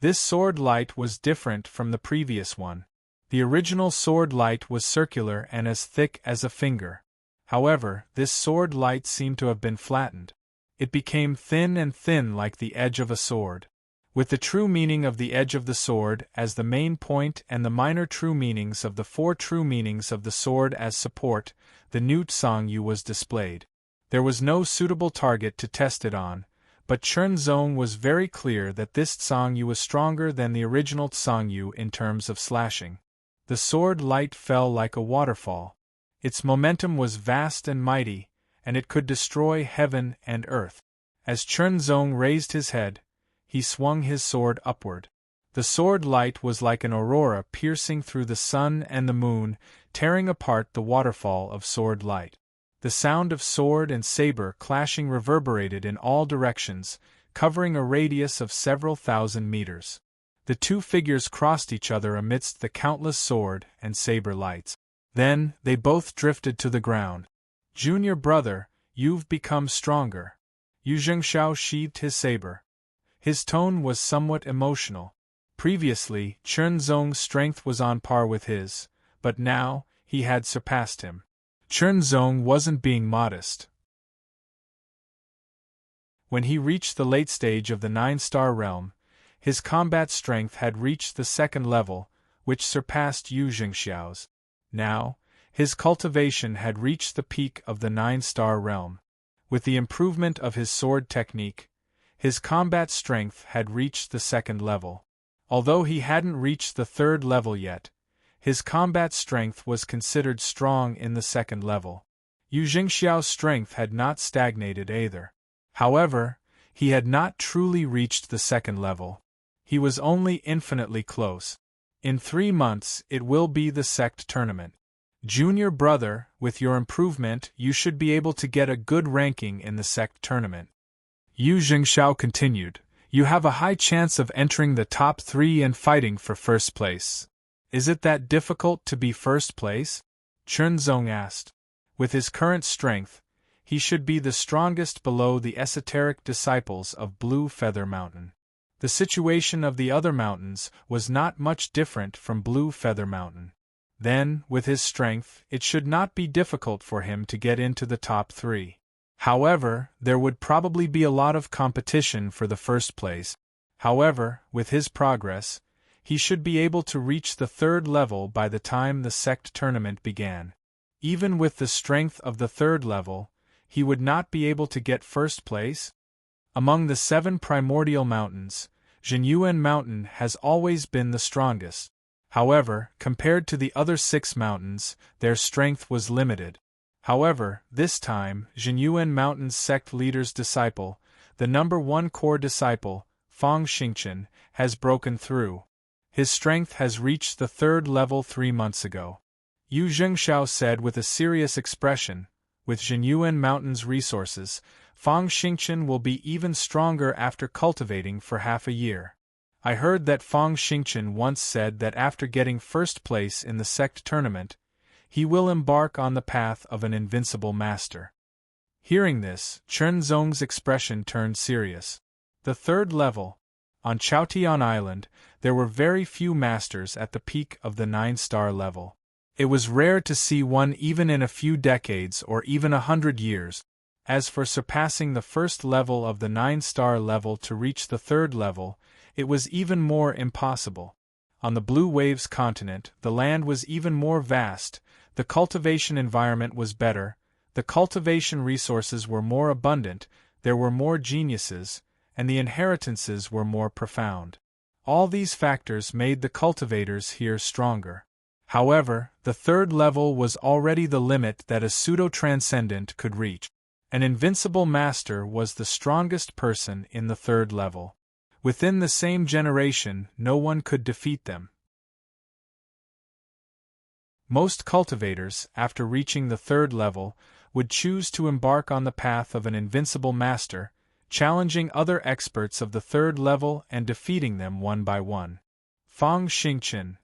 This sword light was different from the previous one. The original sword light was circular and as thick as a finger. However, this sword light seemed to have been flattened. It became thin and thin like the edge of a sword. With the true meaning of the edge of the sword as the main point and the minor true meanings of the 4 true meanings of the sword as support, the new Tsang Yu was displayed. There was no suitable target to test it on, but Chen Zong was very clear that this Tsang Yu was stronger than the original Tsang Yu in terms of slashing. The sword light fell like a waterfall. Its momentum was vast and mighty, and it could destroy heaven and earth. As Chen Zong raised his head, he swung his sword upward. The sword light was like an aurora piercing through the sun and the moon, tearing apart the waterfall of sword light. The sound of sword and saber clashing reverberated in all directions, covering a radius of several thousand meters. The 2 figures crossed each other amidst the countless sword and saber lights. Then, they both drifted to the ground. "Junior brother, you've become stronger." Yu Zhengxiao sheathed his saber. His tone was somewhat emotional. Previously, Chen Zong's strength was on par with his, but now, he had surpassed him. Chen Zong wasn't being modest. When he reached the late stage of the 9-star realm, his combat strength had reached the 2nd level, which surpassed Yu Zhengxiao's. Now, his cultivation had reached the peak of the 9-star realm. With the improvement of his sword technique, his combat strength had reached the 2nd level. Although he hadn't reached the 3rd level yet, his combat strength was considered strong in the 2nd level. Yu Zhengxiao's strength had not stagnated either. However, he had not truly reached the 2nd level. He was only infinitely close. In 3 months it will be the sect tournament. Junior brother, with your improvement you should be able to get a good ranking in the sect tournament. Yu Zhengxiao continued, you have a high chance of entering the top 3 and fighting for first place. Is it that difficult to be first place? Chen Zong asked. With his current strength, he should be the strongest below the esoteric disciples of Blue Feather Mountain. The situation of the other mountains was not much different from Blue Feather Mountain. Then, with his strength, it should not be difficult for him to get into the top 3. However, there would probably be a lot of competition for the first place. However, with his progress, he should be able to reach the 3rd level by the time the sect tournament began. Even with the strength of the 3rd level, he would not be able to get first place. Among the 7 primordial mountains, Zhenyuan Mountain has always been the strongest. However, compared to the other 6 mountains, their strength was limited. However, this time, Zhenyuan Mountain's sect leader's disciple, the number 1 core disciple, Fang Xingchen, has broken through. His strength has reached the 3rd level 3 months ago. Yu Zhengxiao said with a serious expression, with Zhenyuan Mountain's resources, Fang Xingchen will be even stronger after cultivating for half a year. I heard that Fang Xingchen once said that after getting first place in the sect tournament, he will embark on the path of an invincible master. Hearing this, Chen Zong's expression turned serious. The 3rd level. On Chaotian Island, there were very few masters at the peak of the 9-star level. It was rare to see one even in a few decades or even 100 years. As for surpassing the 1st level of the 9-star level to reach the 3rd level, it was even more impossible. On the Blue Waves continent, the land was even more vast, the cultivation environment was better, the cultivation resources were more abundant, there were more geniuses, and the inheritances were more profound. All these factors made the cultivators here stronger. However, the 3rd level was already the limit that a pseudo-transcendent could reach. An invincible master was the strongest person in the 3rd level. Within the same generation, no one could defeat them. Most cultivators, after reaching the 3rd level, would choose to embark on the path of an invincible master, challenging other experts of the 3rd level and defeating them one by one. Fang Xingchen.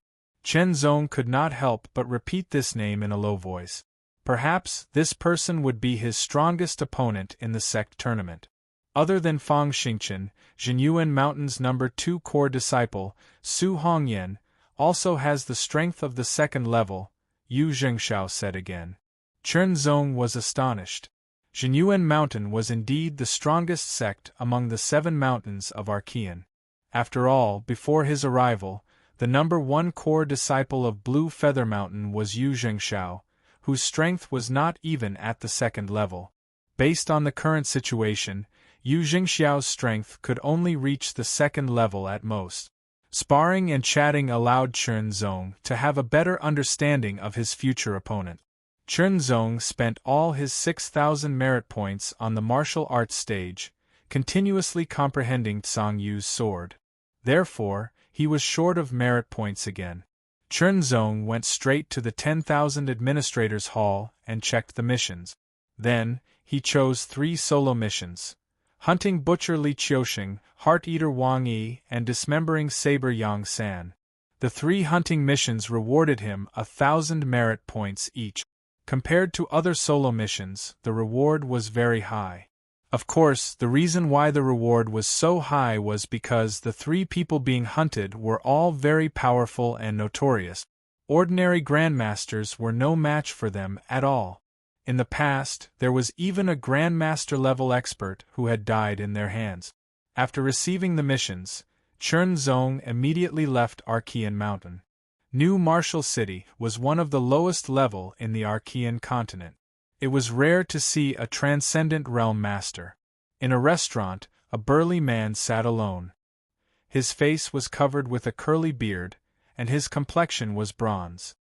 Chen Zong could not help but repeat this name in a low voice. Perhaps this person would be his strongest opponent in the sect tournament. Other than Fang Xingchen, Zhenyuan Mountain's number 2 core disciple, Su Hongyan, also has the strength of the 2nd level, Yu Zhengxiao said again. Chen Zong was astonished. Zhenyuan Mountain was indeed the strongest sect among the 7 mountains of Archean. After all, before his arrival, the number 1 core disciple of Blue Feather Mountain was Yu Zhengxiao, whose strength was not even at the 2nd level. Based on the current situation, Yu Zhengxiao's strength could only reach the 2nd level at most. Sparring and chatting allowed Chen Zong to have a better understanding of his future opponent. Chen Zong spent all his 6,000 merit points on the martial arts stage, continuously comprehending Tsang Yu's sword. Therefore, he was short of merit points again. Chen Zong went straight to the 10,000 Administrators' Hall and checked the missions. Then, he chose 3 solo missions: Hunting Butcher Li Qiuxing, Heart-Eater Wang Yi, and Dismembering Saber Yang San. The 3 hunting missions rewarded him 1,000 merit points each. Compared to other solo missions, the reward was very high. Of course, the reason why the reward was so high was because the 3 people being hunted were all very powerful and notorious. Ordinary grandmasters were no match for them at all. In the past, there was even a grandmaster-level expert who had died in their hands. After receiving the missions, Chern Zong immediately left Archean Mountain. New Martial City was one of the lowest level in the Archean continent. It was rare to see a transcendent realm master. In a restaurant, a burly man sat alone. His face was covered with a curly beard, and his complexion was bronze.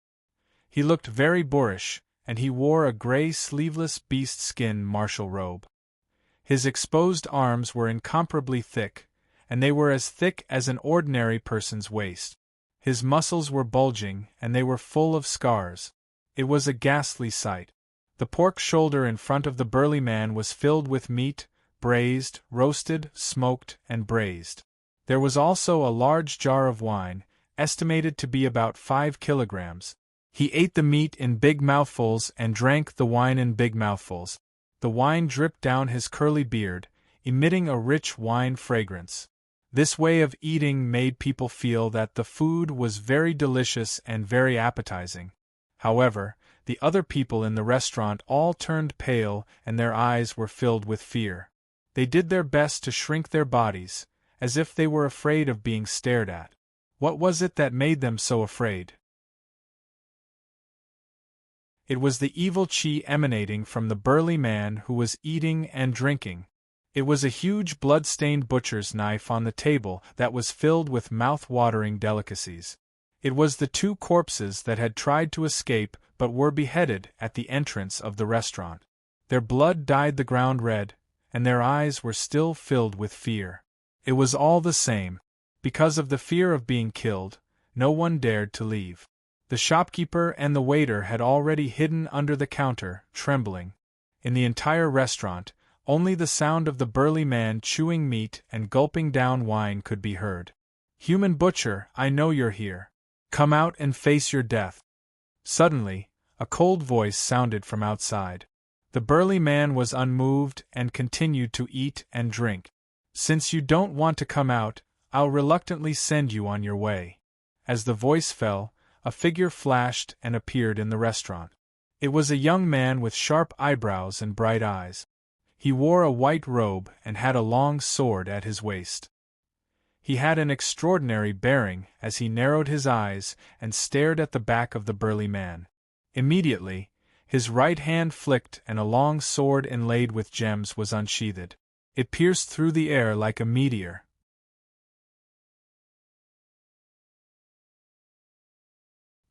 He looked very boorish, and he wore a gray sleeveless beast-skin martial robe. His exposed arms were incomparably thick, and they were as thick as an ordinary person's waist. His muscles were bulging, and they were full of scars. It was a ghastly sight. The pork shoulder in front of the burly man was filled with meat, braised, roasted, smoked, and braised. There was also a large jar of wine, estimated to be about 5 kilograms. He ate the meat in big mouthfuls and drank the wine in big mouthfuls. The wine dripped down his curly beard, emitting a rich wine fragrance. This way of eating made people feel that the food was very delicious and very appetizing. However, the other people in the restaurant all turned pale and their eyes were filled with fear. They did their best to shrink their bodies, as if they were afraid of being stared at. What was it that made them so afraid? It was the evil chi emanating from the burly man who was eating and drinking. It was a huge blood-stained butcher's knife on the table that was filled with mouth-watering delicacies. It was the 2 corpses that had tried to escape but were beheaded at the entrance of the restaurant. Their blood dyed the ground red, and their eyes were still filled with fear. It was all the same. Because of the fear of being killed, no one dared to leave. The shopkeeper and the waiter had already hidden under the counter, trembling. In the entire restaurant, only the sound of the burly man chewing meat and gulping down wine could be heard. "Human butcher, I know you're here. Come out and face your death." Suddenly, a cold voice sounded from outside. The burly man was unmoved and continued to eat and drink. "Since you don't want to come out, I'll reluctantly send you on your way." As the voice fell, a figure flashed and appeared in the restaurant. It was a young man with sharp eyebrows and bright eyes. He wore a white robe and had a long sword at his waist. He had an extraordinary bearing as he narrowed his eyes and stared at the back of the burly man. Immediately, his right hand flicked and a long sword inlaid with gems was unsheathed. It pierced through the air like a meteor.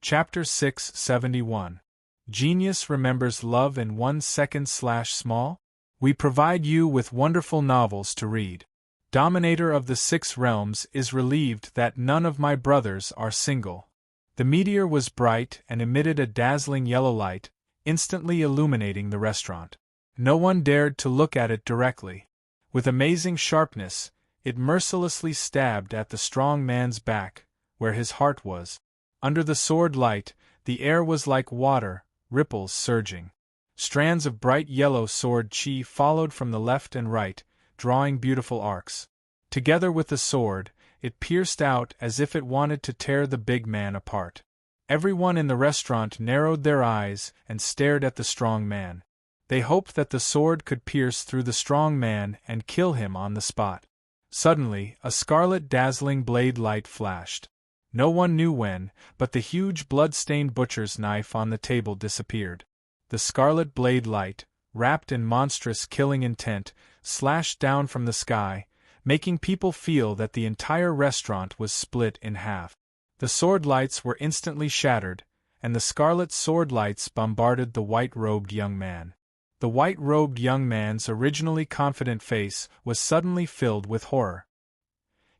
Chapter 671. Genius Remembers Love in 1 Second/Small? We provide you with wonderful novels to read. Dominator of the 6 realms is relieved that none of my brothers are single. The meteor was bright and emitted a dazzling yellow light, instantly illuminating the restaurant. No one dared to look at it directly. With amazing sharpness, it mercilessly stabbed at the strong man's back, where his heart was. Under the sword light, the air was like water, ripples surging. Strands of bright yellow sword chi followed from the left and right, drawing beautiful arcs. Together with the sword, it pierced out as if it wanted to tear the big man apart. Everyone in the restaurant narrowed their eyes and stared at the strong man. They hoped that the sword could pierce through the strong man and kill him on the spot. Suddenly, a scarlet dazzling blade light flashed. No one knew when, but the huge blood-stained butcher's knife on the table disappeared. The scarlet blade light, wrapped in monstrous killing intent, slashed down from the sky, making people feel that the entire restaurant was split in half. The sword lights were instantly shattered, and the scarlet sword lights bombarded the white-robed young man. The white-robed young man's originally confident face was suddenly filled with horror.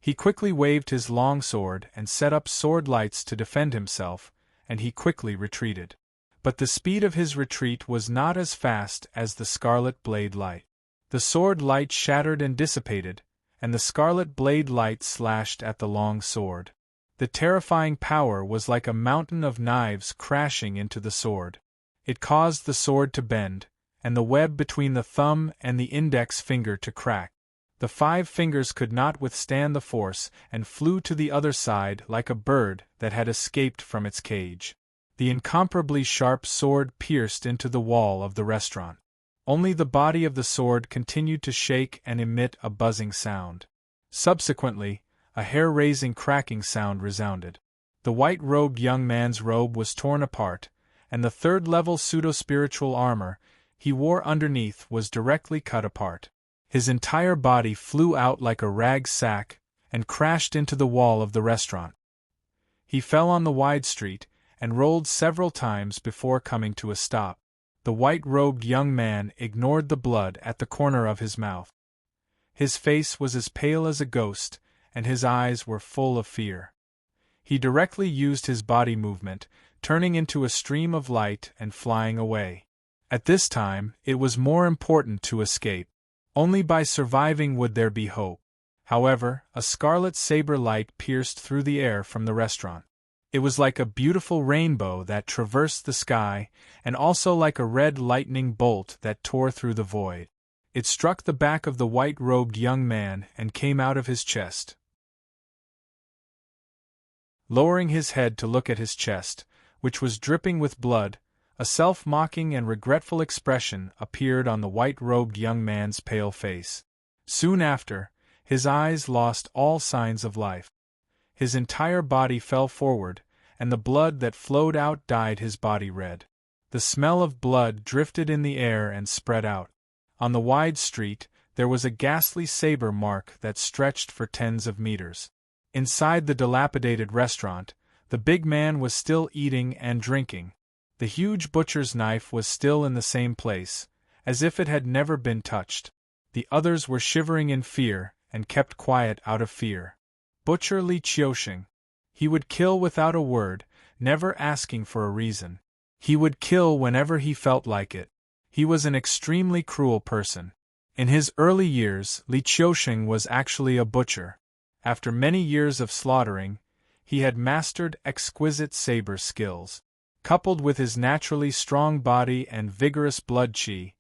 He quickly waved his long sword and set up sword lights to defend himself, and he quickly retreated. But the speed of his retreat was not as fast as the scarlet blade light. The sword light shattered and dissipated, and the scarlet blade light slashed at the long sword. The terrifying power was like a mountain of knives crashing into the sword. It caused the sword to bend, and the web between the thumb and the index finger to crack. The 5 fingers could not withstand the force and flew to the other side like a bird that had escaped from its cage. The incomparably sharp sword pierced into the wall of the restaurant. Only the body of the sword continued to shake and emit a buzzing sound. Subsequently, a hair-raising cracking sound resounded. The white-robed young man's robe was torn apart, and the third-level pseudo-spiritual armor he wore underneath was directly cut apart. His entire body flew out like a rag sack and crashed into the wall of the restaurant. He fell on the wide street and rolled several times before coming to a stop. The white-robed young man ignored the blood at the corner of his mouth. His face was as pale as a ghost, and his eyes were full of fear. He directly used his body movement, turning into a stream of light and flying away. At this time, it was more important to escape. Only by surviving would there be hope. However, a scarlet saber light pierced through the air from the restaurant. It was like a beautiful rainbow that traversed the sky, and also like a red lightning bolt that tore through the void. It struck the back of the white-robed young man and came out of his chest. Lowering his head to look at his chest, which was dripping with blood, a self-mocking and regretful expression appeared on the white-robed young man's pale face. Soon after, his eyes lost all signs of life. His entire body fell forward, and the blood that flowed out dyed his body red. The smell of blood drifted in the air and spread out. On the wide street, there was a ghastly saber mark that stretched for tens of meters. Inside the dilapidated restaurant, the big man was still eating and drinking. The huge butcher's knife was still in the same place, as if it had never been touched. The others were shivering in fear, and kept quiet out of fear. Butcher Li Qiusheng. He would kill without a word, never asking for a reason. He would kill whenever he felt like it. He was an extremely cruel person. In his early years, Li Qiusheng was actually a butcher. After many years of slaughtering, he had mastered exquisite saber skills. Coupled with his naturally strong body and vigorous blood qi,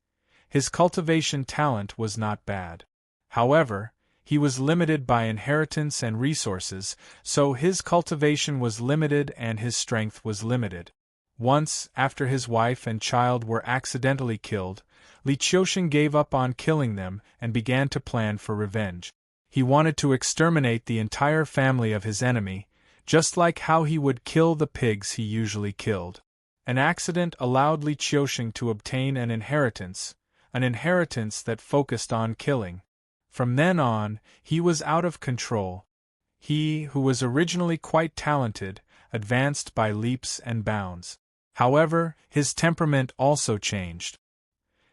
his cultivation talent was not bad. However, he was limited by inheritance and resources, so his cultivation was limited and his strength was limited. Once, after his wife and child were accidentally killed, Li Qiusheng gave up on killing them and began to plan for revenge. He wanted to exterminate the entire family of his enemy, just like how he would kill the pigs he usually killed. An accident allowed Li Qiusheng to obtain an inheritance that focused on killing. From then on, he was out of control. He, who was originally quite talented, advanced by leaps and bounds. However, his temperament also changed.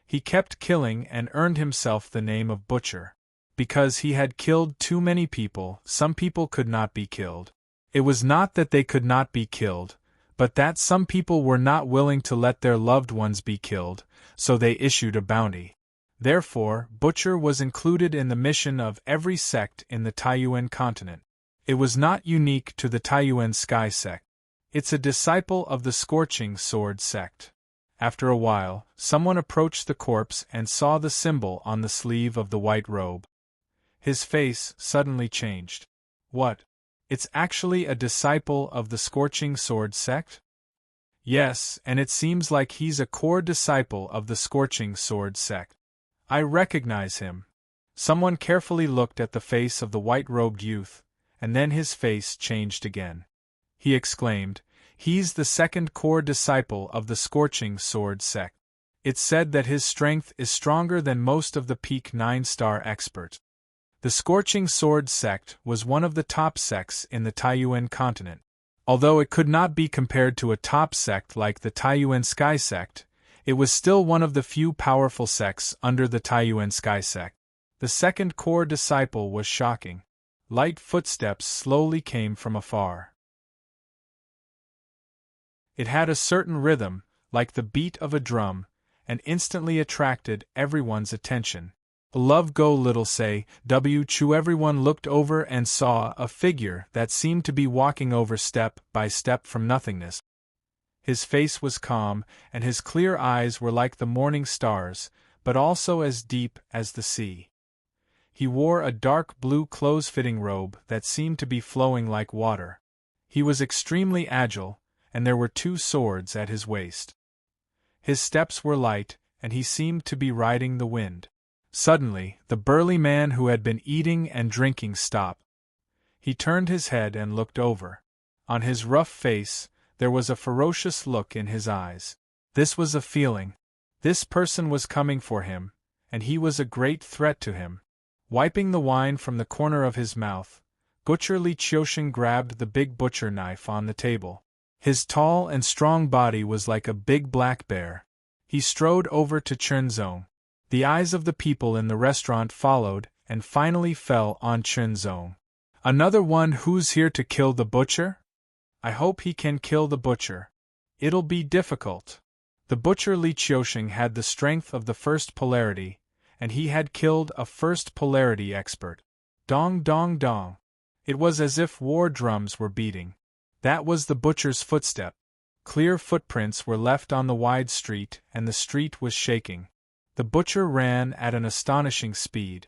He kept killing and earned himself the name of Butcher. Because he had killed too many people, some people could not be killed. It was not that they could not be killed, but that some people were not willing to let their loved ones be killed, so they issued a bounty. Therefore, Butcher was included in the mission of every sect in the Taiyuan continent. It was not unique to the Taiyuan Sky sect. It's a disciple of the Scorching Sword sect. After a while, someone approached the corpse and saw the symbol on the sleeve of the white robe. His face suddenly changed. What? It's actually a disciple of the Scorching Sword sect? Yes, and it seems like he's a core disciple of the Scorching Sword sect. I recognize him. Someone carefully looked at the face of the white-robed youth, and then his face changed again. He exclaimed, "He's the second core disciple of the Scorching Sword sect. It's said that his strength is stronger than most of the peak 9-star experts." The Scorching Sword sect was one of the top sects in the Taiyuan continent. Although it could not be compared to a top sect like the Taiyuan Sky sect, it was still one of the few powerful sects under the Taiyuan Sky sect. The second core disciple was shocking. Light footsteps slowly came from afar. It had a certain rhythm, like the beat of a drum, and instantly attracted everyone's attention. "Love go little say, Chu." Everyone looked over and saw a figure that seemed to be walking over step by step from nothingness. His face was calm, and his clear eyes were like the morning stars, but also as deep as the sea. He wore a dark blue close-fitting robe that seemed to be flowing like water. He was extremely agile, and there were 2 swords at his waist. His steps were light, and he seemed to be riding the wind. Suddenly, the burly man who had been eating and drinking stopped. He turned his head and looked over. On his rough face, there was a ferocious look in his eyes. This was a feeling. This person was coming for him, and he was a great threat to him. Wiping the wine from the corner of his mouth, Butcher Li Qiusheng grabbed the big butcher knife on the table. His tall and strong body was like a big black bear. He strode over to Chunzong. The eyes of the people in the restaurant followed and finally fell on Chunzong. Another one who's here to kill the butcher? I hope he can kill the butcher. It'll be difficult. The butcher Li Qiusheng had the strength of the first polarity, and he had killed a first polarity expert. Dong dong dong. It was as if war drums were beating. That was the butcher's footstep. Clear footprints were left on the wide street, and the street was shaking. The butcher ran at an astonishing speed.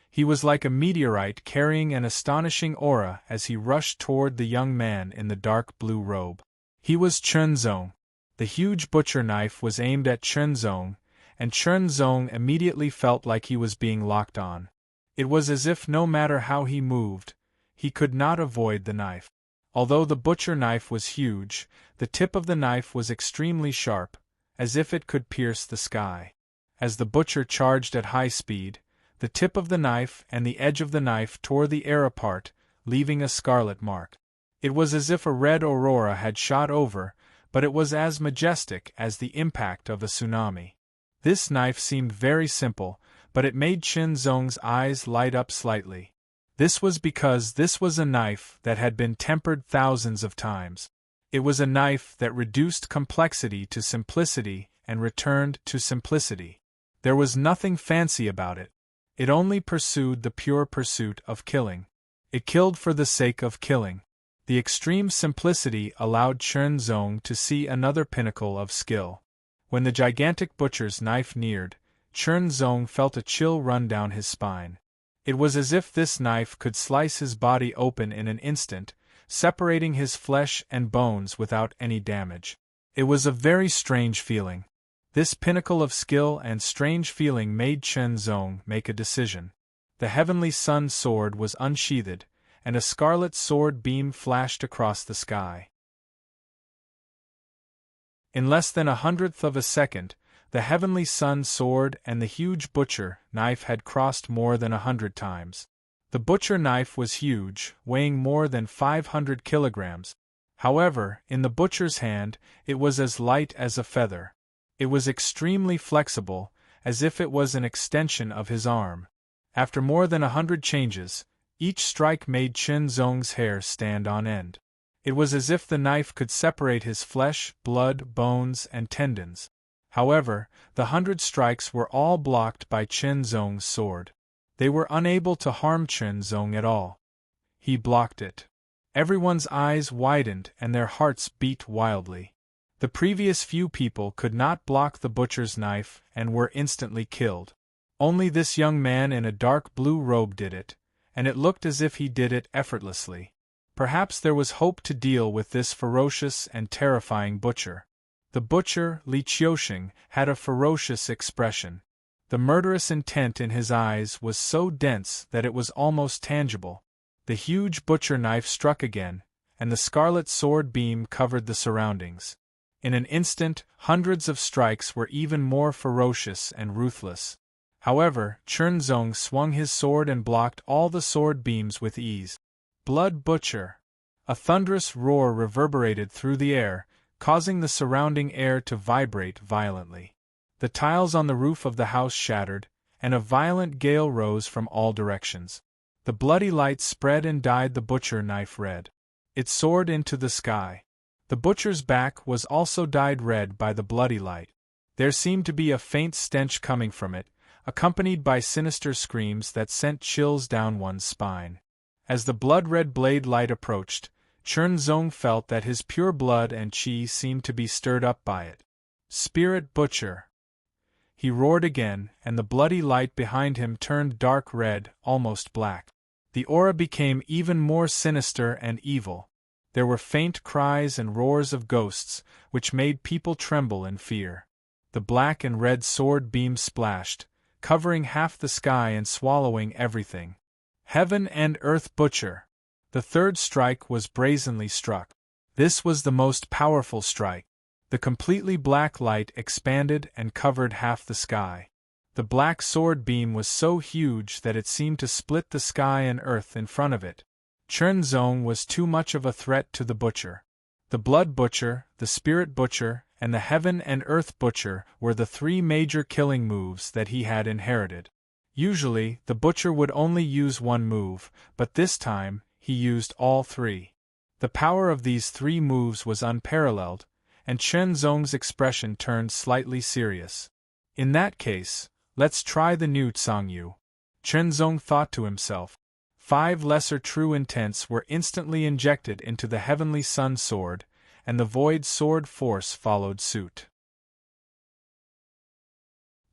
He was like a meteorite carrying an astonishing aura as he rushed toward the young man in the dark blue robe. He was Chunzong. The huge butcher knife was aimed at Chunzong, and Chunzong immediately felt like he was being locked on. It was as if no matter how he moved, he could not avoid the knife. Although the butcher knife was huge, the tip of the knife was extremely sharp, as if it could pierce the sky. As the butcher charged at high speed, the tip of the knife and the edge of the knife tore the air apart, leaving a scarlet mark. It was as if a red aurora had shot over, but it was as majestic as the impact of a tsunami. This knife seemed very simple, but it made Chunzong's eyes light up slightly. This was because this was a knife that had been tempered thousands of times. It was a knife that reduced complexity to simplicity and returned to simplicity. There was nothing fancy about it. It only pursued the pure pursuit of killing. It killed for the sake of killing. The extreme simplicity allowed Chunzong to see another pinnacle of skill. When the gigantic butcher's knife neared, Chunzong felt a chill run down his spine. It was as if this knife could slice his body open in an instant, separating his flesh and bones without any damage. It was a very strange feeling. This pinnacle of skill and strange feeling made Chunzong make a decision. The heavenly sun sword was unsheathed, and a scarlet sword beam flashed across the sky. In less than 1/100th of a second, the heavenly sun sword and the huge butcher knife had crossed more than 100 times. The butcher knife was huge, weighing more than 500 kilograms. However, in the butcher's hand, it was as light as a feather. It was extremely flexible, as if it was an extension of his arm. After more than 100 changes, each strike made Chunzong's hair stand on end. It was as if the knife could separate his flesh, blood, bones, and tendons. However, the 100 strikes were all blocked by Chunzong's sword. They were unable to harm Chunzong at all. He blocked it. Everyone's eyes widened and their hearts beat wildly. The previous few people could not block the butcher's knife and were instantly killed. Only this young man in a dark blue robe did it, and it looked as if he did it effortlessly. Perhaps there was hope to deal with this ferocious and terrifying butcher. The butcher, Li Qiusheng, had a ferocious expression. The murderous intent in his eyes was so dense that it was almost tangible. The huge butcher knife struck again, and the scarlet sword beam covered the surroundings. In an instant, hundreds of strikes were even more ferocious and ruthless. However, Chunzong swung his sword and blocked all the sword beams with ease. Blood butcher! A thunderous roar reverberated through the air, causing the surrounding air to vibrate violently. The tiles on the roof of the house shattered, and a violent gale rose from all directions. The bloody light spread and dyed the butcher knife red. It soared into the sky. The butcher's back was also dyed red by the bloody light. There seemed to be a faint stench coming from it, accompanied by sinister screams that sent chills down one's spine. As the blood-red blade light approached, Chernzong felt that his pure blood and qi seemed to be stirred up by it. Spirit Butcher! He roared again, and the bloody light behind him turned dark red, almost black. The aura became even more sinister and evil. There were faint cries and roars of ghosts, which made people tremble in fear. The black and red sword beam splashed, covering half the sky and swallowing everything. Heaven and Earth Butcher! The third strike was brazenly struck. This was the most powerful strike. The completely black light expanded and covered half the sky. The black sword beam was so huge that it seemed to split the sky and earth in front of it. Chernzong was too much of a threat to the Butcher. The Blood Butcher, the Spirit Butcher, and the Heaven and Earth Butcher were the three major killing moves that he had inherited. Usually, the Butcher would only use one move, but this time, he used all three. The power of these three moves was unparalleled, and Chernzong's expression turned slightly serious. In that case, let's try the new Tsangyu. Chernzong thought to himself. 5 lesser true intents were instantly injected into the Heavenly Sun Sword, and the Void Sword force followed suit.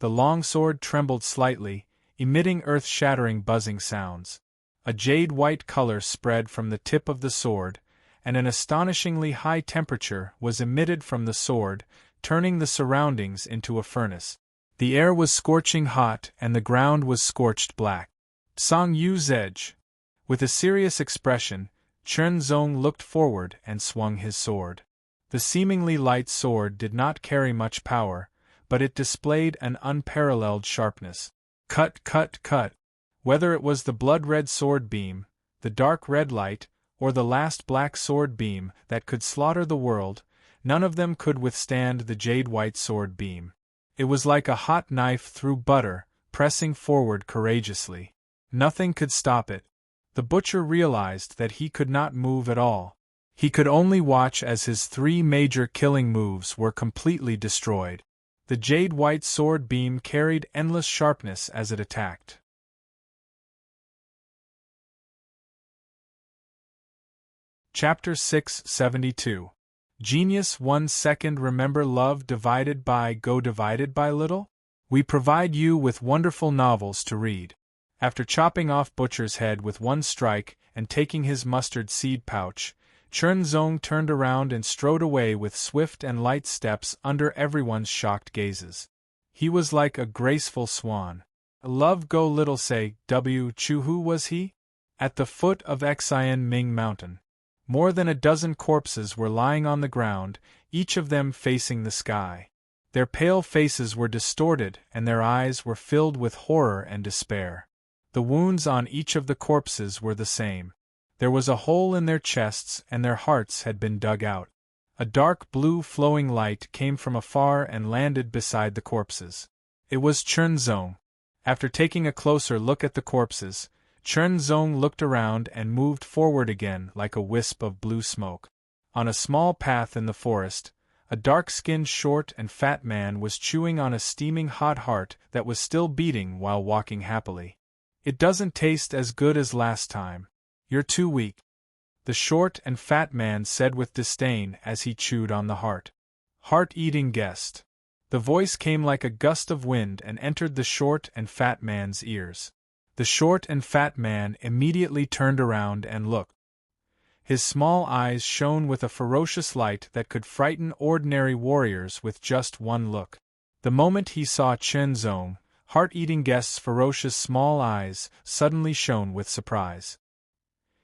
The long sword trembled slightly, emitting earth-shattering buzzing sounds. A jade-white color spread from the tip of the sword, and an astonishingly high temperature was emitted from the sword, turning the surroundings into a furnace. The air was scorching hot and the ground was scorched black. Song Yu's edge. With a serious expression, Chernzong looked forward and swung his sword. The seemingly light sword did not carry much power, but it displayed an unparalleled sharpness. Cut, cut, cut. Whether it was the blood-red sword beam, the dark red light, or the last black sword beam that could slaughter the world, none of them could withstand the jade-white sword beam. It was like a hot knife through butter, pressing forward courageously. Nothing could stop it. The Butcher realized that he could not move at all. He could only watch as his 3 major killing moves were completely destroyed. The jade-white sword beam carried endless sharpness as it attacked. Chapter 672. Genius 1 second. Remember love divided by go divided by little? We provide you with wonderful novels to read. After chopping off Butcher's head with one strike and taking his mustard seed pouch, Chernzong turned around and strode away with swift and light steps under everyone's shocked gazes. He was like a graceful swan. Love go little say, W. Chu. Who was he? At the foot of Xian Ming Mountain. More than a dozen corpses were lying on the ground, each of them facing the sky. Their pale faces were distorted and their eyes were filled with horror and despair. The wounds on each of the corpses were the same. There was a hole in their chests and their hearts had been dug out. A dark blue flowing light came from afar and landed beside the corpses. It was Chernzong. After taking a closer look at the corpses, Chernzong looked around and moved forward again like a wisp of blue smoke. On a small path in the forest, a dark-skinned short and fat man was chewing on a steaming hot heart that was still beating while walking happily. It doesn't taste as good as last time. You're too weak, the short and fat man said with disdain as he chewed on the heart. Heart-eating guest. The voice came like a gust of wind and entered the short and fat man's ears. The short and fat man immediately turned around and looked. His small eyes shone with a ferocious light that could frighten ordinary warriors with just one look. The moment he saw Chernzong, Heart-eating guest's ferocious small eyes suddenly shone with surprise.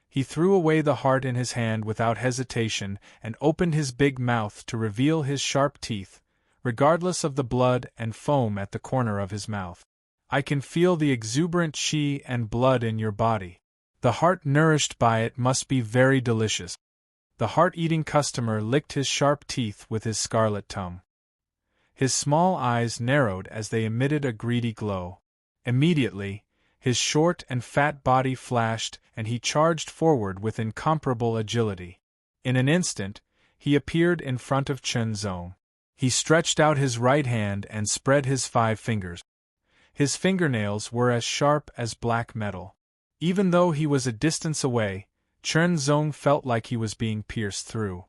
He threw away the heart in his hand without hesitation and opened his big mouth to reveal his sharp teeth, regardless of the blood and foam at the corner of his mouth. I can feel the exuberant qi and blood in your body. The heart nourished by it must be very delicious. The heart-eating customer licked his sharp teeth with his scarlet tongue. His small eyes narrowed as they emitted a greedy glow. Immediately, his short and fat body flashed and he charged forward with incomparable agility. In an instant, he appeared in front of Chernzong. He stretched out his right hand and spread his 5 fingers. His fingernails were as sharp as black metal. Even though he was a distance away, Chen Zong felt like he was being pierced through.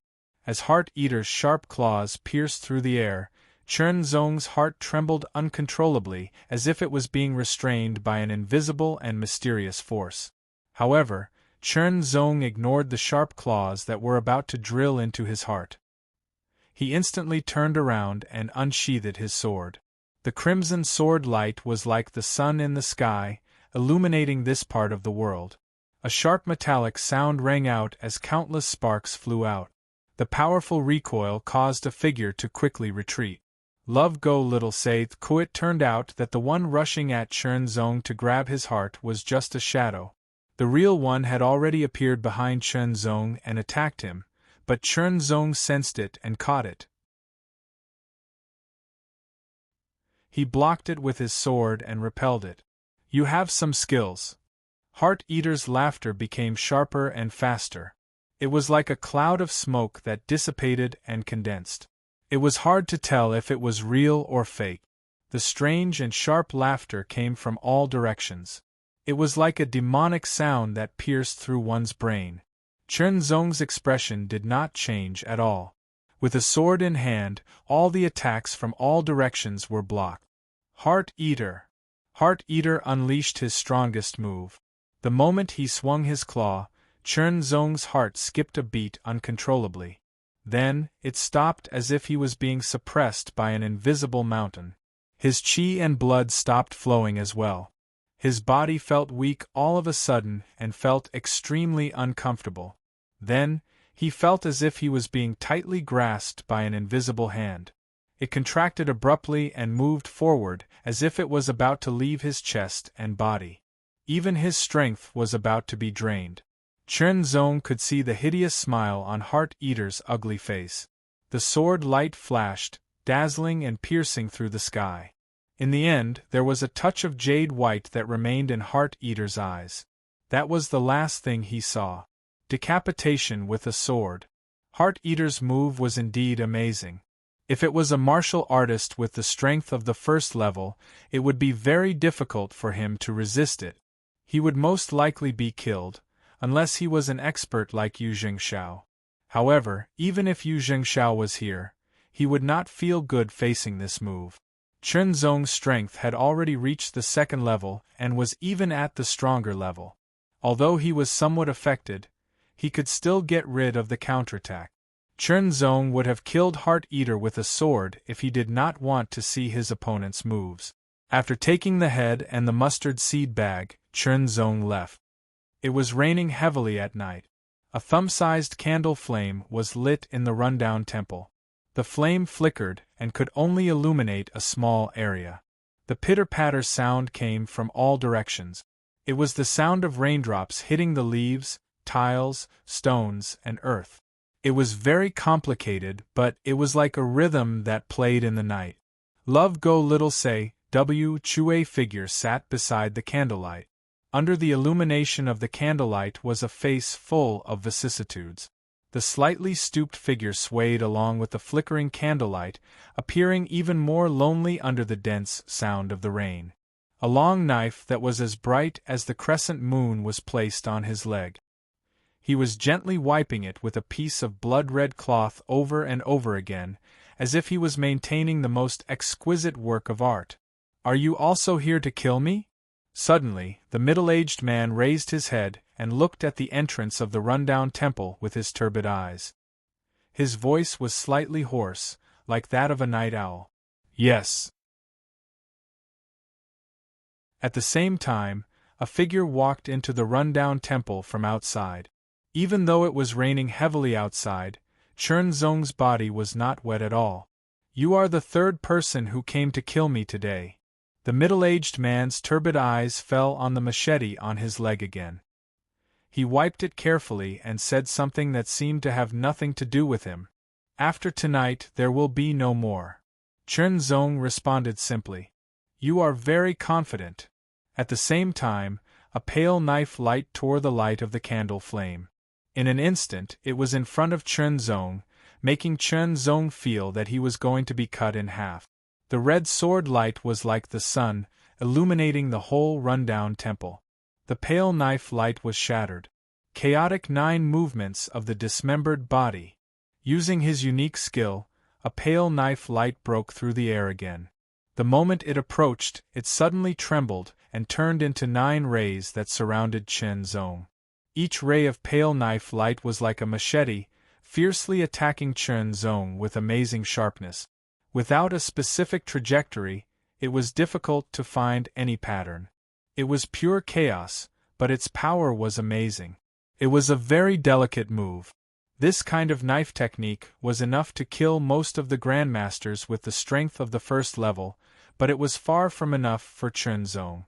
As Heart Eater's sharp claws pierced through the air, Chen Zong's heart trembled uncontrollably, as if it was being restrained by an invisible and mysterious force. However, Chen Zong ignored the sharp claws that were about to drill into his heart. He instantly turned around and unsheathed his sword. The crimson sword light was like the sun in the sky, illuminating this part of the world. A sharp metallic sound rang out as countless sparks flew out. The powerful recoil caused a figure to quickly retreat. Love go little Saith Ko. It turned out that the one rushing at Chen Zong to grab his heart was just a shadow. The real one had already appeared behind Chen Zong and attacked him, but Chen Zong sensed it and caught it. He blocked it with his sword and repelled it. You have some skills. Heart Eater's laughter became sharper and faster. It was like a cloud of smoke that dissipated and condensed. It was hard to tell if it was real or fake. The strange and sharp laughter came from all directions. It was like a demonic sound that pierced through one's brain. Chen Zong's expression did not change at all. With a sword in hand, all the attacks from all directions were blocked. Heart Eater unleashed his strongest move. The moment he swung his claw, Chen Zong's heart skipped a beat uncontrollably. Then, it stopped as if he was being suppressed by an invisible mountain. His qi and blood stopped flowing as well. His body felt weak all of a sudden and felt extremely uncomfortable. Then, he felt as if he was being tightly grasped by an invisible hand. It contracted abruptly and moved forward as if it was about to leave his chest and body. Even his strength was about to be drained. Chen Zong could see the hideous smile on Heart Eater's ugly face. The sword light flashed, dazzling and piercing through the sky. In the end, there was a touch of jade white that remained in Heart Eater's eyes. That was the last thing he saw. Decapitation with a sword. Heart Eater's move was indeed amazing. If it was a martial artist with the strength of the first level, it would be very difficult for him to resist it. He would most likely be killed, unless he was an expert like Yu Zhengshao. However, even if Yu Zhengshao was here, he would not feel good facing this move. Chen Zong's strength had already reached the second level and was even at the stronger level. Although he was somewhat affected, he could still get rid of the counterattack. Chen Zong would have killed Heart Eater with a sword if he did not want to see his opponent's moves. After taking the head and the mustard seed bag, Chen Zong left. It was raining heavily at night. A thumb-sized candle flame was lit in the rundown temple. The flame flickered and could only illuminate a small area. The pitter-patter sound came from all directions. It was the sound of raindrops hitting the leaves, tiles, stones, and earth. It was very complicated, but it was like a rhythm that played in the night. Love Go Little Say, W. Chue figure sat beside the candlelight. Under the illumination of the candlelight was a face full of vicissitudes. The slightly stooped figure swayed along with the flickering candlelight, appearing even more lonely under the dense sound of the rain. A long knife that was as bright as the crescent moon was placed on his leg. He was gently wiping it with a piece of blood-red cloth over and over again, as if he was maintaining the most exquisite work of art. "Are you also here to kill me?" Suddenly, the middle-aged man raised his head and looked at the entrance of the rundown temple with his turbid eyes. His voice was slightly hoarse, like that of a night owl. "Yes." At the same time, a figure walked into the rundown temple from outside. Even though it was raining heavily outside, Chen Zong's body was not wet at all. "You are the third person who came to kill me today." The middle-aged man's turbid eyes fell on the machete on his leg again. He wiped it carefully and said something that seemed to have nothing to do with him. "After tonight there will be no more." Chen Zong responded simply. "You are very confident." At the same time, a pale knife light tore the light of the candle flame. In an instant it was in front of Chen Zong, making Chen Zong feel that he was going to be cut in half. The red sword light was like the sun, illuminating the whole rundown temple. The pale knife light was shattered. chaotic 9 movements of the dismembered body. Using his unique skill, a pale knife light broke through the air again. The moment it approached, it suddenly trembled and turned into 9 rays that surrounded Chen Zong. Each ray of pale knife light was like a machete, fiercely attacking Chen Zong with amazing sharpness. Without a specific trajectory, it was difficult to find any pattern. It was pure chaos, but its power was amazing. It was a very delicate move. This kind of knife technique was enough to kill most of the grandmasters with the strength of the first level, but it was far from enough for Chen Zong.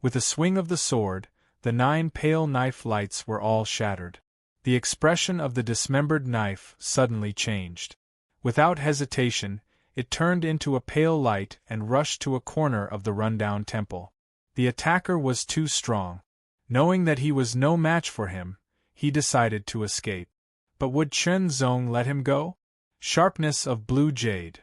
With a swing of the sword, the 9 pale knife lights were all shattered. The expression of the dismembered knife suddenly changed. Without hesitation, it turned into a pale light and rushed to a corner of the rundown temple. The attacker was too strong. Knowing that he was no match for him, he decided to escape. But would Chen Zong let him go? Sharpness of blue jade.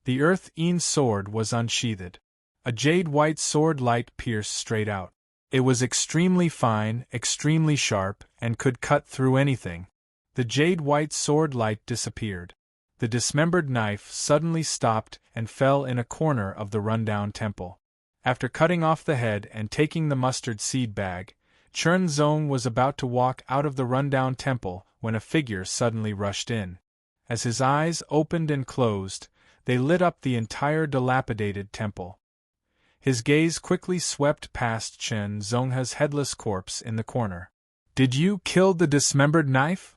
The earth-een sword was unsheathed. A jade-white sword light pierced straight out. It was extremely fine, extremely sharp, and could cut through anything. The jade-white sword light disappeared. The dismembered knife suddenly stopped and fell in a corner of the rundown temple. After cutting off the head and taking the mustard seed bag, Chen Zong was about to walk out of the rundown temple when a figure suddenly rushed in. As his eyes opened and closed, they lit up the entire dilapidated temple. His gaze quickly swept past Chen Zong's headless corpse in the corner. "Did you kill the dismembered knife?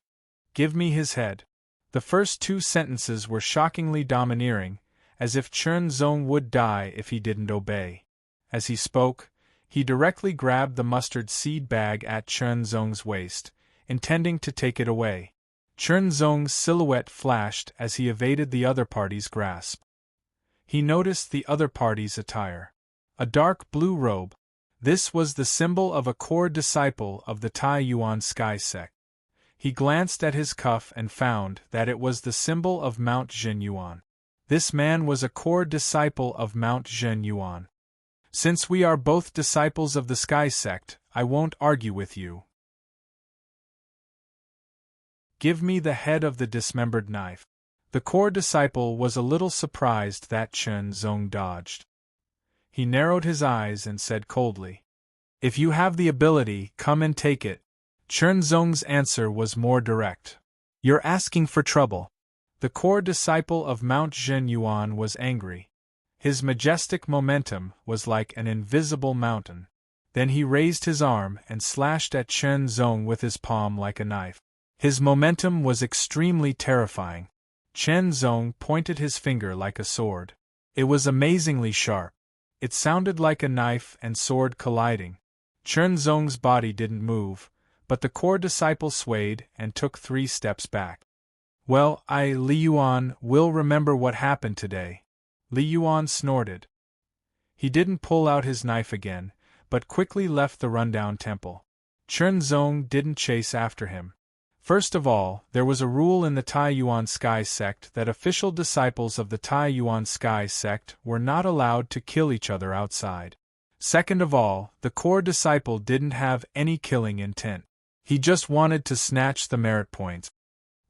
Give me his head." The first 2 sentences were shockingly domineering, as if Chen Zong would die if he didn't obey. As he spoke, he directly grabbed the mustard seed bag at Chen Zong's waist, intending to take it away. Chen Zong's silhouette flashed as he evaded the other party's grasp. He noticed the other party's attire. A dark blue robe. This was the symbol of a core disciple of the Tai Yuan Sky sect. He glanced at his cuff and found that it was the symbol of Mount Zhen Yuan. This man was a core disciple of Mount Zhen Yuan. "Since we are both disciples of the Sky sect, I won't argue with you. Give me the head of the dismembered knife." The core disciple was a little surprised that Chen Zong dodged. He narrowed his eyes and said coldly, "If you have the ability, come and take it." Chen Zong's answer was more direct. "You're asking for trouble." The core disciple of Mount Zhen Yuan was angry. His majestic momentum was like an invisible mountain. Then he raised his arm and slashed at Chen Zong with his palm like a knife. His momentum was extremely terrifying. Chen Zong pointed his finger like a sword. It was amazingly sharp. It sounded like a knife and sword colliding. Chen Zong's body didn't move, but the core disciple swayed and took 3 steps back. "Well, Li Yuan, will remember what happened today." Li Yuan snorted. He didn't pull out his knife again, but quickly left the rundown temple. Chen Zong didn't chase after him. First of all, there was a rule in the Tai Yuan Sky sect that official disciples of the Tai Yuan Sky sect were not allowed to kill each other outside. Second of all, the core disciple didn't have any killing intent. He just wanted to snatch the merit points.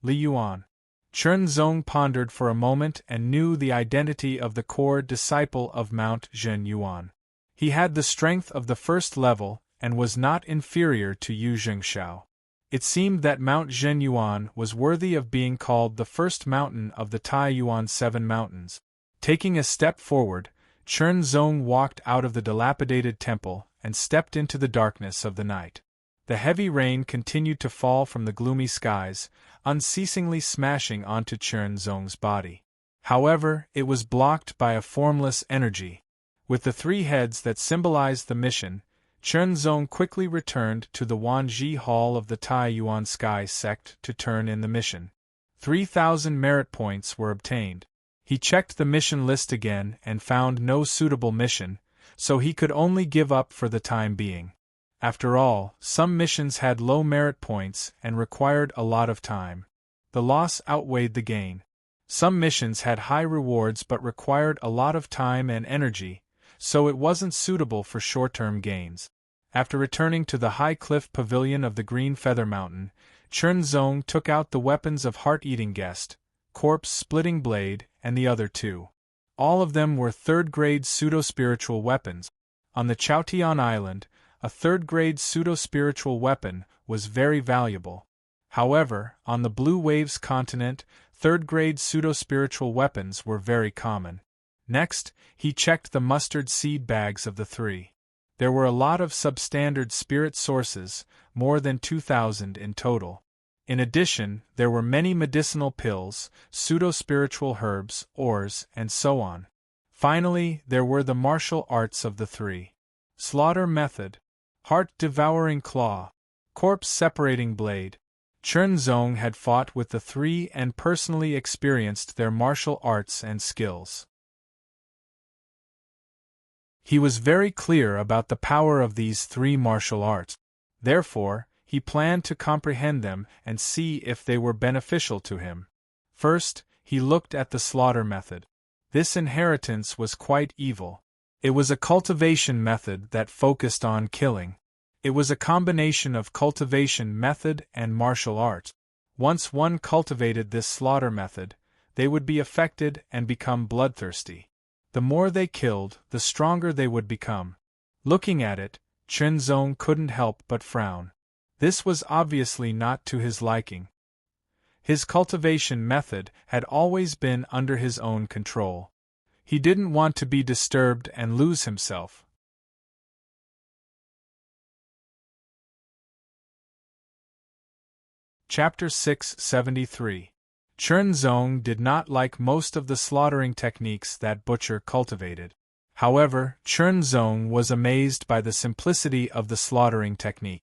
Li Yuan. Chen Zong pondered for a moment and knew the identity of the core disciple of Mount Zhen Yuan. He had the strength of the first level and was not inferior to Yu Zhengshao. It seemed that Mount Zhen Yuan was worthy of being called the first mountain of the Tai Yuan 7 mountains. Taking a step forward, Chen Zong walked out of the dilapidated temple and stepped into the darkness of the night. The heavy rain continued to fall from the gloomy skies, unceasingly smashing onto Chen Zong's body. However, it was blocked by a formless energy. With the 3 heads that symbolized the mission, Chen Zong quickly returned to the Wanji Hall of the Tai Yuan Sky sect to turn in the mission. 3,000 merit points were obtained. He checked the mission list again and found no suitable mission, so he could only give up for the time being. After all, some missions had low merit points and required a lot of time. The loss outweighed the gain. Some missions had high rewards but required a lot of time and energy, so it wasn't suitable for short-term gains. After returning to the high cliff pavilion of the Green Feather Mountain, Chen Zong took out the weapons of Heart-Eating Guest, Corpse-Splitting Blade, and the other two. All of them were third-grade pseudo-spiritual weapons. On the Chaotian Island, a third-grade pseudo-spiritual weapon was very valuable. However, on the Blue Waves continent, third-grade pseudo-spiritual weapons were very common. Next, he checked the mustard seed bags of the three. There were a lot of substandard spirit sources, more than 2,000 in total. In addition, there were many medicinal pills, pseudo-spiritual herbs, ores, and so on. Finally, there were the martial arts of the three. Slaughter Method, Heart-Devouring Claw, Corpse-Separating Blade. Chen Zong had fought with the three and personally experienced their martial arts and skills. He was very clear about the power of these three martial arts. Therefore, he planned to comprehend them and see if they were beneficial to him. First, he looked at the slaughter method. This inheritance was quite evil. It was a cultivation method that focused on killing. It was a combination of cultivation method and martial art. Once one cultivated this slaughter method, they would be affected and become bloodthirsty. The more they killed, the stronger they would become. Looking at it, Chen Zong couldn't help but frown. This was obviously not to his liking. His cultivation method had always been under his own control. He didn't want to be disturbed and lose himself. Chapter 673. Chen Zong did not like most of the slaughtering techniques that Butcher cultivated. However, Chen Zong was amazed by the simplicity of the slaughtering technique.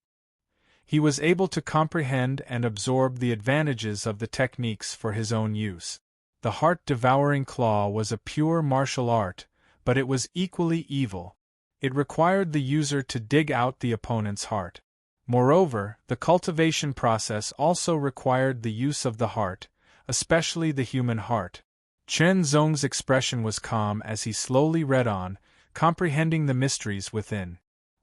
He was able to comprehend and absorb the advantages of the techniques for his own use. The heart-devouring claw was a pure martial art, but it was equally evil. It required the user to dig out the opponent's heart. Moreover, the cultivation process also required the use of the heart, especially the human heart. Chen Zong's expression was calm as he slowly read on, comprehending the mysteries within.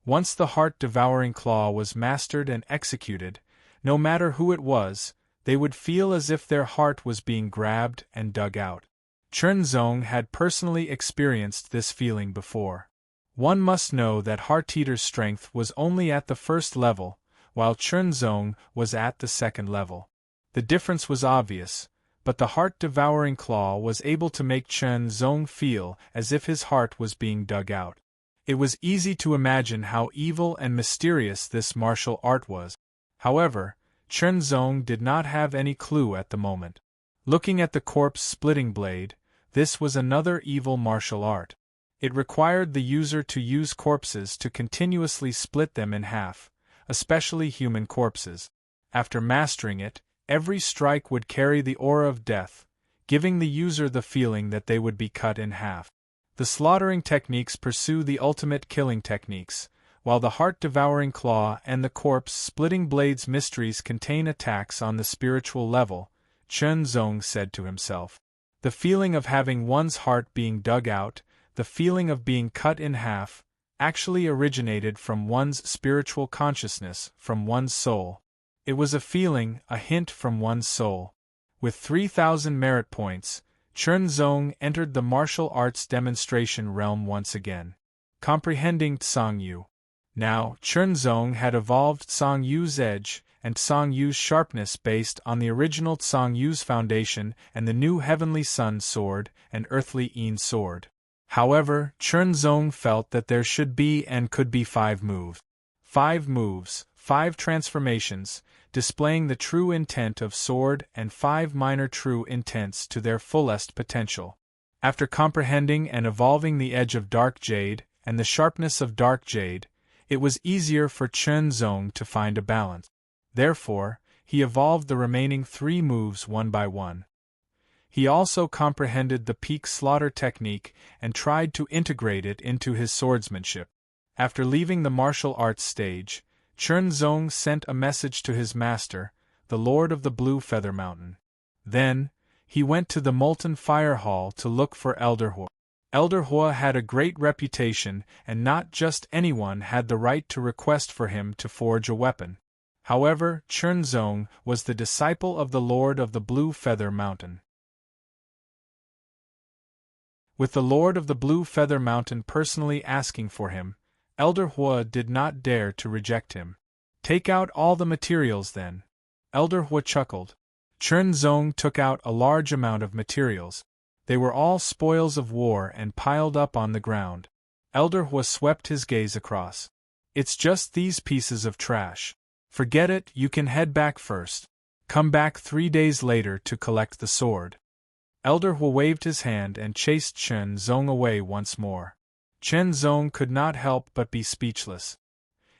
Once the heart-devouring claw was mastered and executed, no matter who it was, they would feel as if their heart was being grabbed and dug out. Chen Zong had personally experienced this feeling before. One must know that Heart-Eater's strength was only at the first level, while Chen Zong was at the second level. The difference was obvious, but the heart-devouring claw was able to make Chen Zong feel as if his heart was being dug out. It was easy to imagine how evil and mysterious this martial art was. However, Chen Zong did not have any clue at the moment. Looking at the corpse-splitting blade, this was another evil martial art. It required the user to use corpses to continuously split them in half, especially human corpses. After mastering it, every strike would carry the aura of death, giving the user the feeling that they would be cut in half. The slaughtering techniques pursue the ultimate killing techniques, while the heart-devouring claw and the corpse-splitting blade's mysteries contain attacks on the spiritual level, Chen Zong said to himself. The feeling of having one's heart being dug out, the feeling of being cut in half, actually originated from one's spiritual consciousness, from one's soul. It was a feeling, a hint from one's soul. With 3,000 merit points, Chen Zong entered the martial arts demonstration realm once again, comprehending Tsang Yu. Now, Chen Zong had evolved Tsang Yu's edge and Tsang Yu's sharpness based on the original Tsang Yu's foundation and the new Heavenly Sun sword and Earthly Yin sword. However, Chen Zong felt that there should be and could be 5 moves. 5 moves, 5 transformations, displaying the true intent of sword and 5 minor true intents to their fullest potential. After comprehending and evolving the edge of Dark Jade and the sharpness of Dark Jade, it was easier for Chen Zong to find a balance. Therefore, he evolved the remaining 3 moves one by one. He also comprehended the peak slaughter technique and tried to integrate it into his swordsmanship. After leaving the martial arts stage, Chen Zong sent a message to his master, the Lord of the Blue Feather Mountain. Then, he went to the Molten Fire Hall to look for Elder Hor. Elder Hua had a great reputation, and not just anyone had the right to request for him to forge a weapon. However, Chernzong was the disciple of the Lord of the Blue Feather Mountain. With the Lord of the Blue Feather Mountain personally asking for him, Elder Hua did not dare to reject him. "Take out all the materials then." Elder Hua chuckled. Chernzong took out a large amount of materials. They were all spoils of war and piled up on the ground. Elder Hua swept his gaze across. "It's just these pieces of trash. Forget it, you can head back first. Come back 3 days later to collect the sword." Elder Hua waved his hand and chased Chernzong away once more. Chernzong could not help but be speechless.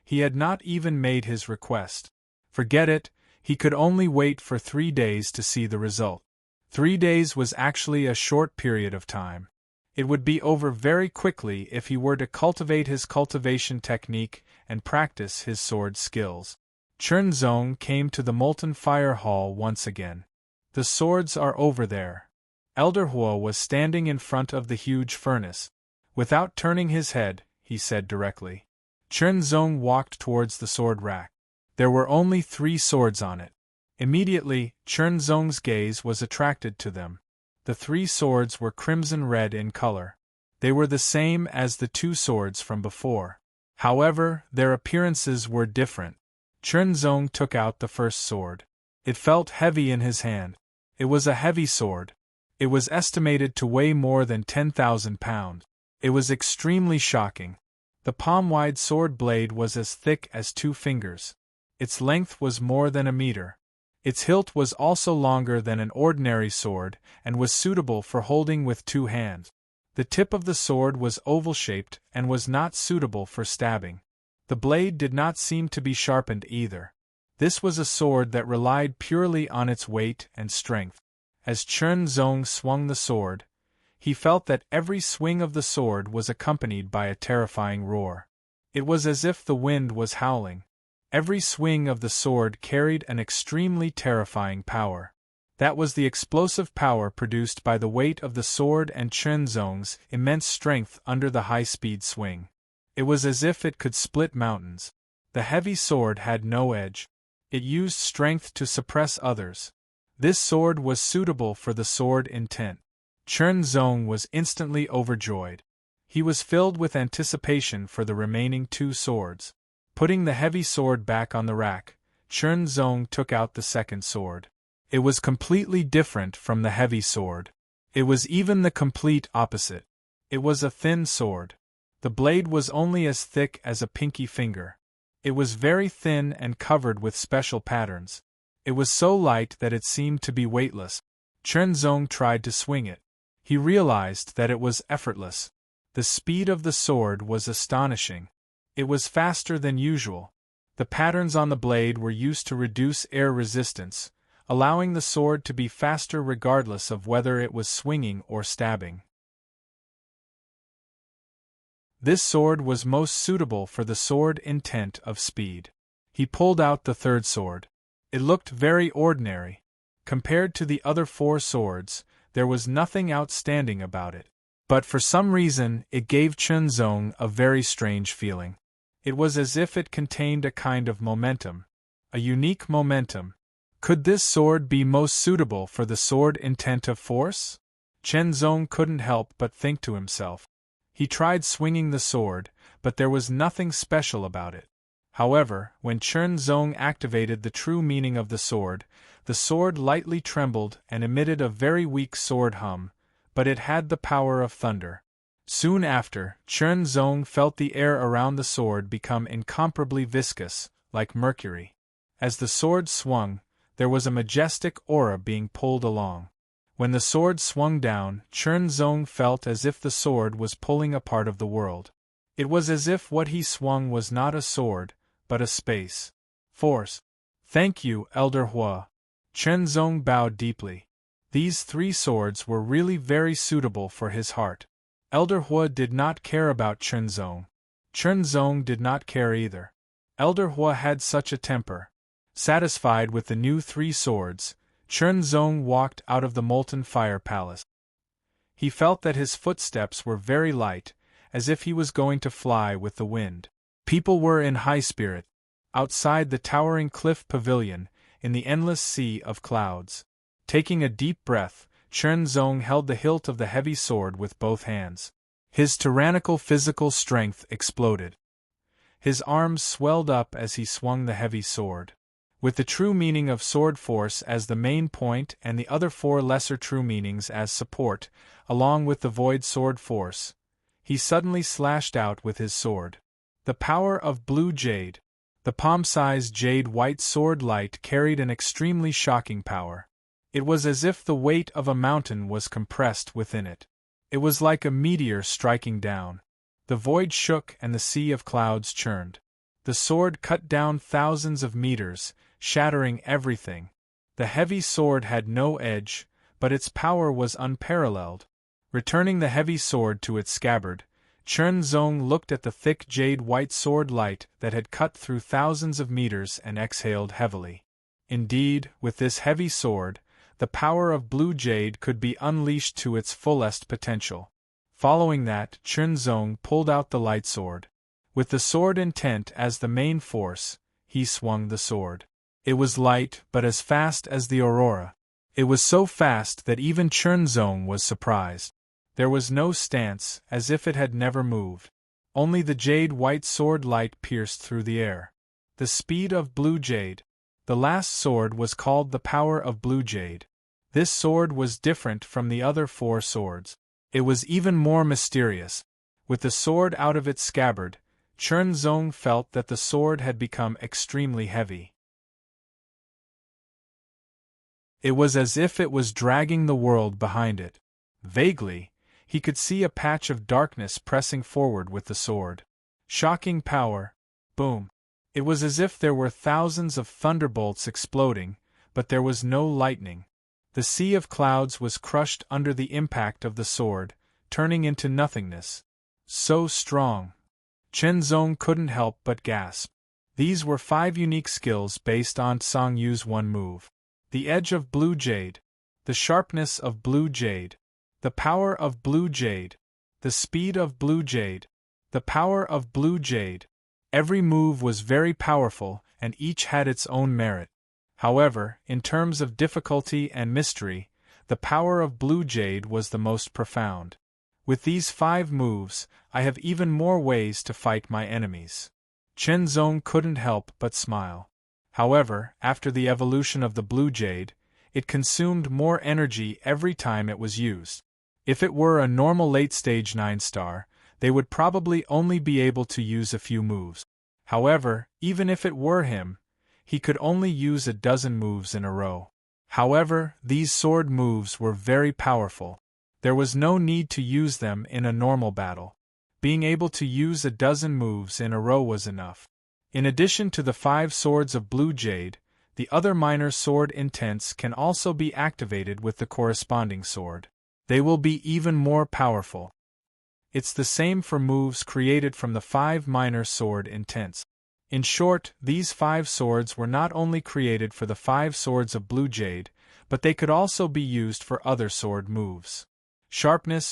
He had not even made his request. Forget it, he could only wait for 3 days to see the result. 3 days was actually a short period of time. It would be over very quickly if he were to cultivate his cultivation technique and practice his sword skills. Chernzong came to the Molten Fire Hall once again. "The swords are over there." Elder Hua was standing in front of the huge furnace. Without turning his head, he said directly. Chernzong walked towards the sword rack. There were only 3 swords on it. Immediately, Chernzong's gaze was attracted to them. The 3 swords were crimson-red in color. They were the same as the 2 swords from before. However, their appearances were different. Chernzong took out the first sword. It felt heavy in his hand. It was a heavy sword. It was estimated to weigh more than 10,000 pounds. It was extremely shocking. The palm-wide sword blade was as thick as 2 fingers. Its length was more than a meter. Its hilt was also longer than an ordinary sword, and was suitable for holding with 2 hands. The tip of the sword was oval-shaped and was not suitable for stabbing. The blade did not seem to be sharpened either. This was a sword that relied purely on its weight and strength. As Chernzong swung the sword, he felt that every swing of the sword was accompanied by a terrifying roar. It was as if the wind was howling. Every swing of the sword carried an extremely terrifying power. That was the explosive power produced by the weight of the sword and Chernzong's immense strength under the high-speed swing. It was as if it could split mountains. The heavy sword had no edge. It used strength to suppress others. This sword was suitable for the sword intent. Chernzong was instantly overjoyed. He was filled with anticipation for the remaining 2 swords. Putting the heavy sword back on the rack, Chernzong took out the second sword. It was completely different from the heavy sword. It was even the complete opposite. It was a thin sword. The blade was only as thick as a pinky finger. It was very thin and covered with special patterns. It was so light that it seemed to be weightless. Chernzong tried to swing it. He realized that it was effortless. The speed of the sword was astonishing. It was faster than usual. The patterns on the blade were used to reduce air resistance, allowing the sword to be faster regardless of whether it was swinging or stabbing. This sword was most suitable for the sword intent of speed. He pulled out the third sword. It looked very ordinary. Compared to the other 4 swords, there was nothing outstanding about it. But for some reason, it gave Chernzong a very strange feeling. It was as if it contained a kind of momentum. A unique momentum. Could this sword be most suitable for the sword intent of force? Chernzong couldn't help but think to himself. He tried swinging the sword, but there was nothing special about it. However, when Chernzong activated the true meaning of the sword lightly trembled and emitted a very weak sword hum, but it had the power of thunder. Soon after, Chernzong felt the air around the sword become incomparably viscous, like mercury. As the sword swung, there was a majestic aura being pulled along. When the sword swung down, Chernzong felt as if the sword was pulling a part of the world. It was as if what he swung was not a sword, but a space. Force. Thank you, Elder Hua. Chernzong bowed deeply. These 3 swords were really very suitable for his heart. Elder Hua did not care about Chernzong. Chernzong did not care either. Elder Hua had such a temper. Satisfied with the new 3 swords, Chernzong walked out of the Molten Fire Palace. He felt that his footsteps were very light, as if he was going to fly with the wind. People were in high spirit. Outside the towering cliff pavilion, in the endless sea of clouds. Taking a deep breath, Chen Zong held the hilt of the heavy sword with both hands. His tyrannical physical strength exploded. His arms swelled up as he swung the heavy sword. With the true meaning of sword force as the main point and the other 4 lesser true meanings as support, along with the void sword force, he suddenly slashed out with his sword. The power of blue jade. The palm-sized jade-white sword light carried an extremely shocking power. It was as if the weight of a mountain was compressed within it. It was like a meteor striking down. The void shook and the sea of clouds churned. The sword cut down thousands of meters, shattering everything. The heavy sword had no edge, but its power was unparalleled. Returning the heavy sword to its scabbard, Chen Zong looked at the thick jade-white sword light that had cut through thousands of meters and exhaled heavily. Indeed, with this heavy sword, the power of blue jade could be unleashed to its fullest potential. Following that, Chen Zong pulled out the light sword. With the sword intent as the main force, he swung the sword. It was light, but as fast as the aurora. It was so fast that even Chen Zong was surprised. There was no stance, as if it had never moved. Only the jade-white sword light pierced through the air. The speed of blue jade. The last sword was called the power of blue jade. This sword was different from the other 4 swords. It was even more mysterious. With the sword out of its scabbard, Chen Zong felt that the sword had become extremely heavy. It was as if it was dragging the world behind it. Vaguely, he could see a patch of darkness pressing forward with the sword. Shocking power. Boom. It was as if there were thousands of thunderbolts exploding, but there was no lightning. The sea of clouds was crushed under the impact of the sword, turning into nothingness. So strong. Chen Zong couldn't help but gasp. These were 5 unique skills based on Song Yu's one move. The edge of blue jade. The sharpness of blue jade. The power of blue jade. The speed of blue jade. The power of blue jade. Every move was very powerful, and each had its own merit. However, in terms of difficulty and mystery, the power of blue jade was the most profound. With these 5 moves, I have even more ways to fight my enemies. Chen Zong couldn't help but smile. However, after the evolution of the blue jade, it consumed more energy every time it was used. If it were a normal late-stage 9-star, they would probably only be able to use a few moves. However, even if it were him, he could only use a dozen moves in a row. However, these sword moves were very powerful. There was no need to use them in a normal battle. Being able to use a dozen moves in a row was enough. In addition to the 5 swords of blue jade, the other minor sword intents can also be activated with the corresponding sword. They will be even more powerful. It's the same for moves created from the 5 minor sword intents. In short, these 5 swords were not only created for the 5 swords of blue jade, but they could also be used for other sword moves. Sharpness,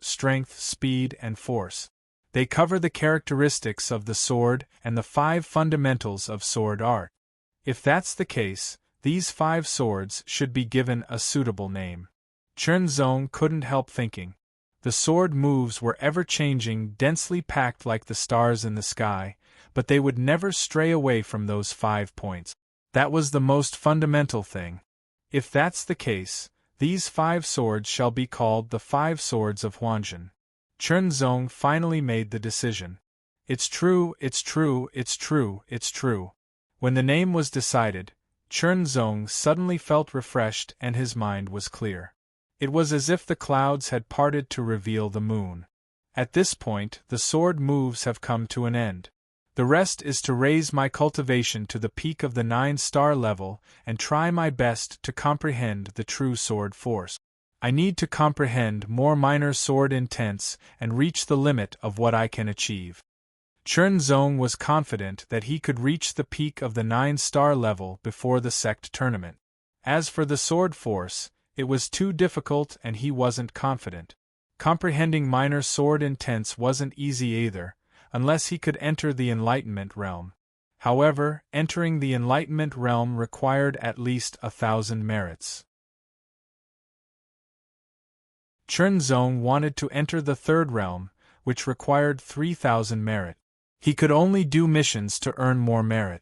strength, speed, and force. They cover the characteristics of the sword and the 5 fundamentals of sword art. If that's the case, these 5 swords should be given a suitable name. Chen Zong couldn't help thinking. The sword moves were ever-changing, densely packed like the stars in the sky, but they would never stray away from those 5 points. That was the most fundamental thing. If that's the case, these 5 swords shall be called the 5 swords of Huanzhen. Chen Zong finally made the decision. It's true. When the name was decided, Chen Zong suddenly felt refreshed and his mind was clear. It was as if the clouds had parted to reveal the moon. At this point, the sword moves have come to an end. The rest is to raise my cultivation to the peak of the 9-star level and try my best to comprehend the true sword force. I need to comprehend more minor sword intents and reach the limit of what I can achieve. Chen Zong was confident that he could reach the peak of the 9-star level before the sect tournament. As for the sword force, It was too difficult and he wasn't confident. Comprehending minor sword intents wasn't easy either, unless he could enter the Enlightenment realm. However, entering the Enlightenment realm required at least 1,000 merits. Chernzong wanted to enter the third realm, which required 3,000 merit. He could only do missions to earn more merit.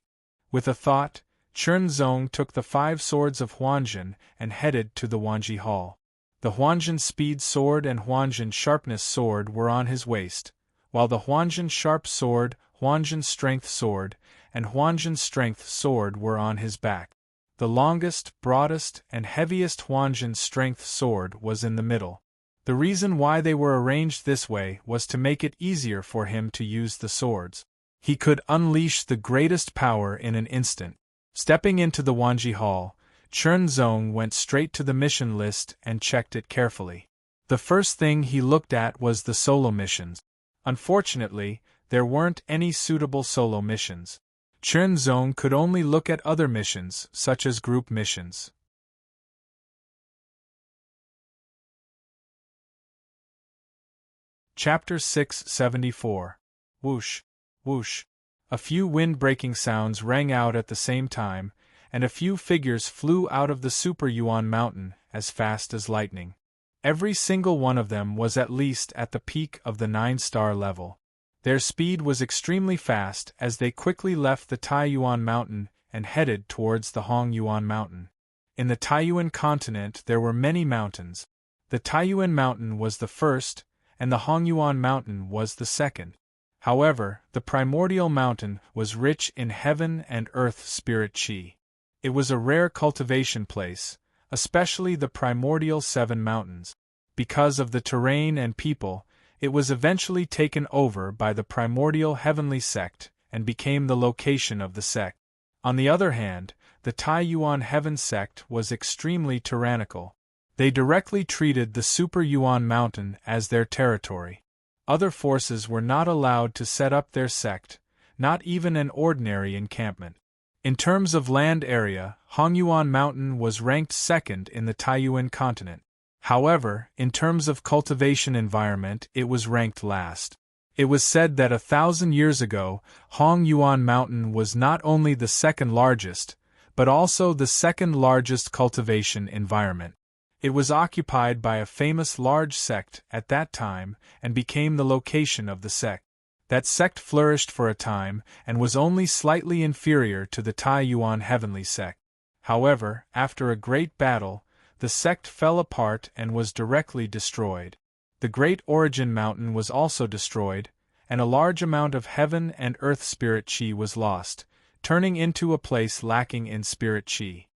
With a thought, Chernzong took the 5 swords of Huanjin and headed to the Huanji Hall. The Huanjin Speed Sword and Huanjin Sharpness Sword were on his waist, while the Huanjin Sharp Sword, Huanjin Strength Sword, and Huanjin Strength Sword were on his back. The longest, broadest, and heaviest Huanjin Strength Sword was in the middle. The reason why they were arranged this way was to make it easier for him to use the swords. He could unleash the greatest power in an instant. Stepping into the Huanji Hall, Chernzong went straight to the mission list and checked it carefully. The first thing he looked at was the solo missions. Unfortunately, there weren't any suitable solo missions. Chernzong could only look at other missions, such as group missions. Chapter 674. Whoosh, whoosh. A few wind-breaking sounds rang out at the same time, and a few figures flew out of the Super Yuan Mountain as fast as lightning. Every single one of them was at least at the peak of the 9-star level. Their speed was extremely fast as they quickly left the Taiyuan Mountain and headed towards the Hongyuan Mountain. In the Taiyuan continent there were many mountains. The Taiyuan Mountain was the first, and the Hongyuan Mountain was the second. However, the primordial mountain was rich in heaven and earth spirit chi. It was a rare cultivation place, especially the primordial 7 mountains. Because of the terrain and people, it was eventually taken over by the primordial heavenly sect and became the location of the sect. On the other hand, the Taiyuan heaven sect was extremely tyrannical. They directly treated the Super Yuan Mountain as their territory. Other forces were not allowed to set up their sect, not even an ordinary encampment. In terms of land area, Hongyuan Mountain was ranked second in the Taiyuan continent. However, in terms of cultivation environment, it was ranked last. It was said that 1,000 years ago, Hongyuan Mountain was not only the second largest, but also the second largest cultivation environment. It was occupied by a famous large sect at that time and became the location of the sect. That sect flourished for a time and was only slightly inferior to the Taiyuan heavenly sect. However, after a great battle, the sect fell apart and was directly destroyed. The Great Origin Mountain was also destroyed, and a large amount of heaven and earth spirit chi was lost, turning into a place lacking in spirit chi.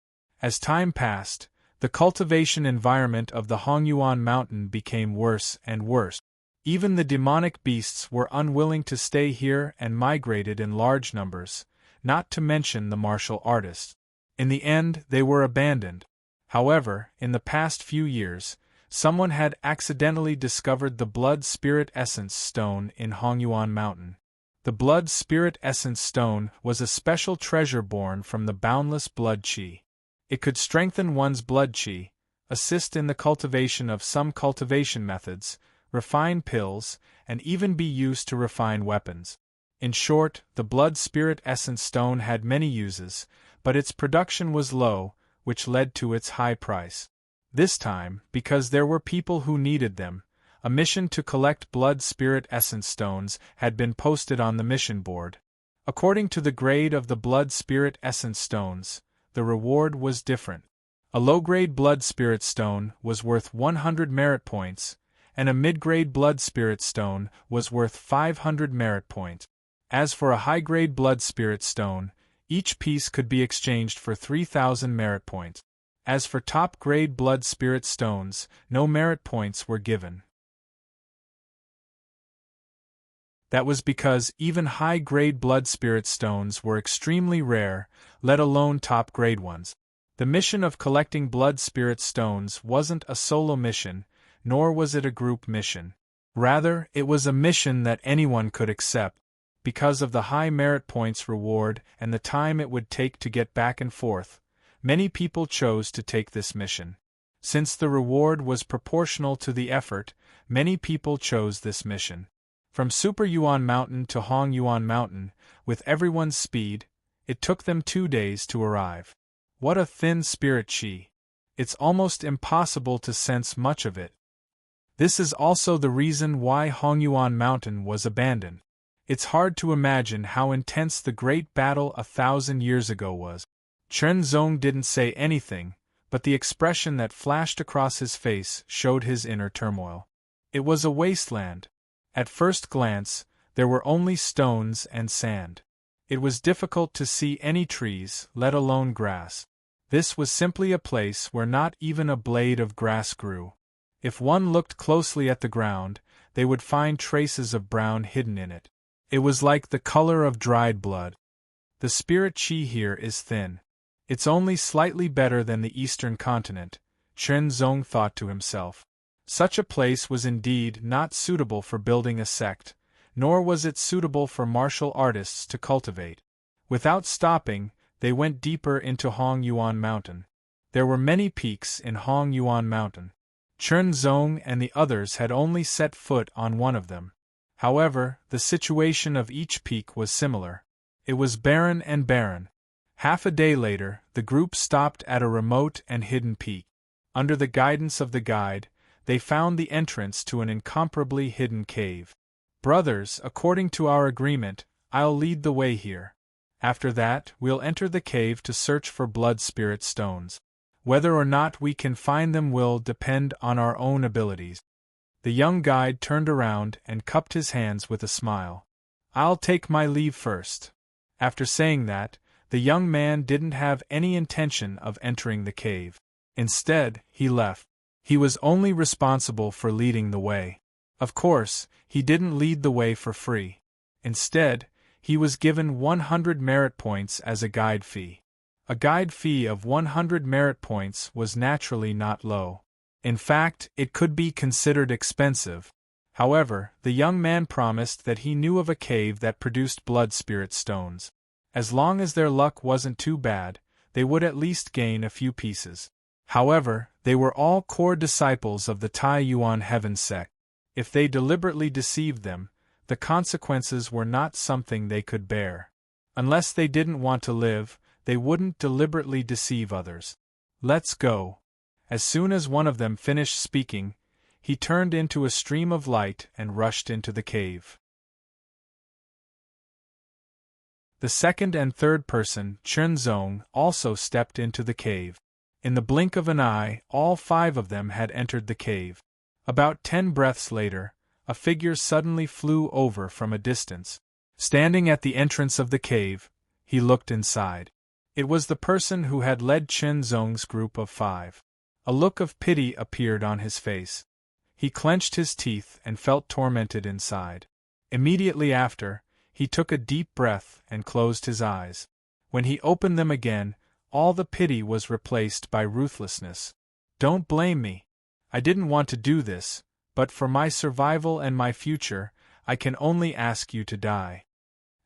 As time passed, the cultivation environment of the Hongyuan Mountain became worse and worse. Even the demonic beasts were unwilling to stay here and migrated in large numbers, not to mention the martial artists. In the end, they were abandoned. However, in the past few years, someone had accidentally discovered the Blood Spirit Essence Stone in Hongyuan Mountain. The Blood Spirit Essence Stone was a special treasure born from the boundless blood chi. It could strengthen one's blood chi, assist in the cultivation of some cultivation methods, refine pills, and even be used to refine weapons. In short, the Blood Spirit Essence Stone had many uses, but its production was low, which led to its high price. This time, because there were people who needed them, a mission to collect Blood Spirit Essence Stones had been posted on the mission board. According to the grade of the Blood Spirit Essence Stones, the reward was different. A low-grade Blood Spirit Stone was worth 100 merit points, and a mid-grade Blood Spirit Stone was worth 500 merit points. As for a high-grade Blood Spirit Stone, each piece could be exchanged for 3,000 merit points. As for top-grade Blood Spirit Stones, no merit points were given. That was because even high-grade Blood Spirit Stones were extremely rare, let alone top-grade ones. The mission of collecting Blood Spirit Stones wasn't a solo mission, nor was it a group mission. Rather, it was a mission that anyone could accept. Because of the high merit points reward and the time it would take to get back and forth, many people chose to take this mission. Since the reward was proportional to the effort, many people chose this mission. From Super Yuan Mountain to Hong Yuan Mountain, with everyone's speed, it took them 2 days to arrive. What a thin spirit qi! It's almost impossible to sense much of it. This is also the reason why Hong Yuan Mountain was abandoned. It's hard to imagine how intense the great battle 1,000 years ago was. Chen Zong didn't say anything, but the expression that flashed across his face showed his inner turmoil. It was a wasteland. At first glance, there were only stones and sand. It was difficult to see any trees, let alone grass. This was simply a place where not even a blade of grass grew. If one looked closely at the ground, they would find traces of brown hidden in it. It was like the color of dried blood. The spirit qi here is thin. It's only slightly better than the eastern continent, Chen Zong thought to himself. Such a place was indeed not suitable for building a sect, nor was it suitable for martial artists to cultivate. Without stopping, they went deeper into Hong Yuan Mountain. There were many peaks in Hong Yuan Mountain. Chen Zong and the others had only set foot on one of them. However, the situation of each peak was similar. It was barren and barren. Half a day later, the group stopped at a remote and hidden peak. Under the guidance of the guide, they found the entrance to an incomparably hidden cave. Brothers, according to our agreement, I'll lead the way here. After that, we'll enter the cave to search for blood spirit stones. Whether or not we can find them will depend on our own abilities. The young guide turned around and cupped his hands with a smile. I'll take my leave first. After saying that, the young man didn't have any intention of entering the cave. Instead, he left. He was only responsible for leading the way. Of course, he didn't lead the way for free. Instead, he was given 100 merit points as a guide fee. A guide fee of 100 merit points was naturally not low. In fact, it could be considered expensive. However, the young man promised that he knew of a cave that produced blood spirit stones. As long as their luck wasn't too bad, they would at least gain a few pieces. However, they were all core disciples of the Tai Yuan Heaven sect. If they deliberately deceived them, the consequences were not something they could bear. Unless they didn't want to live, they wouldn't deliberately deceive others. Let's go. As soon as one of them finished speaking, he turned into a stream of light and rushed into the cave. The second and third person, Chen Zong, also stepped into the cave. In the blink of an eye, all 5 of them had entered the cave. About 10 breaths later, a figure suddenly flew over from a distance. Standing at the entrance of the cave, he looked inside. It was the person who had led Chen Zong's group of 5. A look of pity appeared on his face. He clenched his teeth and felt tormented inside. Immediately after, he took a deep breath and closed his eyes. When he opened them again, all the pity was replaced by ruthlessness. Don't blame me. I didn't want to do this, but for my survival and my future, I can only ask you to die.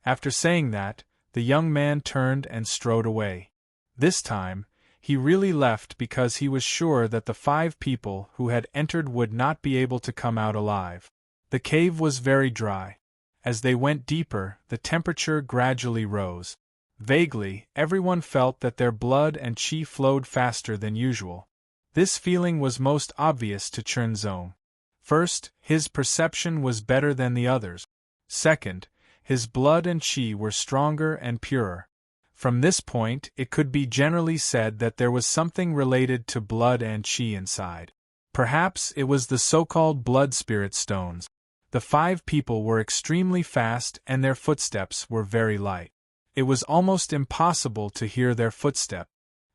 After saying that, the young man turned and strode away. This time, he really left because he was sure that the 5 people who had entered would not be able to come out alive. The cave was very dry. As they went deeper, the temperature gradually rose. Vaguely, everyone felt that their blood and qi flowed faster than usual. This feeling was most obvious to Chen Zong. First, his perception was better than the others. Second, his blood and qi were stronger and purer. From this point, it could be generally said that there was something related to blood and qi inside. Perhaps it was the so-called blood spirit stones. The 5 people were extremely fast and their footsteps were very light. It was almost impossible to hear their footstep.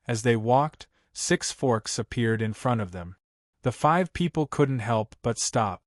As they walked, 6 forks appeared in front of them. The 5 people couldn't help but stop.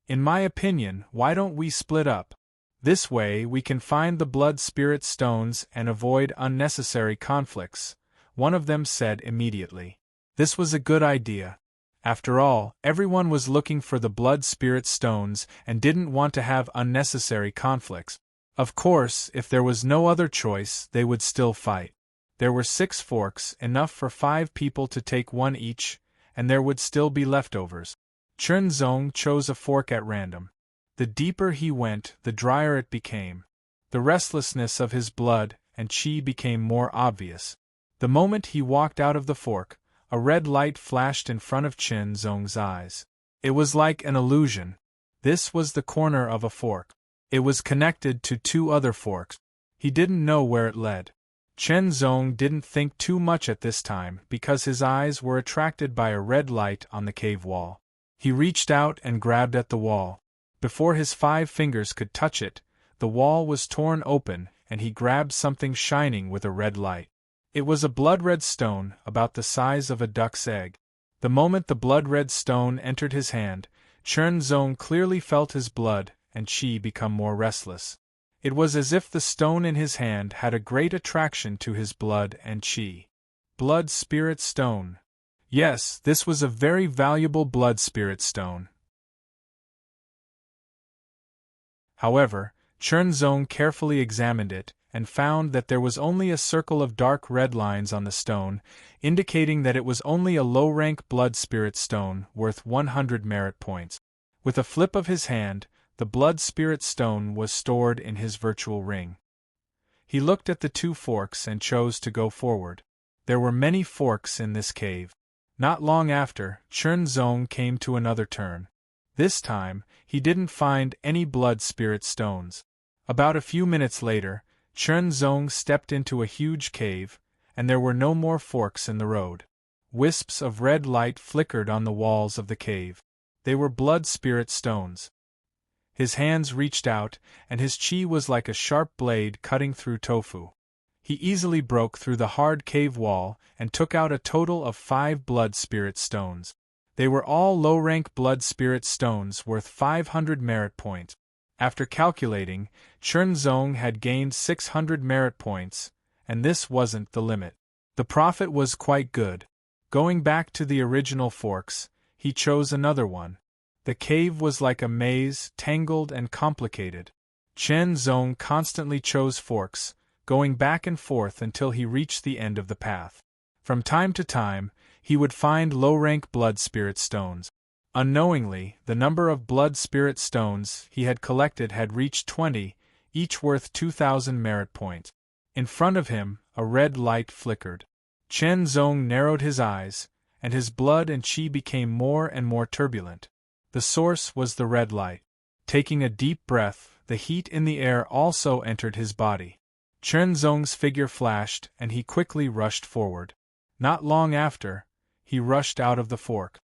In my opinion, why don't we split up? This way we can find the blood spirit stones and avoid unnecessary conflicts, one of them said immediately. This was a good idea. After all, everyone was looking for the blood spirit stones and didn't want to have unnecessary conflicts. Of course, if there was no other choice, they would still fight. There were 6 forks, enough for 5 people to take one each, and there would still be leftovers. Chen Zong chose a fork at random. The deeper he went, the drier it became. The restlessness of his blood and qi became more obvious. The moment he walked out of the fork, a red light flashed in front of Chen Zong's eyes. It was like an illusion. This was the corner of a fork. It was connected to two other forks. He didn't know where it led. Chen Zong didn't think too much at this time because his eyes were attracted by a red light on the cave wall. He reached out and grabbed at the wall. Before his 5 fingers could touch it, the wall was torn open and he grabbed something shining with a red light. It was a blood-red stone about the size of a duck's egg. The moment the blood-red stone entered his hand, Chen Zong clearly felt his blood and qi become more restless. It was as if the stone in his hand had a great attraction to his blood and qi. Blood Spirit Stone. Yes, this was a very valuable blood spirit stone. However, Chen Zong carefully examined it and found that there was only a circle of dark red lines on the stone, indicating that it was only a low-rank blood spirit stone worth 100 merit points. With a flip of his hand, the blood spirit stone was stored in his virtual ring. He looked at the 2 forks and chose to go forward. There were many forks in this cave. Not long after, Chen Zong came to another turn. This time, he didn't find any blood spirit stones. About a few minutes later, Chen Zong stepped into a huge cave, and there were no more forks in the road. Wisps of red light flickered on the walls of the cave. They were blood spirit stones. His hands reached out, and his qi was like a sharp blade cutting through tofu. He easily broke through the hard cave wall and took out a total of 5 blood spirit stones. They were all low-rank blood spirit stones worth 500 merit points. After calculating, Chen Zong had gained 600 merit points, and this wasn't the limit. The profit was quite good. Going back to the original forks, he chose another one. The cave was like a maze, tangled and complicated. Chen Zong constantly chose forks, going back and forth until he reached the end of the path. From time to time, he would find low-rank blood spirit stones. Unknowingly, the number of blood spirit stones he had collected had reached 20, each worth 2,000 merit points. In front of him, a red light flickered. Chen Zong narrowed his eyes, and his blood and qi became more and more turbulent. The source was the red light. Taking a deep breath, the heat in the air also entered his body. Chen Zong's figure flashed, and he quickly rushed forward. Not long after, he rushed out of the fork.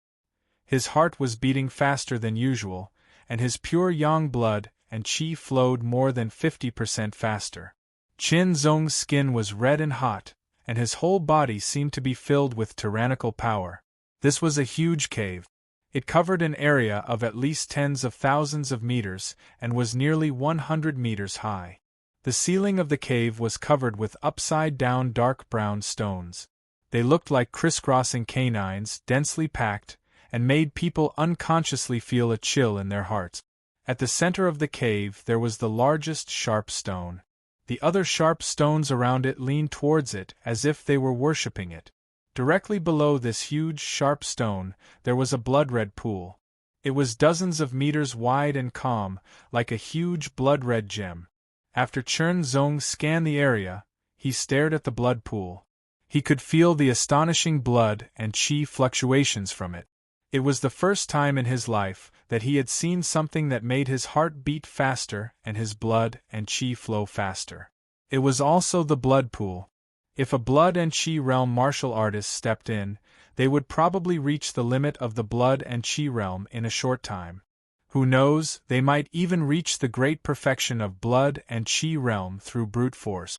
His heart was beating faster than usual, and his pure yang blood and qi flowed more than 50% faster. Chen Zong's skin was red and hot, and his whole body seemed to be filled with tyrannical power. This was a huge cave. It covered an area of at least tens of thousands of meters and was nearly 100 meters high. The ceiling of the cave was covered with upside-down dark brown stones. They looked like crisscrossing canines, densely packed, and made people unconsciously feel a chill in their hearts. At the center of the cave there was the largest sharp stone. The other sharp stones around it leaned towards it as if they were worshipping it. Directly below this huge sharp stone there was a blood-red pool. It was dozens of meters wide and calm, like a huge blood-red gem. After Chen Zong scanned the area, he stared at the blood pool. He could feel the astonishing blood and qi fluctuations from it. It was the first time in his life that he had seen something that made his heart beat faster and his blood and qi flow faster. It was also the blood pool. If a blood and qi realm martial artist stepped in, they would probably reach the limit of the blood and qi realm in a short time. Who knows, they might even reach the great perfection of blood and qi realm through brute force.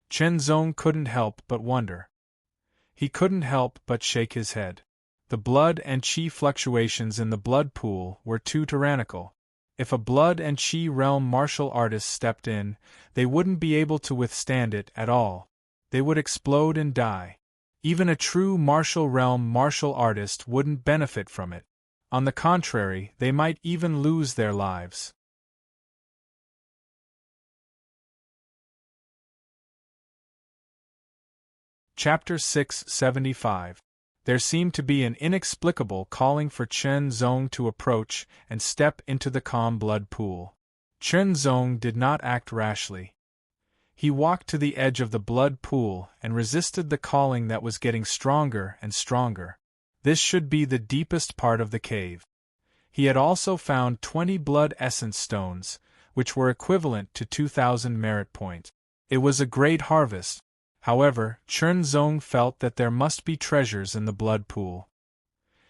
Chen Zong couldn't help but wonder. He couldn't help but shake his head. The blood and qi fluctuations in the blood pool were too tyrannical. If a blood and qi realm martial artist stepped in, they wouldn't be able to withstand it at all. They would explode and die. Even a true martial realm martial artist wouldn't benefit from it. On the contrary, they might even lose their lives. Chapter 675. There seemed to be an inexplicable calling for Chen Zong to approach and step into the calm blood pool. Chen Zong did not act rashly. He walked to the edge of the blood pool and resisted the calling that was getting stronger and stronger. This should be the deepest part of the cave. He had also found 20 blood essence stones, which were equivalent to 2,000 merit points. It was a great harvest. However, Chen Zong felt that there must be treasures in the blood pool.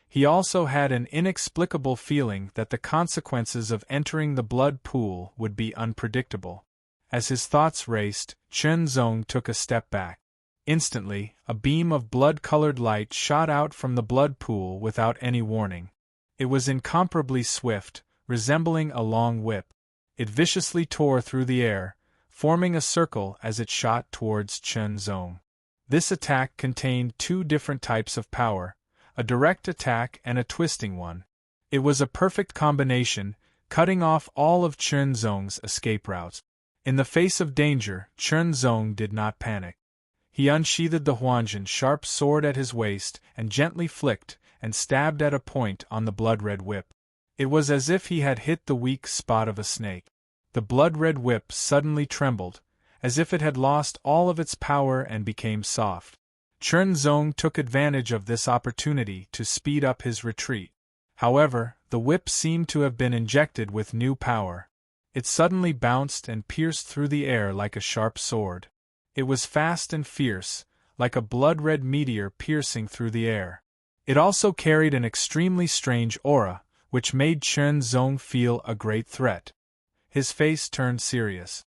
He also had an inexplicable feeling that the consequences of entering the blood pool would be unpredictable. As his thoughts raced, Chen Zong took a step back. Instantly, a beam of blood-colored light shot out from the blood pool without any warning. It was incomparably swift, resembling a long whip. It viciously tore through the air, forming a circle as it shot towards Chen Zong. This attack contained two different types of power, a direct attack and a twisting one. It was a perfect combination, cutting off all of Chen Zong's escape routes. In the face of danger, Chen Zong did not panic. He unsheathed the Huanjin sharp sword at his waist and gently flicked and stabbed at a point on the blood-red whip. It was as if he had hit the weak spot of a snake. The blood-red whip suddenly trembled, as if it had lost all of its power and became soft. Chen Zong took advantage of this opportunity to speed up his retreat. However, the whip seemed to have been injected with new power. It suddenly bounced and pierced through the air like a sharp sword. It was fast and fierce, like a blood-red meteor piercing through the air. It also carried an extremely strange aura, which made Chen Zong feel a great threat. His face turned serious.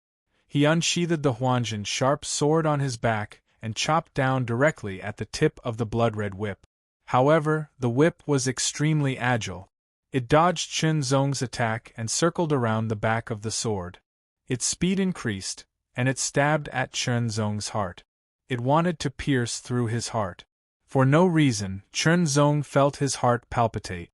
He unsheathed the Huanjin sharp sword on his back and chopped down directly at the tip of the blood-red whip. However, the whip was extremely agile. It dodged Chen Zong's attack and circled around the back of the sword. Its speed increased, and it stabbed at Chen Zong's heart. It wanted to pierce through his heart. For no reason, Chen Zong felt his heart palpitate.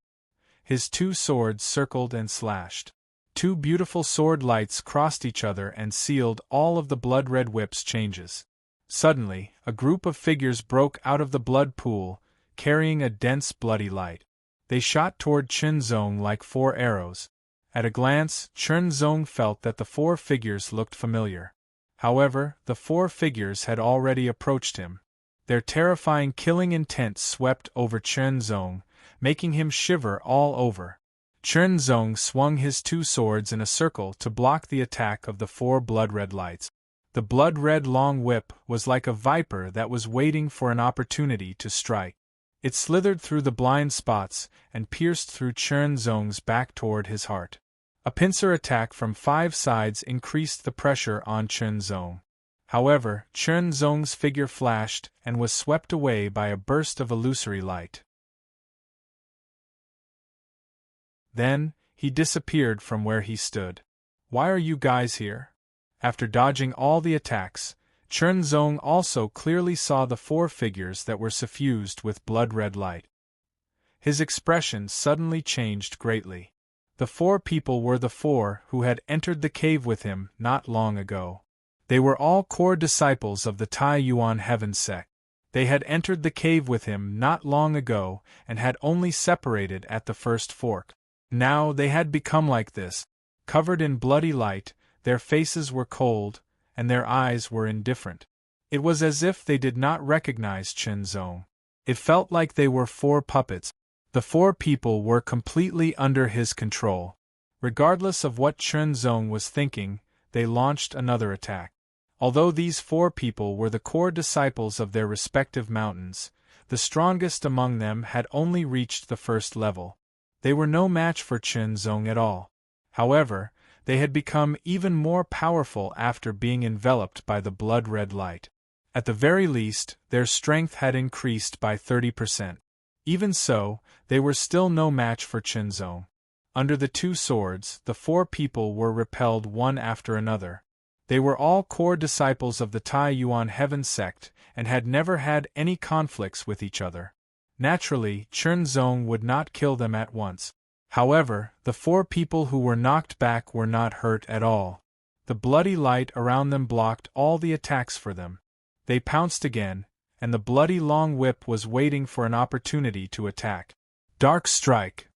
His two swords circled and slashed. Two beautiful sword lights crossed each other and sealed all of the blood-red whip's changes. Suddenly, a group of figures broke out of the blood pool, carrying a dense bloody light. They shot toward Chen Zong like 4 arrows. At a glance, Chen Zong felt that the 4 figures looked familiar. However, the 4 figures had already approached him. Their terrifying killing intent swept over Chen Zong, making him shiver all over. Chen Zong swung his 2 swords in a circle to block the attack of the 4 blood-red lights. The blood-red long whip was like a viper that was waiting for an opportunity to strike. It slithered through the blind spots and pierced through Chen Zong's back toward his heart. A pincer attack from 5 sides increased the pressure on Chen Zong. However, Chen Zong's figure flashed and was swept away by a burst of illusory light. Then, he disappeared from where he stood. Why are you guys here? After dodging all the attacks, Chen Zong also clearly saw the 4 figures that were suffused with blood-red light. His expression suddenly changed greatly. The 4 people were the 4 who had entered the cave with him not long ago. They were all core disciples of the Tai Yuan Heaven sect. They had entered the cave with him not long ago and had only separated at the first fork. Now they had become like this. Covered in bloody light, their faces were cold, and their eyes were indifferent. It was as if they did not recognize Chen Zong. It felt like they were 4 puppets. The 4 people were completely under his control. Regardless of what Chen Zong was thinking, they launched another attack. Although these 4 people were the core disciples of their respective mountains, the strongest among them had only reached the first level. They were no match for Chen Zong at all. However, they had become even more powerful after being enveloped by the blood-red light. At the very least, their strength had increased by 30%. Even so, they were still no match for Chen Zong. Under the 2 swords, the 4 people were repelled one after another. They were all core disciples of the Tai Yuan Heaven sect and had never had any conflicts with each other. Naturally, Chen Zong would not kill them at once. However, the 4 people who were knocked back were not hurt at all. The bloody light around them blocked all the attacks for them. They pounced again, and the bloody long whip was waiting for an opportunity to attack. Dark strike!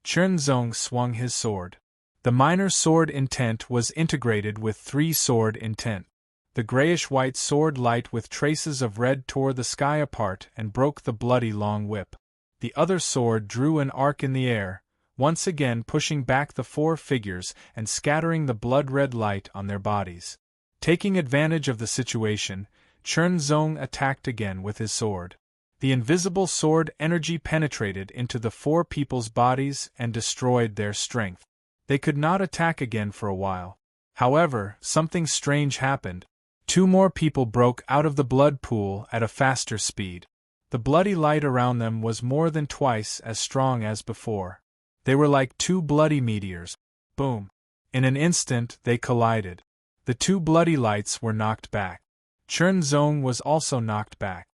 Chunzong swung his sword. The minor sword intent was integrated with 3-sword intent. The grayish-white sword light with traces of red tore the sky apart and broke the bloody long whip. The other sword drew an arc in the air, once again pushing back the 4 figures and scattering the blood-red light on their bodies. Taking advantage of the situation, Chunzong attacked again with his sword. The invisible sword energy penetrated into the 4 people's bodies and destroyed their strength. They could not attack again for a while. However, something strange happened. 2 more people broke out of the blood pool at a faster speed. The bloody light around them was more than twice as strong as before. They were like 2 bloody meteors. Boom! In an instant they collided. The 2 bloody lights were knocked back. Chunzong was also knocked back.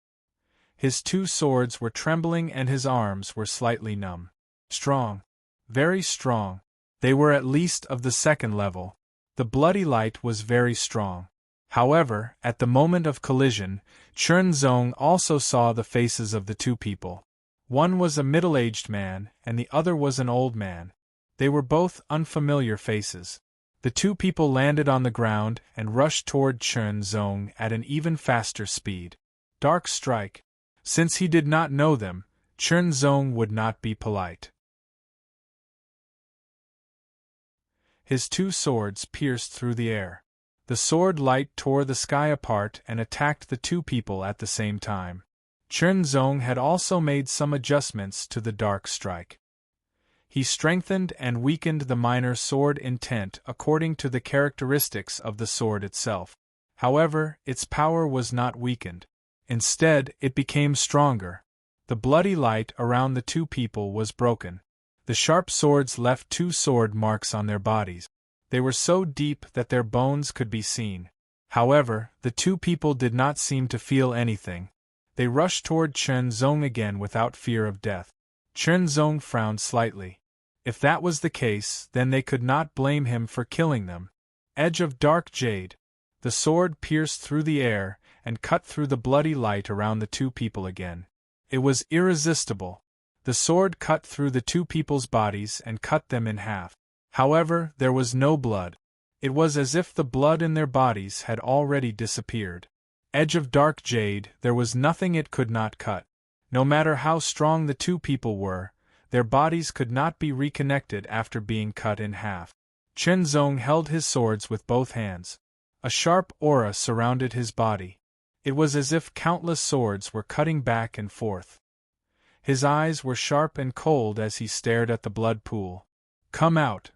His 2 swords were trembling and his arms were slightly numb. Strong. Very strong. They were at least of the 2nd level. The bloody light was very strong. However, at the moment of collision, Chunzong also saw the faces of the 2 people. One was a middle-aged man, and the other was an old man. They were both unfamiliar faces. The 2 people landed on the ground and rushed toward Chunzong at an even faster speed. Dark strike. Since he did not know them, Chunzong would not be polite. His 2 swords pierced through the air. The sword light tore the sky apart and attacked the 2 people at the same time. Chunzong had also made some adjustments to the dark strike. He strengthened and weakened the minor sword intent according to the characteristics of the sword itself. However, its power was not weakened. Instead, it became stronger. The bloody light around the 2 people was broken. The sharp swords left 2 sword marks on their bodies. They were so deep that their bones could be seen. However, the 2 people did not seem to feel anything. They rushed toward Chunzong again without fear of death. Chunzong frowned slightly. If that was the case, then they could not blame him for killing them. Edge of dark jade. The sword pierced through the air and cut through the bloody light around the 2 people again. It was irresistible. The sword cut through the 2 people's bodies and cut them in half. However, there was no blood. It was as if the blood in their bodies had already disappeared. Edge of dark jade, there was nothing it could not cut. No matter how strong the 2 people were, their bodies could not be reconnected after being cut in half. Chunzong held his swords with both hands. A sharp aura surrounded his body. It was as if countless swords were cutting back and forth. His eyes were sharp and cold as he stared at the blood pool. "Come out."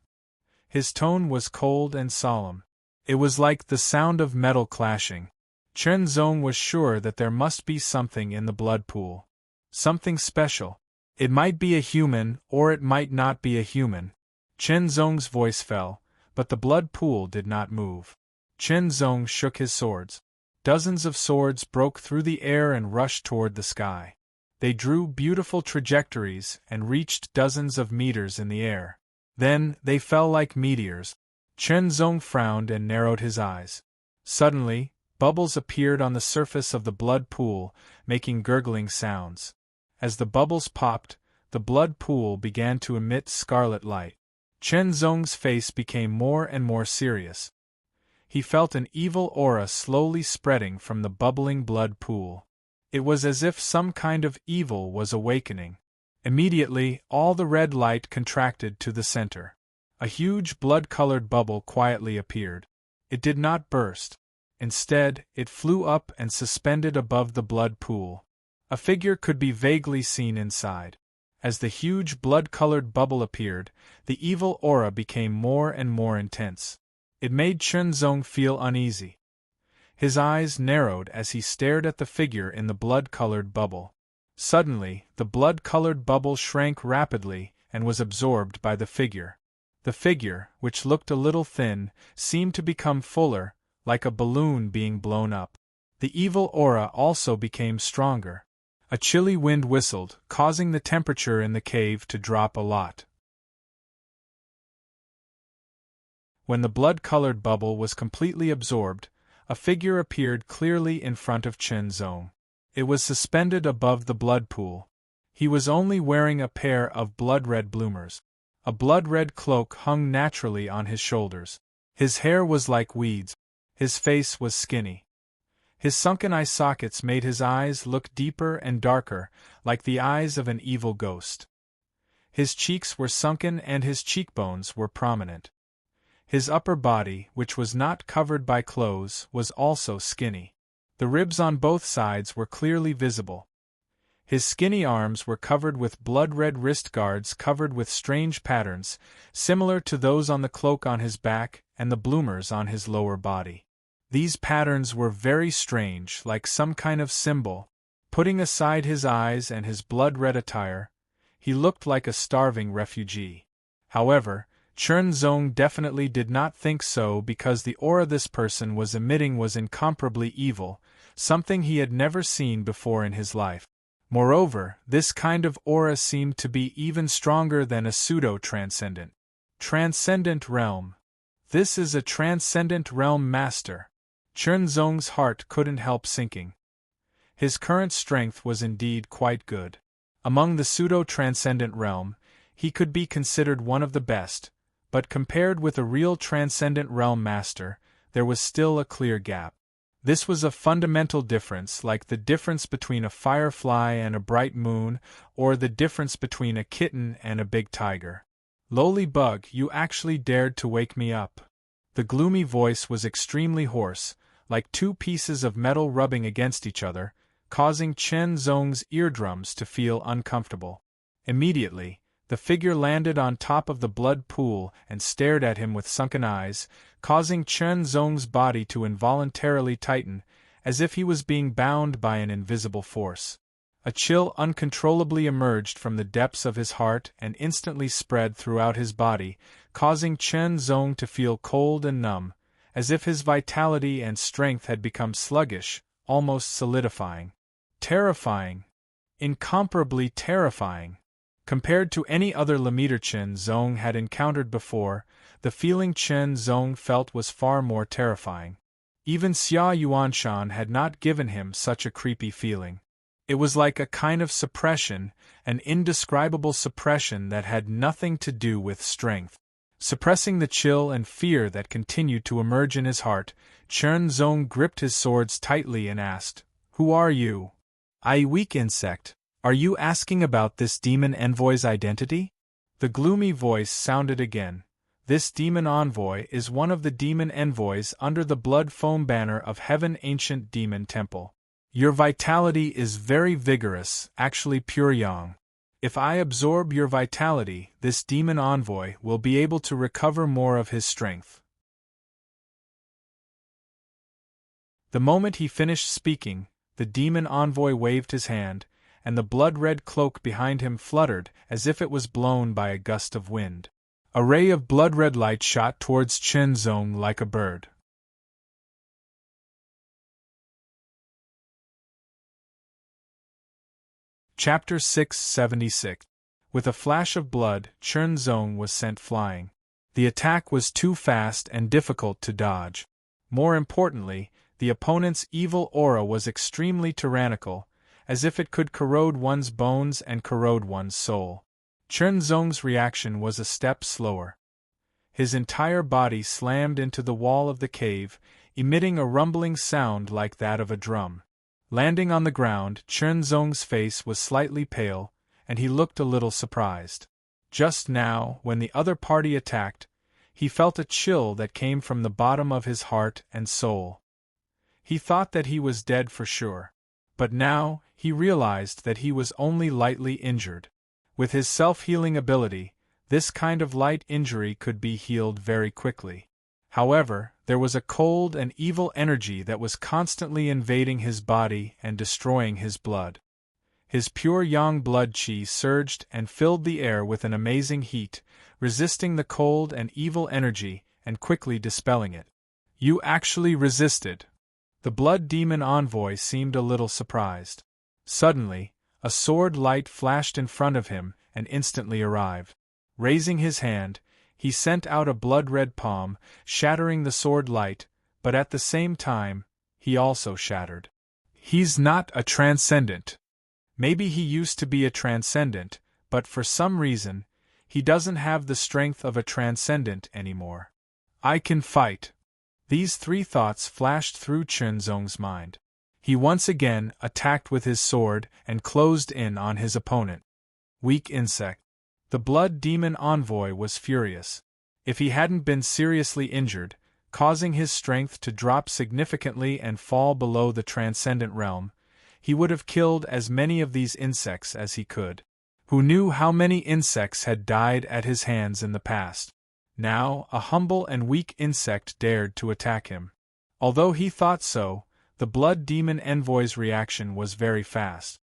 His tone was cold and solemn. It was like the sound of metal clashing. Chunzong was sure that there must be something in the blood pool. Something special. It might be a human, or it might not be a human. Chunzong's voice fell, but the blood pool did not move. Chunzong shook his swords. Dozens of swords broke through the air and rushed toward the sky. They drew beautiful trajectories and reached dozens of meters in the air. Then, they fell like meteors. Chunzong frowned and narrowed his eyes. Suddenly, bubbles appeared on the surface of the blood pool, making gurgling sounds. As the bubbles popped, the blood pool began to emit scarlet light. Chunzong's face became more and more serious. He felt an evil aura slowly spreading from the bubbling blood pool. It was as if some kind of evil was awakening. Immediately, all the red light contracted to the center. A huge blood-colored bubble quietly appeared. It did not burst. Instead, it flew up and suspended above the blood pool. A figure could be vaguely seen inside. As the huge blood-colored bubble appeared, the evil aura became more and more intense. It made Chunzong feel uneasy. His eyes narrowed as he stared at the figure in the blood-colored bubble. Suddenly, the blood-colored bubble shrank rapidly and was absorbed by the figure. The figure, which looked a little thin, seemed to become fuller, like a balloon being blown up. The evil aura also became stronger. A chilly wind whistled, causing the temperature in the cave to drop a lot. When the blood-colored bubble was completely absorbed, a figure appeared clearly in front of Chunzong. It was suspended above the blood pool. He was only wearing a pair of blood-red bloomers. A blood-red cloak hung naturally on his shoulders. His hair was like weeds. His face was skinny. His sunken eye sockets made his eyes look deeper and darker, like the eyes of an evil ghost. His cheeks were sunken and his cheekbones were prominent. His upper body, which was not covered by clothes, was also skinny. The ribs on both sides were clearly visible. His skinny arms were covered with blood-red wrist guards covered with strange patterns, similar to those on the cloak on his back and the bloomers on his lower body. These patterns were very strange, like some kind of symbol. Putting aside his eyes and his blood-red attire, he looked like a starving refugee. However, Chen Zong definitely did not think so because the aura this person was emitting was incomparably evil, something he had never seen before in his life. Moreover, this kind of aura seemed to be even stronger than a pseudo-transcendent. Transcendent realm. This is a transcendent realm master. Chen Zong's heart couldn't help sinking. His current strength was indeed quite good. Among the pseudo-transcendent realm, he could be considered one of the best, but compared with a real transcendent realm master, there was still a clear gap. This was a fundamental difference, like the difference between a firefly and a bright moon, or the difference between a kitten and a big tiger. "Lowly bug, you actually dared to wake me up." The gloomy voice was extremely hoarse, like two pieces of metal rubbing against each other, causing Chen Zong's eardrums to feel uncomfortable. Immediately, the figure landed on top of the blood pool and stared at him with sunken eyes, causing Chen Zong's body to involuntarily tighten, as if he was being bound by an invisible force. A chill uncontrollably emerged from the depths of his heart and instantly spread throughout his body, causing Chen Zong to feel cold and numb, as if his vitality and strength had become sluggish, almost solidifying. Terrifying. Incomparably terrifying. Compared to any other Lamiter Chen Zong had encountered before, the feeling Chen Zong felt was far more terrifying. Even Xia Yuanshan had not given him such a creepy feeling. It was like a kind of suppression, an indescribable suppression that had nothing to do with strength. Suppressing the chill and fear that continued to emerge in his heart, Chen Zong gripped his swords tightly and asked, "Who are you?" "I, weak insect. Are you asking about this demon envoy's identity?" The gloomy voice sounded again. "This demon envoy is one of the demon envoys under the blood foam banner of Heaven Ancient Demon Temple. Your vitality is very vigorous, actually pure yang. If I absorb your vitality, this demon envoy will be able to recover more of his strength." The moment he finished speaking, the demon envoy waved his hand, and the blood-red cloak behind him fluttered as if it was blown by a gust of wind. A ray of blood-red light shot towards Chen Zong like a bird. Chapter 676. With a flash of blood, Chen Zong was sent flying. The attack was too fast and difficult to dodge. More importantly, the opponent's evil aura was extremely tyrannical, as if it could corrode one's bones and corrode one's soul. Chen Zong's reaction was a step slower. His entire body slammed into the wall of the cave, emitting a rumbling sound like that of a drum. Landing on the ground, Chen Zong's face was slightly pale, and he looked a little surprised. Just now, when the other party attacked, he felt a chill that came from the bottom of his heart and soul. He thought that he was dead for sure. But now, he realized that he was only lightly injured. With his self-healing ability, this kind of light injury could be healed very quickly. However, there was a cold and evil energy that was constantly invading his body and destroying his blood. His pure yang blood qi surged and filled the air with an amazing heat, resisting the cold and evil energy and quickly dispelling it. "You actually resisted." The blood demon envoy seemed a little surprised. Suddenly, a sword light flashed in front of him and instantly arrived. Raising his hand, he sent out a blood-red palm, shattering the sword light, but at the same time, he also shattered. He's not a transcendent. Maybe he used to be a transcendent, but for some reason, he doesn't have the strength of a transcendent anymore. I can fight. These three thoughts flashed through Chunzong's mind. He once again attacked with his sword and closed in on his opponent. Weak insect. The blood demon envoy was furious. If he hadn't been seriously injured, causing his strength to drop significantly and fall below the transcendent realm, he would have killed as many of these insects as he could. Who knew how many insects had died at his hands in the past? Now, a humble and weak insect dared to attack him. Although he thought so, the blood demon envoy's reaction was very fast.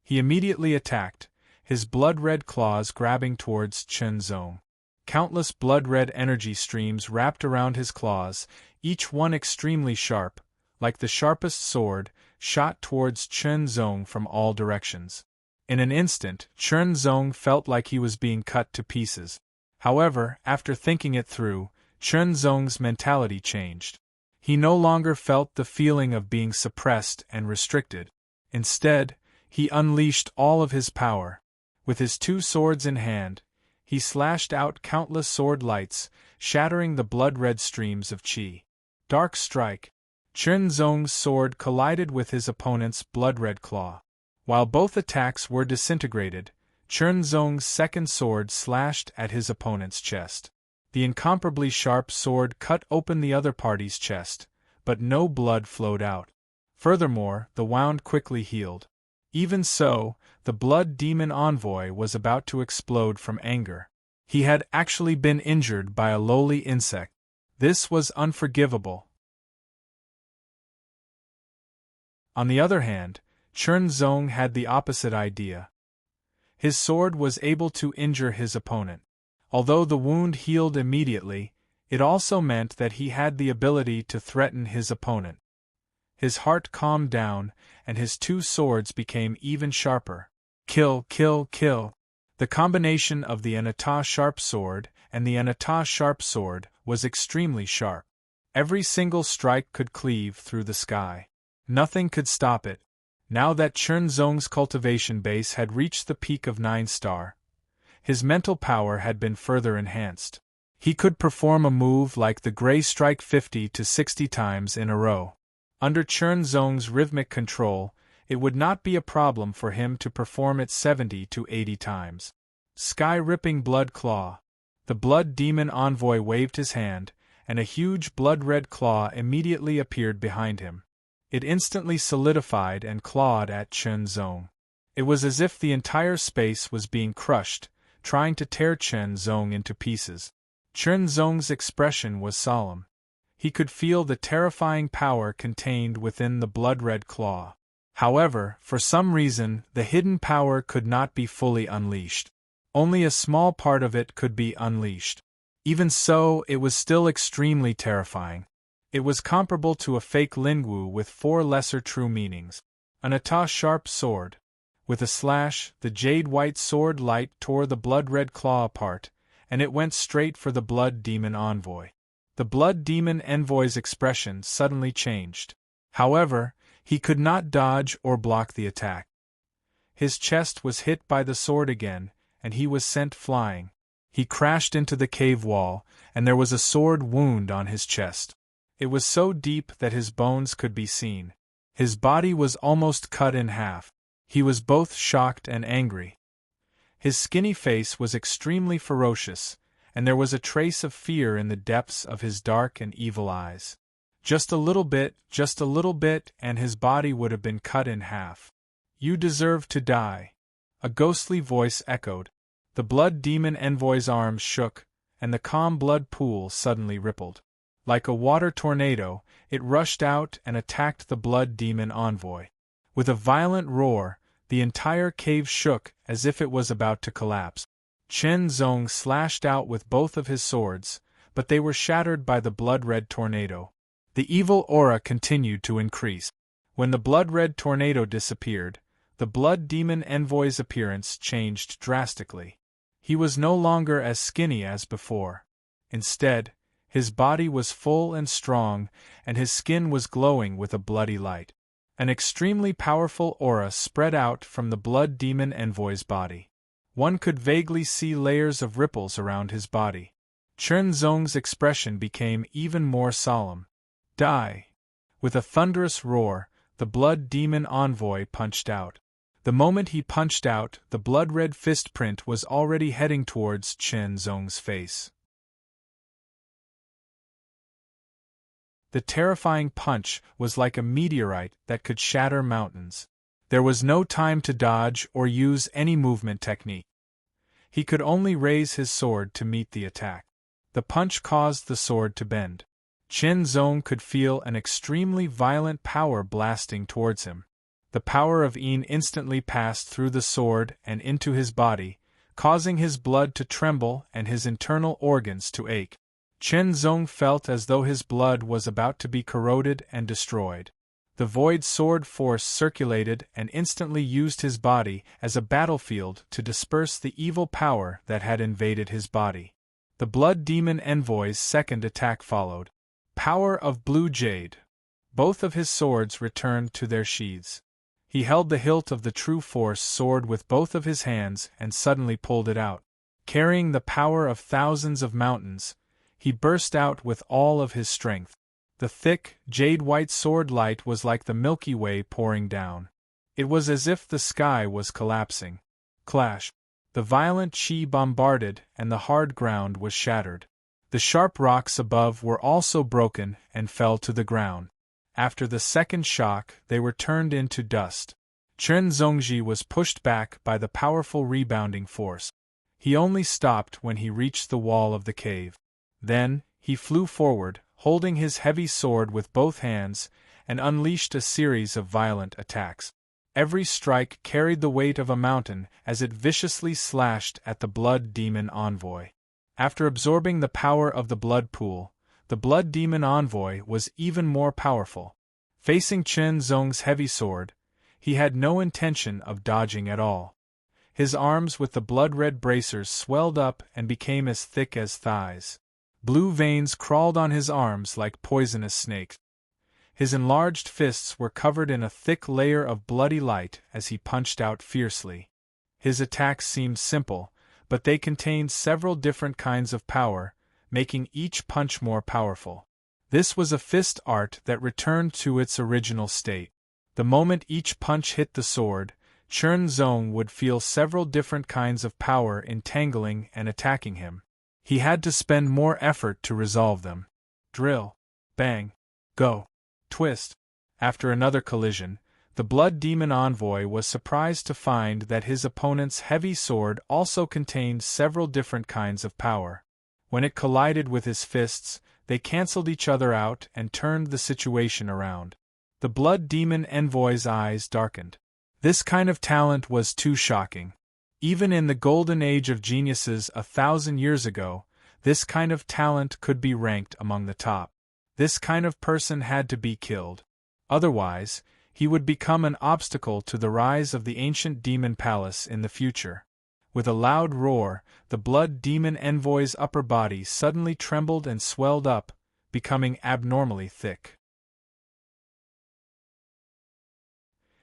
He immediately attacked, his blood-red claws grabbing towards Chunzong. Countless blood-red energy streams wrapped around his claws, each one extremely sharp, like the sharpest sword, shot towards Chunzong from all directions. In an instant, Chunzong felt like he was being cut to pieces. However, after thinking it through, Chunzong's mentality changed. He no longer felt the feeling of being suppressed and restricted. Instead, he unleashed all of his power. With his two swords in hand, he slashed out countless sword lights, shattering the blood-red streams of qi. Dark strike. Chunzong's sword collided with his opponent's blood-red claw. While both attacks were disintegrated, Chunzong's second sword slashed at his opponent's chest. The incomparably sharp sword cut open the other party's chest, but no blood flowed out. Furthermore, the wound quickly healed. Even so, the blood demon envoy was about to explode from anger. He had actually been injured by a lowly insect. This was unforgivable. On the other hand, Chunzong had the opposite idea. His sword was able to injure his opponent. Although the wound healed immediately, it also meant that he had the ability to threaten his opponent. His heart calmed down, and his two swords became even sharper. Kill, kill, kill. The combination of the Anata sharp sword and the Anata sharp sword was extremely sharp. Every single strike could cleave through the sky. Nothing could stop it. Now that Chunzong's cultivation base had reached the peak of 9-star, his mental power had been further enhanced. He could perform a move like the Gray Strike 50 to 60 times in a row. Under Chunzong's rhythmic control, it would not be a problem for him to perform it 70 to 80 times. Sky-ripping blood claw. The blood demon envoy waved his hand, and a huge blood-red claw immediately appeared behind him. It instantly solidified and clawed at Chunzong. It was as if the entire space was being crushed, trying to tear Chunzong into pieces. Chunzong's expression was solemn. He could feel the terrifying power contained within the blood-red claw. However, for some reason, the hidden power could not be fully unleashed. Only a small part of it could be unleashed. Even so, it was still extremely terrifying. It was comparable to a fake Lingwu with 4 lesser true meanings. An Ata sharp sword. With a slash, the jade-white sword light tore the blood-red claw apart, and it went straight for the blood demon envoy. The blood demon envoy's expression suddenly changed. However, he could not dodge or block the attack. His chest was hit by the sword again, and he was sent flying. He crashed into the cave wall, and there was a sword wound on his chest. It was so deep that his bones could be seen. His body was almost cut in half. He was both shocked and angry. His skinny face was extremely ferocious, and there was a trace of fear in the depths of his dark and evil eyes. Just a little bit, and his body would have been cut in half. You deserve to die. A ghostly voice echoed. The blood demon envoy's arms shook, and the calm blood pool suddenly rippled. Like a water tornado, it rushed out and attacked the blood demon envoy. With a violent roar, the entire cave shook as if it was about to collapse. Chunzong slashed out with both of his swords, but they were shattered by the blood-red tornado. The evil aura continued to increase. When the blood-red tornado disappeared, the blood demon envoy's appearance changed drastically. He was no longer as skinny as before. Instead, his body was full and strong, and his skin was glowing with a bloody light. An extremely powerful aura spread out from the Blood Demon Envoy's body. One could vaguely see layers of ripples around his body. Chen Zong's expression became even more solemn. Die! With a thunderous roar, the Blood Demon Envoy punched out. The moment he punched out, the blood-red fist print was already heading towards Chen Zong's face. The terrifying punch was like a meteorite that could shatter mountains. There was no time to dodge or use any movement technique. He could only raise his sword to meet the attack. The punch caused the sword to bend. Chen Zong could feel an extremely violent power blasting towards him. The power of Yin instantly passed through the sword and into his body, causing his blood to tremble and his internal organs to ache. Chen Zong felt as though his blood was about to be corroded and destroyed. The void sword force circulated and instantly used his body as a battlefield to disperse the evil power that had invaded his body. The Blood Demon Envoy's second attack followed. Power of Blue Jade. Both of his swords returned to their sheaths. He held the hilt of the True Force sword with both of his hands and suddenly pulled it out. Carrying the power of thousands of mountains, he burst out with all of his strength. The thick, jade-white sword light was like the Milky Way pouring down. It was as if the sky was collapsing. Clash! The violent chi bombarded and the hard ground was shattered. The sharp rocks above were also broken and fell to the ground. After the second shock, they were turned into dust. Chen Zongji was pushed back by the powerful rebounding force. He only stopped when he reached the wall of the cave. Then, he flew forward, holding his heavy sword with both hands, and unleashed a series of violent attacks. Every strike carried the weight of a mountain as it viciously slashed at the Blood Demon Envoy. After absorbing the power of the blood pool, the Blood Demon Envoy was even more powerful. Facing Chen Zong's heavy sword, he had no intention of dodging at all. His arms with the blood-red bracers swelled up and became as thick as thighs. Blue veins crawled on his arms like poisonous snakes. His enlarged fists were covered in a thick layer of bloody light as he punched out fiercely. His attacks seemed simple, but they contained several different kinds of power, making each punch more powerful. This was a fist art that returned to its original state. The moment each punch hit the sword, Chen Zong would feel several different kinds of power entangling and attacking him. He had to spend more effort to resolve them. Drill. Bang. Go. Twist. After another collision, the Blood Demon Envoy was surprised to find that his opponent's heavy sword also contained several different kinds of power. When it collided with his fists, they cancelled each other out and turned the situation around. The Blood Demon Envoy's eyes darkened. This kind of talent was too shocking. Even in the golden age of geniuses 1,000 years ago, this kind of talent could be ranked among the top. This kind of person had to be killed. Otherwise, he would become an obstacle to the rise of the ancient demon palace in the future. With a loud roar, the Blood Demon Envoy's upper body suddenly trembled and swelled up, becoming abnormally thick.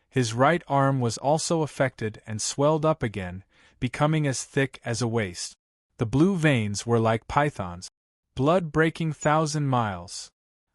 His right arm was also affected and swelled up again, becoming as thick as a waist. The blue veins were like pythons, blood breaking 1,000 miles.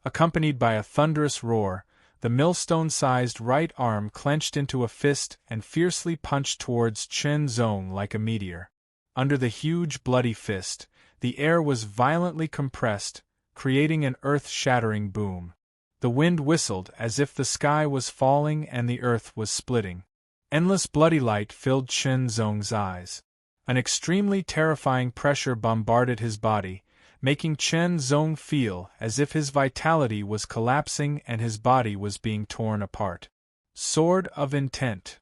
Accompanied by a thunderous roar, the millstone-sized right arm clenched into a fist and fiercely punched towards Chen Zong like a meteor. Under the huge bloody fist, the air was violently compressed, creating an earth-shattering boom. The wind whistled as if the sky was falling and the earth was splitting. Endless bloody light filled Chen Zong's eyes. An extremely terrifying pressure bombarded his body, making Chen Zong feel as if his vitality was collapsing and his body was being torn apart. Sword of Intent.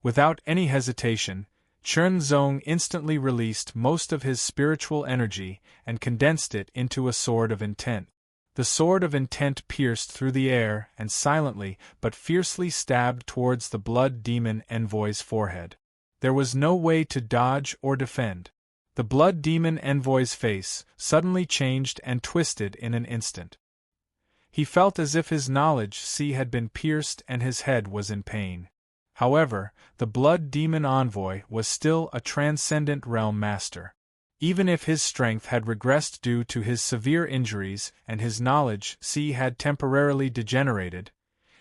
Without any hesitation, Chen Zong instantly released most of his spiritual energy and condensed it into a Sword of Intent. The Sword of Intent pierced through the air and silently but fiercely stabbed towards the Blood Demon Envoy's forehead. There was no way to dodge or defend. The Blood Demon Envoy's face suddenly changed and twisted in an instant. He felt as if his knowledge sea had been pierced and his head was in pain. However, the Blood Demon Envoy was still a transcendent realm master. Even if his strength had regressed due to his severe injuries and his knowledge sea had temporarily degenerated,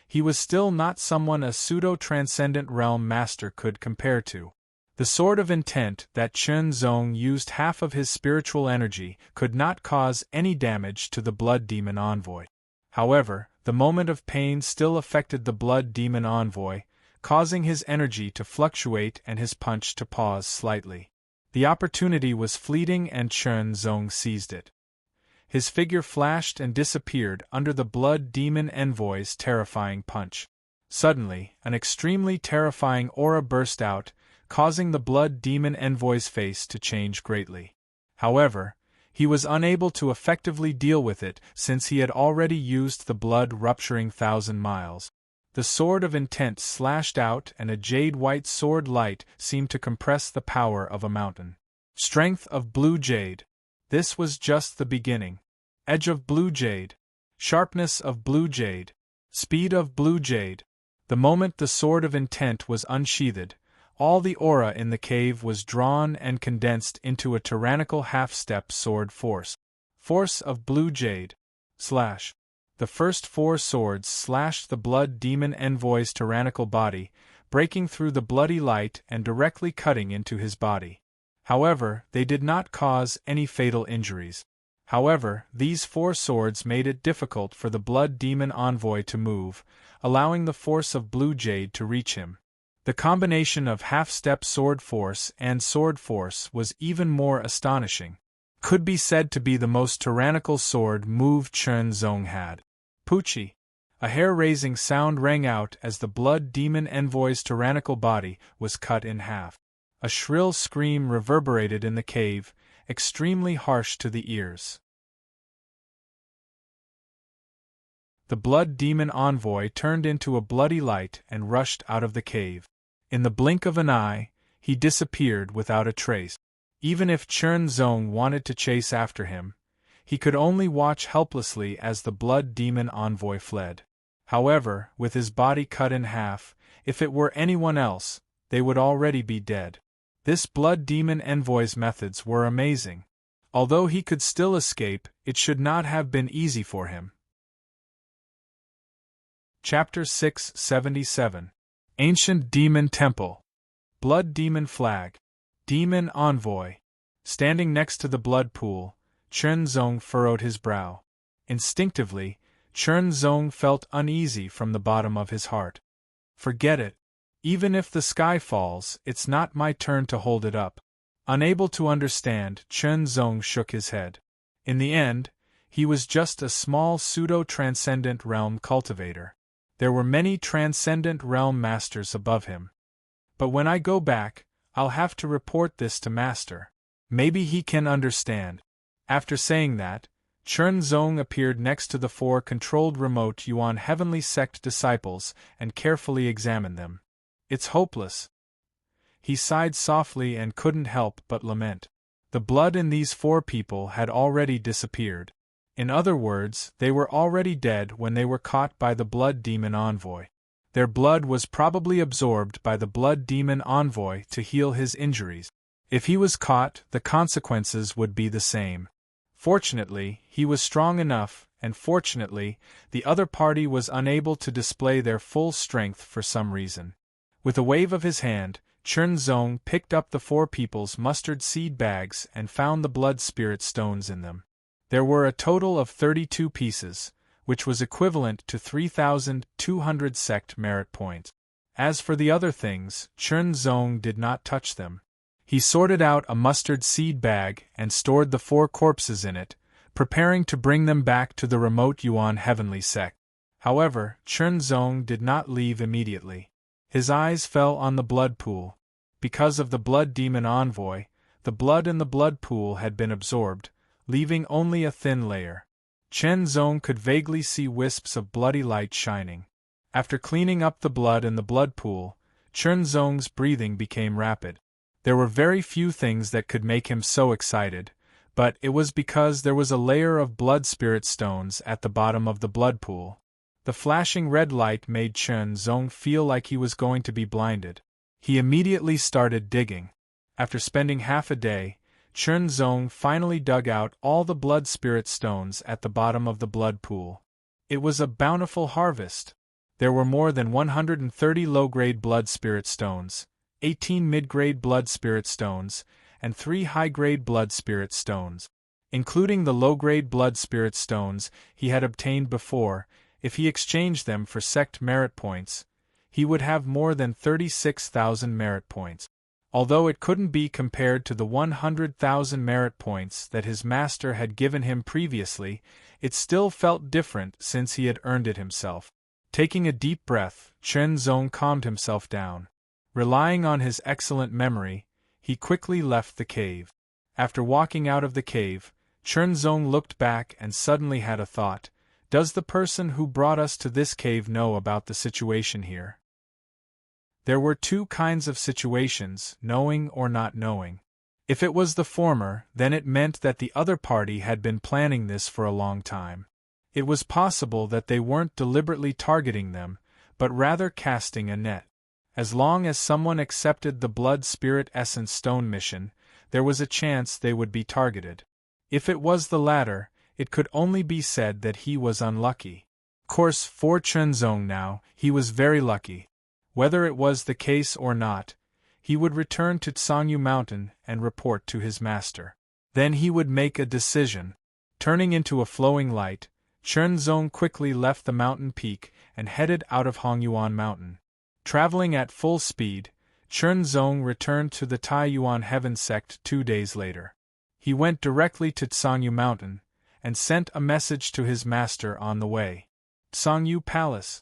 he was still not someone a pseudo-transcendent realm master could compare to. The sword of intent that Chen Zong used half of his spiritual energy could not cause any damage to the Blood Demon Envoy. However, the moment of pain still affected the Blood Demon Envoy, causing his energy to fluctuate and his punch to pause slightly. The opportunity was fleeting and Chen Zong seized it. His figure flashed and disappeared under the Blood Demon Envoy's terrifying punch. Suddenly, an extremely terrifying aura burst out, causing the Blood Demon Envoy's face to change greatly. However, he was unable to effectively deal with it since he had already used the blood-rupturing 1,000 miles. The sword of intent slashed out and a jade-white sword light seemed to compress the power of a mountain. Strength of blue jade. This was just the beginning. Edge of blue jade. Sharpness of blue jade. Speed of blue jade. The moment the sword of intent was unsheathed, all the aura in the cave was drawn and condensed into a tyrannical half-step sword force. Force of blue jade. Slash. The first 4 swords slashed the Blood Demon Envoy's tyrannical body, breaking through the bloody light and directly cutting into his body. However, they did not cause any fatal injuries. However, these 4 swords made it difficult for the Blood Demon Envoy to move, allowing the force of blue jade to reach him. The combination of half-step sword force and sword force was even more astonishing. Could be said to be the most tyrannical sword move Chen Zong had. Poochie! A hair-raising sound rang out as the Blood Demon Envoy's tyrannical body was cut in half. A shrill scream reverberated in the cave, extremely harsh to the ears. The Blood Demon Envoy turned into a bloody light and rushed out of the cave. In the blink of an eye, he disappeared without a trace. Even if Chen Zong wanted to chase after him, he could only watch helplessly as the Blood Demon Envoy fled. However, with his body cut in half, if it were anyone else, they would already be dead. This Blood Demon Envoy's methods were amazing. Although he could still escape, it should not have been easy for him. Chapter 677. Ancient Demon Temple. Blood Demon Flag. Demon Envoy. Standing next to the blood pool, Chen Zong furrowed his brow. Instinctively, Chen Zong felt uneasy from the bottom of his heart. Forget it. Even if the sky falls, it's not my turn to hold it up. Unable to understand, Chen Zong shook his head. In the end, he was just a small pseudo-transcendent realm cultivator. There were many transcendent realm masters above him. But when I go back, I'll have to report this to Master. Maybe he can understand. After saying that, Chen Zong appeared next to the 4 controlled remote Yuan Heavenly Sect disciples and carefully examined them. It's hopeless. He sighed softly and couldn't help but lament. The blood in these 4 people had already disappeared. In other words, they were already dead when they were caught by the Blood Demon Envoy. Their blood was probably absorbed by the Blood Demon Envoy to heal his injuries. If he was caught, the consequences would be the same. Fortunately, he was strong enough, and fortunately, the other party was unable to display their full strength for some reason. With a wave of his hand, Chen Zong picked up the 4 people's mustard seed bags and found the blood spirit stones in them. There were a total of 32 pieces, which was equivalent to 3,200 sect merit points. As for the other things, Chen Zong did not touch them. He sorted out a mustard seed bag and stored the 4 corpses in it, preparing to bring them back to the remote Yuan Heavenly Sect. However, Chen Zong did not leave immediately. His eyes fell on the blood pool. Because of the Blood Demon Envoy, the blood in the blood pool had been absorbed, leaving only a thin layer. Chen Zong could vaguely see wisps of bloody light shining. After cleaning up the blood in the blood pool, Chen Zong's breathing became rapid. There were very few things that could make him so excited, But it was because there was a layer of blood spirit stones at the bottom of the blood pool. The flashing red light made Chen Zong feel like he was going to be blinded. He immediately started digging. After spending half a day, Chen Zong finally dug out all the blood spirit stones at the bottom of the blood pool. It was a bountiful harvest. There were more than 130 low-grade blood spirit stones, 18 mid-grade blood spirit stones, and 3 high-grade blood spirit stones. Including the low-grade blood spirit stones he had obtained before, if he exchanged them for sect merit points, he would have more than 36,000 merit points. Although it couldn't be compared to the 100,000 merit points that his master had given him previously, it still felt different since he had earned it himself. Taking a deep breath, Chen Zong calmed himself down. Relying on his excellent memory, he quickly left the cave. After walking out of the cave, Chen Zong looked back and suddenly had a thought. Does the person who brought us to this cave know about the situation here? There were two kinds of situations, knowing or not knowing. If it was the former, then it meant that the other party had been planning this for a long time. It was possible that they weren't deliberately targeting them, but rather casting a net. As long as someone accepted the Blood Spirit Essence Stone mission, there was a chance they would be targeted. If it was the latter, it could only be said that he was unlucky. Of course, for Chen Zong now, he was very lucky. Whether it was the case or not, he would return to Tsangyu Mountain and report to his master. Then he would make a decision. Turning into a flowing light, Chen Zong quickly left the mountain peak and headed out of Hongyuan Mountain. Traveling at full speed, Chen Zong returned to the Taiyuan Heaven sect 2 days later. He went directly to Tsangyu Mountain, and sent a message to his master on the way. Tsangyu Palace.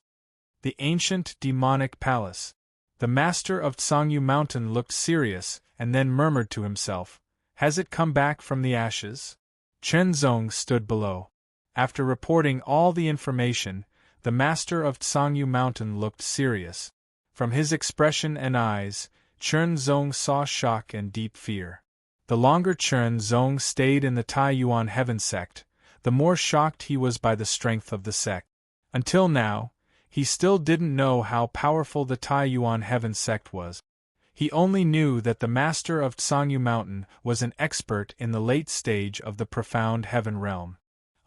The ancient demonic palace. The master of Tsangyu Mountain looked serious, and then murmured to himself, "Has it come back from the ashes?" Chen Zong stood below. After reporting all the information, the master of Tsangyu Mountain looked serious. From his expression and eyes, Chen Zong saw shock and deep fear. The longer Chen Zong stayed in the Taiyuan Heaven sect, the more shocked he was by the strength of the sect. Until now, he still didn't know how powerful the Taiyuan Heaven sect was. He only knew that the master of Tsangyu Mountain was an expert in the late stage of the Profound Heaven Realm.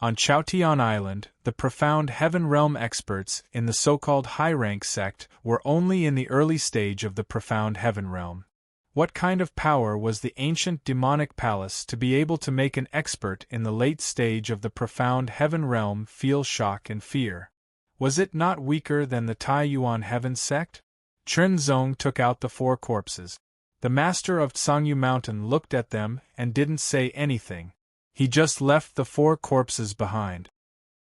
On Chaotian Island, the Profound Heaven Realm experts in the so-called high-rank sect were only in the early stage of the Profound Heaven Realm. What kind of power was the ancient demonic palace to be able to make an expert in the late stage of the Profound Heaven Realm feel shock and fear? Was it not weaker than the Taiyuan Heaven sect? Chen Zong took out the 4 corpses. The master of Tsangyu Mountain looked at them and didn't say anything. He just left the 4 corpses behind.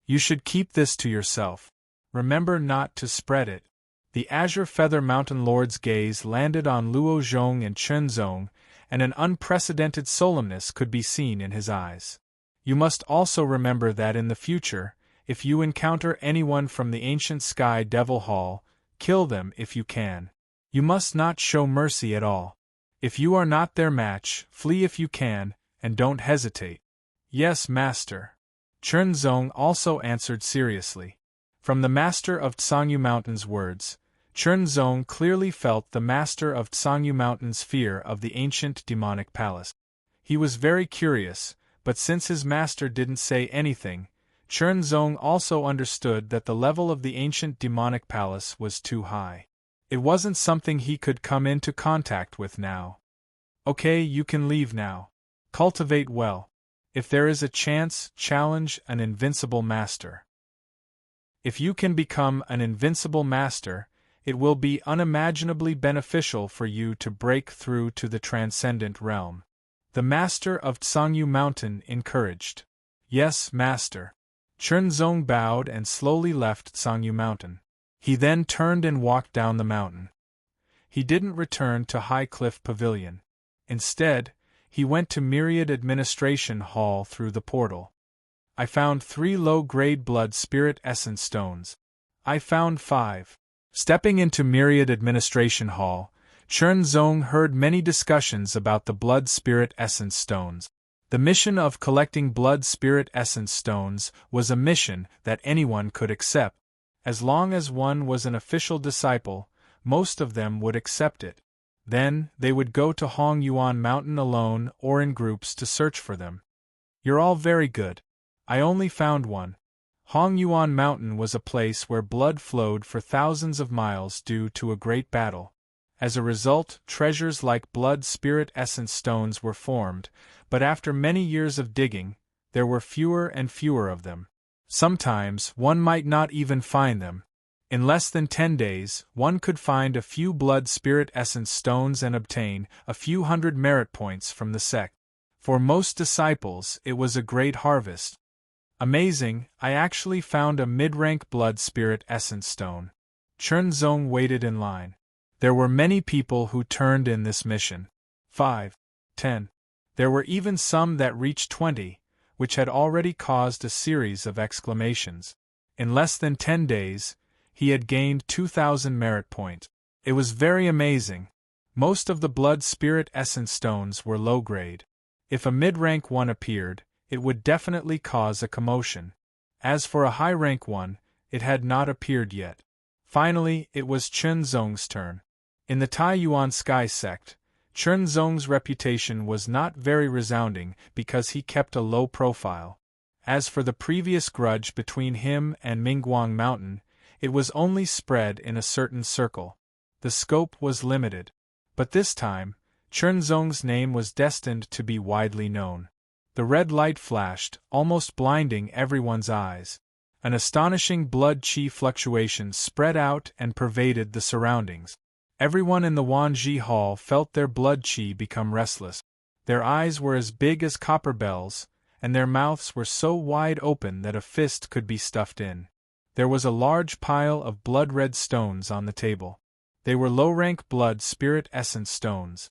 "You should keep this to yourself. Remember not to spread it." The Azure Feather Mountain Lord's gaze landed on Luo Zhong and Chen Zong, and an unprecedented solemnness could be seen in his eyes. "You must also remember that in the future, if you encounter anyone from the ancient Sky Devil Hall, kill them if you can. You must not show mercy at all. If you are not their match, flee if you can, and don't hesitate." "Yes, master." Chen Zong also answered seriously. From the master of Tsangyu Mountain's words, Chen Zong clearly felt the master of Tsangyu Mountain's fear of the ancient demonic palace. He was very curious, but since his master didn't say anything, Chen Zong also understood that the level of the ancient demonic palace was too high. It wasn't something he could come into contact with now. "Okay, you can leave now. Cultivate well. If there is a chance, challenge an invincible master. If you can become an invincible master, it will be unimaginably beneficial for you to break through to the transcendent realm." The master of Tsangyu Mountain encouraged. "Yes, master." Chen Zong bowed and slowly left Tsangyu Mountain. He then turned and walked down the mountain. He didn't return to High Cliff Pavilion. Instead, he went to Myriad Administration Hall through the portal. "I found 3 low-grade blood spirit essence stones. I found 5. Stepping into Myriad Administration Hall, Chen Zong heard many discussions about the blood spirit essence stones. The mission of collecting blood spirit essence stones was a mission that anyone could accept. As long as one was an official disciple, most of them would accept it. Then, they would go to Hong Yuan Mountain alone or in groups to search for them. You're all very good. I only found one. Hong Yuan Mountain was a place where blood flowed for thousands of miles due to a great battle. As a result, treasures like blood spirit essence stones were formed, but after many years of digging, there were fewer and fewer of them. Sometimes, one might not even find them. In less than 10 days, one could find a few blood spirit essence stones and obtain a few hundred merit points from the sect. For most disciples, it was a great harvest. Amazing, I actually found a mid-rank blood spirit essence stone. Chernzong waited in line. There were many people who turned in this mission. 5, 10. There were even some that reached 20, which had already caused a series of exclamations. In less than 10 days, he had gained 2,000 merit points. It was very amazing. Most of the blood spirit essence stones were low grade. If a mid-rank one appeared, it would definitely cause a commotion. As for a high-rank one, it had not appeared yet. Finally, it was Chernzong's turn. In the Taiyuan Sky sect, Chernzong's reputation was not very resounding because he kept a low profile. As for the previous grudge between him and Mingguang Mountain, it was only spread in a certain circle. The scope was limited. But this time, Chernzong's name was destined to be widely known. The red light flashed, almost blinding everyone's eyes. An astonishing blood qi fluctuation spread out and pervaded the surroundings. Everyone in the Wanji Hall felt their blood qi become restless. Their eyes were as big as copper bells, and their mouths were so wide open that a fist could be stuffed in. There was a large pile of blood-red stones on the table. They were low-rank blood spirit essence stones.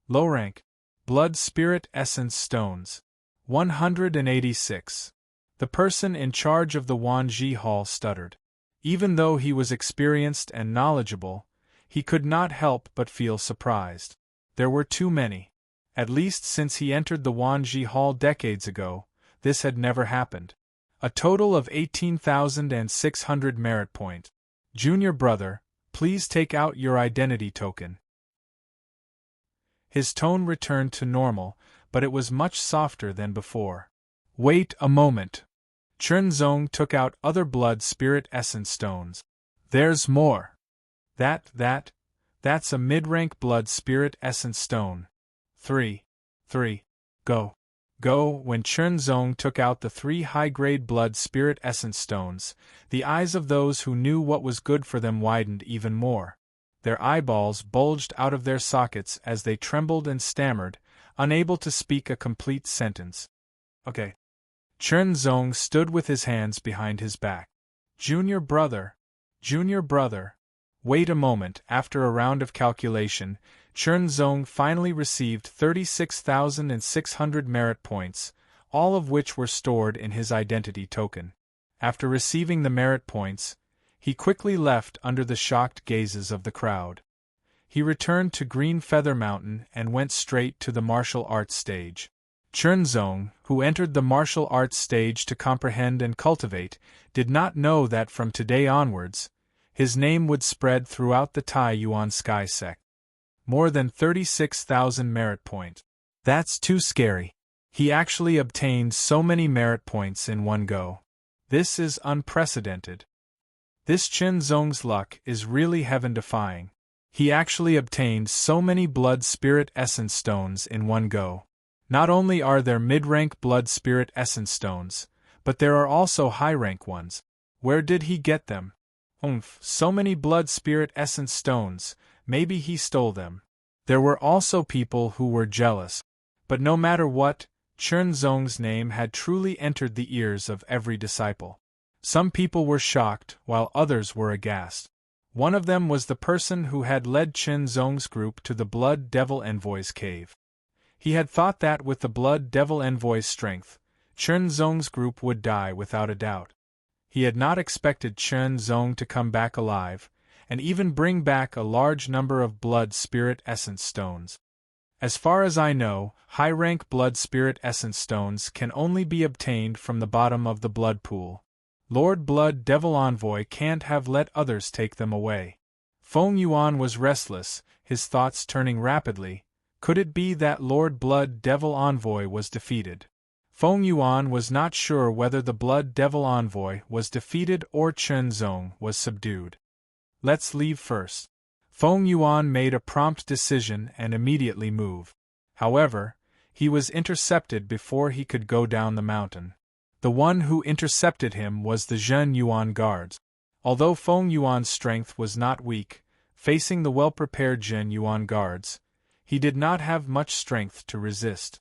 Low-rank blood spirit essence stones. 186. The person in charge of the Wanji Hall stuttered. Even though he was experienced and knowledgeable, he could not help but feel surprised. There were too many. At least since he entered the Wanji Hall decades ago, this had never happened. A total of 18,600 merit points. Junior brother, please take out your identity token. His tone returned to normal, but it was much softer than before. Wait a moment. Chernzong took out other blood spirit essence stones. There's more. That's a mid-rank blood spirit essence stone. 3. Go. When Chernzong took out the 3 high-grade blood spirit essence stones, the eyes of those who knew what was good for them widened even more. Their eyeballs bulged out of their sockets as they trembled and stammered, unable to speak a complete sentence. Okay. Chernzong stood with his hands behind his back. Junior brother. Wait a moment. After a round of calculation, Chernzong finally received 36,600 merit points, all of which were stored in his identity token. After receiving the merit points, he quickly left under the shocked gazes of the crowd. He returned to Green Feather Mountain and went straight to the martial arts stage. Chernzong, who entered the martial arts stage to comprehend and cultivate, did not know that from today onwards, his name would spread throughout the Taiyuan Sky sect. More than 36,000 merit points. That's too scary. He actually obtained so many merit points in one go. This is unprecedented. This Chernzong's luck is really heaven-defying. He actually obtained so many blood spirit essence stones in one go. Not only are there mid-rank blood spirit essence stones, but there are also high-rank ones. Where did he get them? So many blood spirit essence stones, maybe he stole them. There were also people who were jealous. But no matter what, Chernzong's name had truly entered the ears of every disciple. Some people were shocked, while others were aghast. One of them was the person who had led Chernzong's group to the Blood Devil Envoy's cave. He had thought that with the Blood Devil Envoy's strength, Chernzong's group would die without a doubt. He had not expected Chernzong to come back alive, and even bring back a large number of blood spirit essence stones. As far as I know, high-rank blood spirit essence stones can only be obtained from the bottom of the blood pool. Lord Blood Devil Envoy can't have let others take them away. Feng Yuan was restless, his thoughts turning rapidly. Could it be that Lord Blood Devil Envoy was defeated? Feng Yuan was not sure whether the Blood Devil Envoy was defeated or Chen Zong was subdued. Let's leave first. Feng Yuan made a prompt decision and immediately moved. However, he was intercepted before he could go down the mountain. The one who intercepted him was the Zhen Yuan guards. Although Feng Yuan's strength was not weak, facing the well-prepared Zhen Yuan guards, he did not have much strength to resist.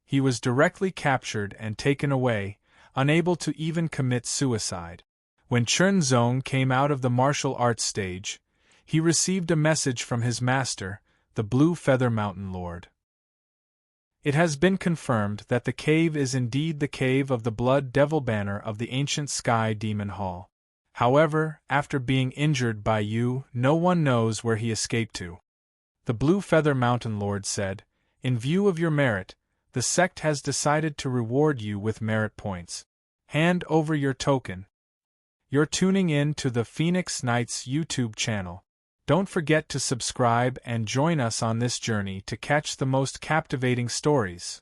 He was directly captured and taken away, unable to even commit suicide. When Chen Zong came out of the martial arts stage, he received a message from his master, the Blue Feather Mountain Lord. It has been confirmed that the cave is indeed the cave of the Blood Devil Banner of the ancient Sky Demon Hall. However, after being injured by you, no one knows where he escaped to. The Blue Feather Mountain Lord said, "In view of your merit, the sect has decided to reward you with merit points. Hand over your token." You're tuning in to the Phoenix Knights YouTube channel. Don't forget to subscribe and join us on this journey to catch the most captivating stories.